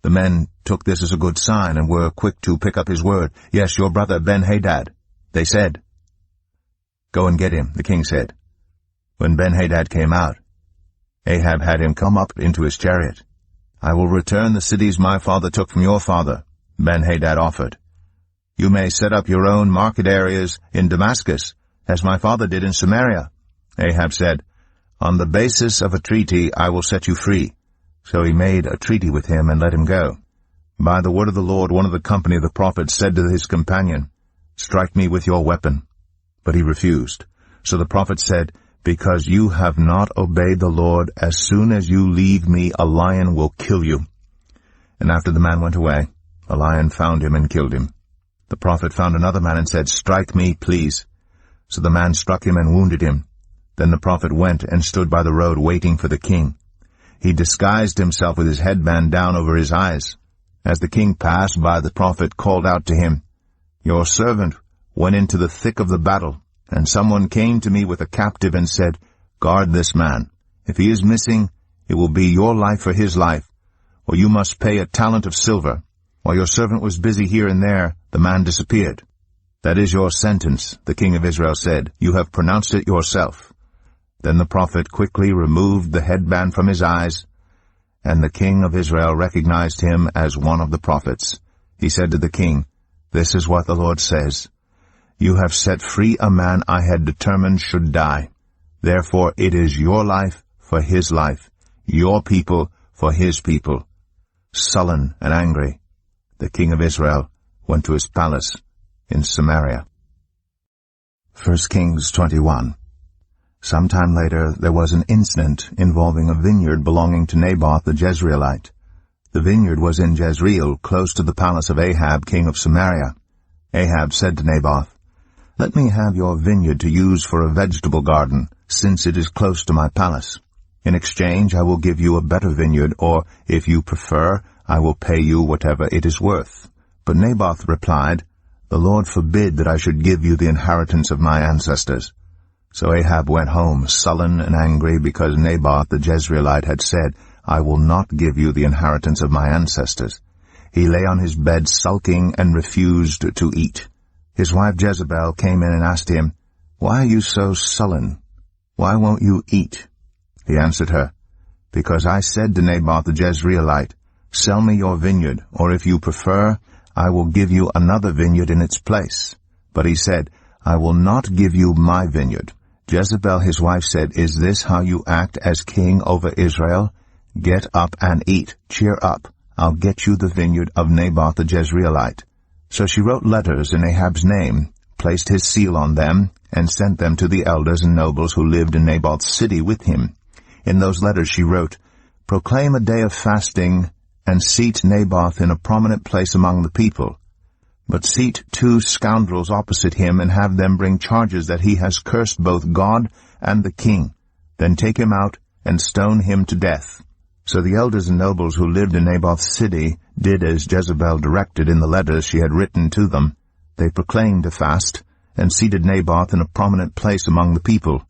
The men took this as a good sign and were quick to pick up his word. Yes, your brother Ben-Hadad. They said. Go and get him, the king said. When Ben-Hadad came out, Ahab had him come up into his chariot. I will return the cities my father took from your father, Ben-Hadad offered. You may set up your own market areas in Damascus, as my father did in Samaria. Ahab said, On the basis of a treaty I will set you free. So he made a treaty with him and let him go. By the word of the Lord, one of the company of the prophets said to his companion, Strike me with your weapon. But he refused. So the prophet said, Because you have not obeyed the Lord, as soon as you leave me, a lion will kill you. And after the man went away, a lion found him and killed him. The prophet found another man and said, Strike me, please. So the man struck him and wounded him. Then the prophet went and stood by the road waiting for the king. He disguised himself with his headband down over his eyes. As the king passed by, the prophet called out to him, Your servant went into the thick of the battle, and someone came to me with a captive and said, Guard this man. If he is missing, it will be your life for his life, or you must pay a talent of silver. While your servant was busy here and there, the man disappeared. That is your sentence, the king of Israel said. You have pronounced it yourself. Then the prophet quickly removed the headband from his eyes, and the king of Israel recognized him as one of the prophets. He said to the king, "This is what the Lord says. You have set free a man I had determined should die. Therefore it is your life for his life, your people for his people." Sullen and angry, the king of Israel went to his palace in Samaria. 1 Kings 21. Sometime later there was an incident involving a vineyard belonging to Naboth the Jezreelite. The vineyard was in Jezreel, close to the palace of Ahab, king of Samaria. Ahab said to Naboth, "Let me have your vineyard to use for a vegetable garden, since it is close to my palace. In exchange I will give you a better vineyard, or, if you prefer, I will pay you whatever it is worth." But Naboth replied, "The Lord forbid that I should give you the inheritance of my ancestors." So Ahab went home, sullen and angry, because Naboth the Jezreelite had said, "I will not give you the inheritance of my ancestors." He lay on his bed sulking and refused to eat. His wife Jezebel came in and asked him, "Why are you so sullen? Why won't you eat?" He answered her, "Because I said to Naboth the Jezreelite, 'Sell me your vineyard, or if you prefer, I will give you another vineyard in its place.' But he said, 'I will not give you my vineyard.'" Jezebel his wife said, "Is this how you act as king over Israel? Get up and eat. Cheer up. I'll get you the vineyard of Naboth the Jezreelite." So she wrote letters in Ahab's name, placed his seal on them, and sent them to the elders and nobles who lived in Naboth's city with him. In those letters she wrote, "Proclaim a day of fasting, and seat Naboth in a prominent place among the people. But seat 2 scoundrels opposite him, and have them bring charges that he has cursed both God and the king. Then take him out and stone him to death." So the elders and nobles who lived in Naboth's city did as Jezebel directed in the letters she had written to them. They proclaimed a fast, and seated Naboth in a prominent place among the people.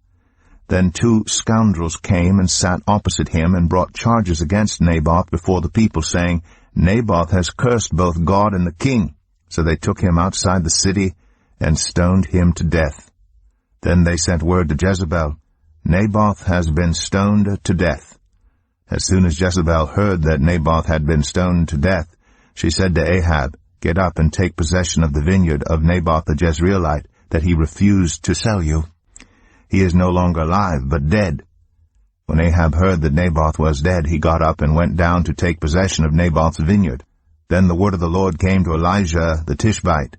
Then 2 scoundrels came and sat opposite him, and brought charges against Naboth before the people, saying, "Naboth has cursed both God and the king." So they took him outside the city and stoned him to death. Then they sent word to Jezebel, "Naboth has been stoned to death." As soon as Jezebel heard that Naboth had been stoned to death, she said to Ahab, "Get up and take possession of the vineyard of Naboth the Jezreelite that he refused to sell you. He is no longer alive, but dead." When Ahab heard that Naboth was dead, he got up and went down to take possession of Naboth's vineyard. Then the word of the Lord came to Elijah the Tishbite,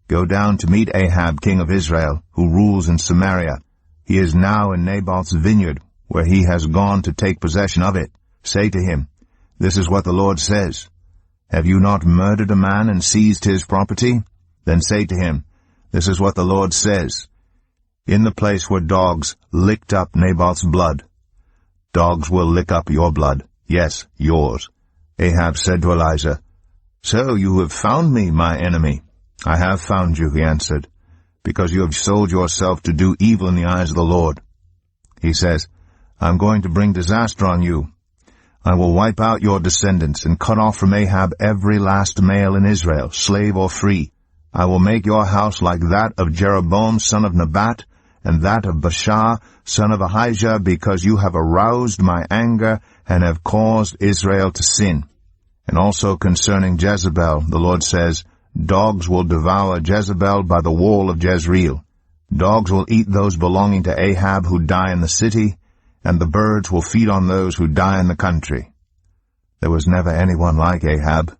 "Go down to meet Ahab king of Israel, who rules in Samaria. He is now in Naboth's vineyard, where he has gone to take possession of it. Say to him, 'This is what the Lord says. Have you not murdered a man and seized his property?' Then say to him, 'This is what the Lord says. In the place where dogs licked up Naboth's blood, dogs will lick up your blood, yes, yours." Ahab said to Elijah, "So you have found me, my enemy." "I have found you," he answered, "because you have sold yourself to do evil in the eyes of the Lord." He says, "I'm going to bring disaster on you. I will wipe out your descendants and cut off from Ahab every last male in Israel, slave or free. I will make your house like that of Jeroboam son of Nebat, and that of Baasha son of Ahijah, because you have aroused my anger and have caused Israel to sin." And also concerning Jezebel, the Lord says, "Dogs will devour Jezebel by the wall of Jezreel. Dogs will eat those belonging to Ahab who die in the city, and the birds will feed on those who die in the country." There was never anyone like Ahab,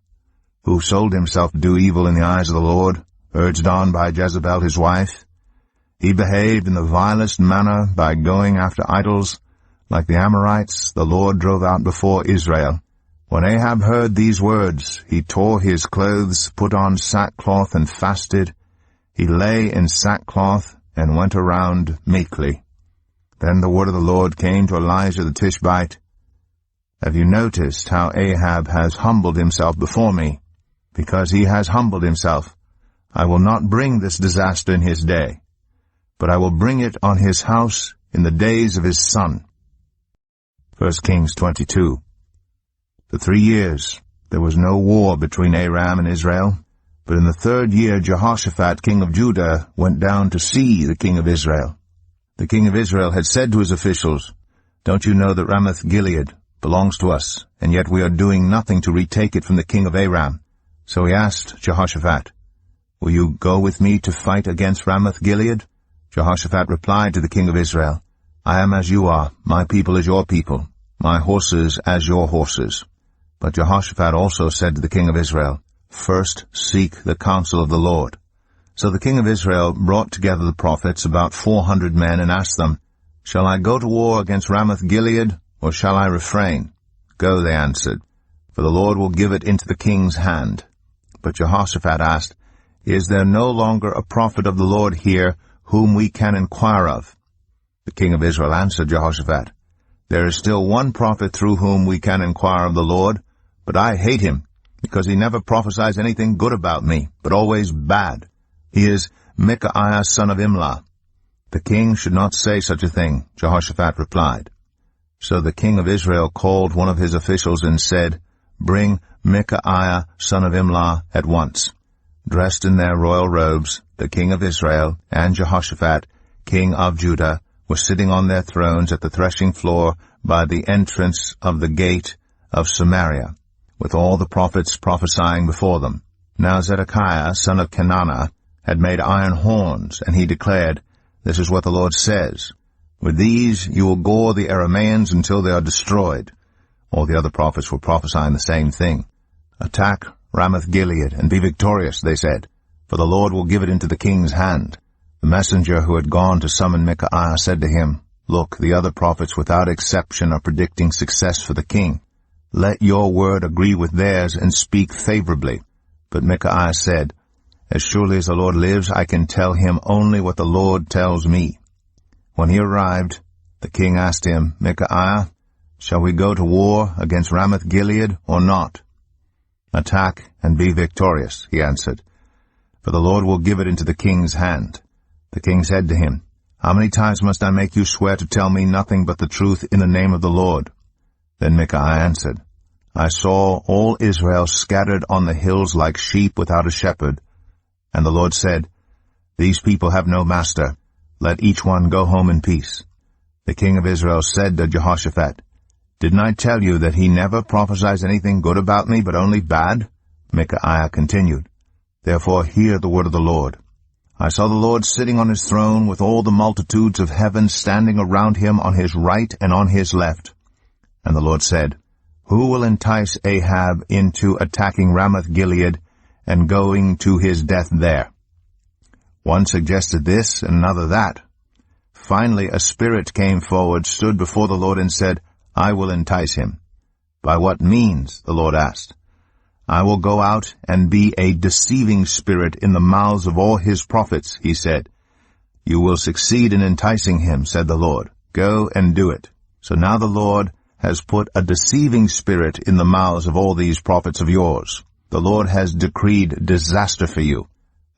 who sold himself to do evil in the eyes of the Lord, urged on by Jezebel his wife. He behaved in the vilest manner by going after idols, like the Amorites the Lord drove out before Israel. When Ahab heard these words, he tore his clothes, put on sackcloth, and fasted. He lay in sackcloth and went around meekly. Then the word of the Lord came to Elijah the Tishbite, "Have you noticed how Ahab has humbled himself before me? Because he has humbled himself, I will not bring this disaster in his day, but I will bring it on his house in the days of his son. 1 Kings 22. For 3 years there was no war between Aram and Israel, but in the 3rd year Jehoshaphat, king of Judah, went down to see the king of Israel. The king of Israel had said to his officials, "Don't you know that Ramoth-Gilead belongs to us, and yet we are doing nothing to retake it from the king of Aram?" So he asked Jehoshaphat, "Will you go with me to fight against Ramoth-Gilead?" Jehoshaphat replied to the king of Israel, "I am as you are, my people as your people, my horses as your horses." But Jehoshaphat also said to the king of Israel, "First seek the counsel of the Lord." So the king of Israel brought together the prophets, about 400 men, and asked them, "Shall I go to war against Ramoth-Gilead, or shall I refrain?" "Go," they answered, "for the Lord will give it into the king's hand." But Jehoshaphat asked, "Is there no longer a prophet of the Lord here whom we can inquire of?" The king of Israel answered Jehoshaphat, "There is still one prophet through whom we can inquire of the Lord, but I hate him, because he never prophesies anything good about me, but always bad. He is Micaiah son of Imlah." "The king should not say such a thing," Jehoshaphat replied. So the king of Israel called one of his officials and said, "Bring Micaiah son of Imlah at once." Dressed in their royal robes, the king of Israel and Jehoshaphat, king of Judah, were sitting on their thrones at the threshing floor by the entrance of the gate of Samaria, with all the prophets prophesying before them. Now Zedekiah, son of Kenana, had made iron horns, and he declared, "This is what the Lord says, with these you will gore the Arameans until they are destroyed." All the other prophets were prophesying the same thing. "Attack Ramoth-Gilead, and be victorious," they said, "for the Lord will give it into the king's hand." The messenger who had gone to summon Micaiah said to him, "Look, the other prophets without exception are predicting success for the king. Let your word agree with theirs and speak favorably." But Micaiah said, "As surely as the Lord lives, I can tell him only what the Lord tells me." When he arrived, the king asked him, "Micaiah, shall we go to war against Ramoth-Gilead or not?" "Attack and be victorious," he answered, "for the Lord will give it into the king's hand." The king said to him, "How many times must I make you swear to tell me nothing but the truth in the name of the Lord?" Then Micaiah answered, "I saw all Israel scattered on the hills like sheep without a shepherd. And the Lord said, 'These people have no master. Let each one go home in peace.'" The king of Israel said to Jehoshaphat, "Didn't I tell you that he never prophesies anything good about me, but only bad?" Micaiah continued, "Therefore hear the word of the Lord. I saw the Lord sitting on his throne with all the multitudes of heaven standing around him on his right and on his left. And the Lord said, 'Who will entice Ahab into attacking Ramoth-Gilead and going to his death there?' One suggested this and another that. Finally a spirit came forward, stood before the Lord, and said, 'I will entice him.' 'By what means?' the Lord asked. 'I will go out and be a deceiving spirit in the mouths of all his prophets,' he said. 'You will succeed in enticing him,' said the Lord. 'Go and do it.' So now the Lord has put a deceiving spirit in the mouths of all these prophets of yours. The Lord has decreed disaster for you."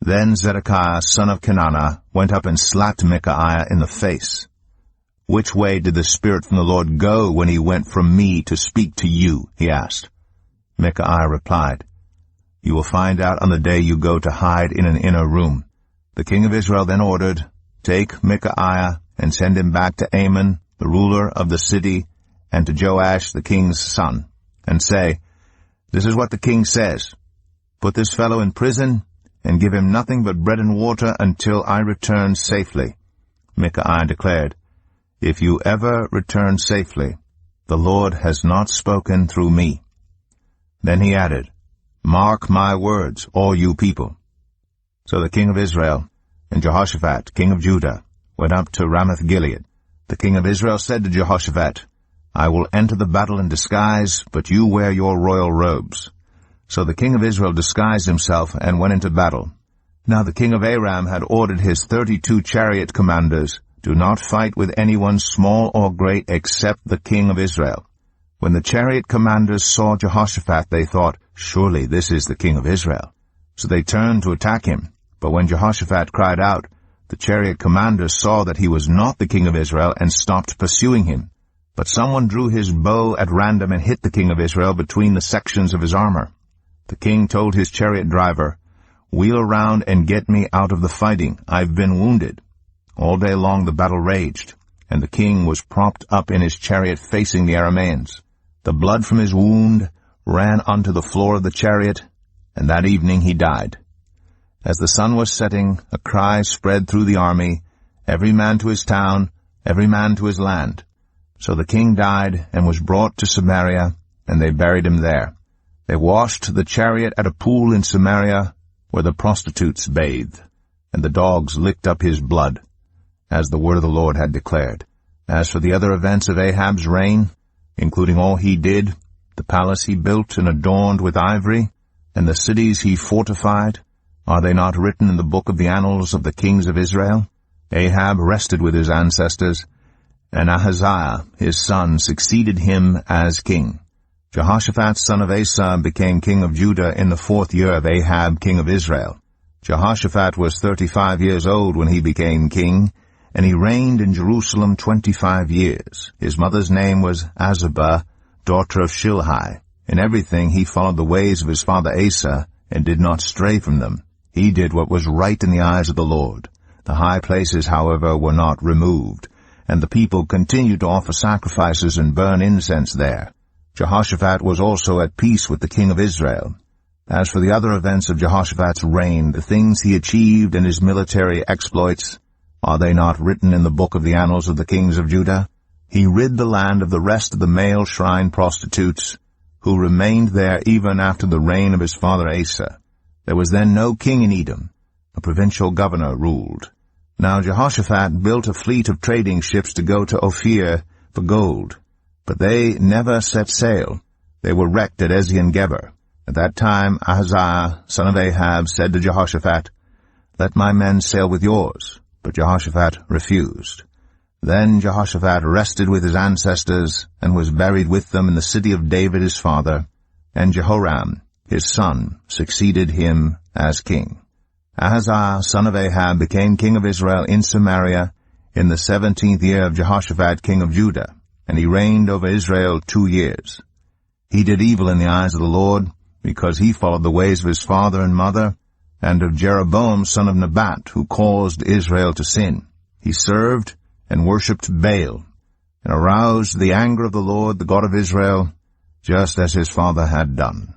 Then Zedekiah, son of Kenana, went up and slapped Micaiah in the face. "Which way did the Spirit from the Lord go when he went from me to speak to you?" he asked. Micaiah replied, "You will find out on the day you go to hide in an inner room." The king of Israel then ordered, "Take Micaiah and send him back to Amon, the ruler of the city, and to Joash the king's son, and say, 'This is what the king says. Put this fellow in prison, and give him nothing but bread and water until I return safely.'" Micaiah declared, "If you ever return safely, the Lord has not spoken through me." Then he added, "Mark my words, all you people." So the king of Israel and Jehoshaphat, king of Judah, went up to Ramoth-Gilead. The king of Israel said to Jehoshaphat, "I will enter the battle in disguise, but you wear your royal robes." So the king of Israel disguised himself and went into battle. Now the king of Aram had ordered his 32 chariot commanders, "Do not fight with anyone small or great except the king of Israel." When the chariot commanders saw Jehoshaphat, they thought, "Surely this is the king of Israel." So they turned to attack him. But when Jehoshaphat cried out, The chariot commanders saw that he was not the king of Israel and stopped pursuing him. But someone drew his bow at random and hit the king of Israel between the sections of his armor. The king told his chariot driver, "Wheel around and get me out of the fighting. I've been wounded." All day long the battle raged, and the king was propped up in his chariot facing the Arameans. The blood from his wound ran onto the floor of the chariot, and that evening he died. As the sun was setting, a cry spread through the army, "Every man to his town, every man to his land." So the king died and was brought to Samaria, and they buried him there. They washed the chariot at a pool in Samaria, where the prostitutes bathed, and the dogs licked up his blood, as the word of the Lord had declared. As for the other events of Ahab's reign, including all he did, the palace he built and adorned with ivory, and the cities he fortified, are they not written in the book of the annals of the kings of Israel? Ahab rested with his ancestors, and Ahaziah his son succeeded him as king. Jehoshaphat son of Asa became king of Judah in the 4th year of Ahab king of Israel. Jehoshaphat was 35 years old when he became king, and he reigned in Jerusalem 25 years. His mother's name was Azubah, daughter of Shilhi. In everything he followed the ways of his father Asa, and did not stray from them. He did what was right in the eyes of the Lord. The high places, however, were not removed, and the people continued to offer sacrifices and burn incense there. Jehoshaphat was also at peace with the king of Israel. As for the other events of Jehoshaphat's reign, the things he achieved and his military exploits, are they not written in the book of the annals of the kings of Judah? He rid the land of the rest of the male shrine prostitutes, who remained there even after the reign of his father Asa. There was then no king in Edom. A provincial governor ruled. Now Jehoshaphat built a fleet of trading ships to go to Ophir for gold, but they never set sail. They were wrecked at Ezion-Geber. At that time Ahaziah, son of Ahab, said to Jehoshaphat, "Let my men sail with yours." But Jehoshaphat refused. Then Jehoshaphat rested with his ancestors, and was buried with them in the city of David his father, and Jehoram, his son, succeeded him as king. Ahaziah, son of Ahab, became king of Israel in Samaria in the 17th year of Jehoshaphat, king of Judah, and he reigned over Israel 2 years. He did evil in the eyes of the Lord, because he followed the ways of his father and mother, and of Jeroboam son of Nebat, who caused Israel to sin. He served and worshipped Baal, and aroused the anger of the Lord, the God of Israel, just as his father had done.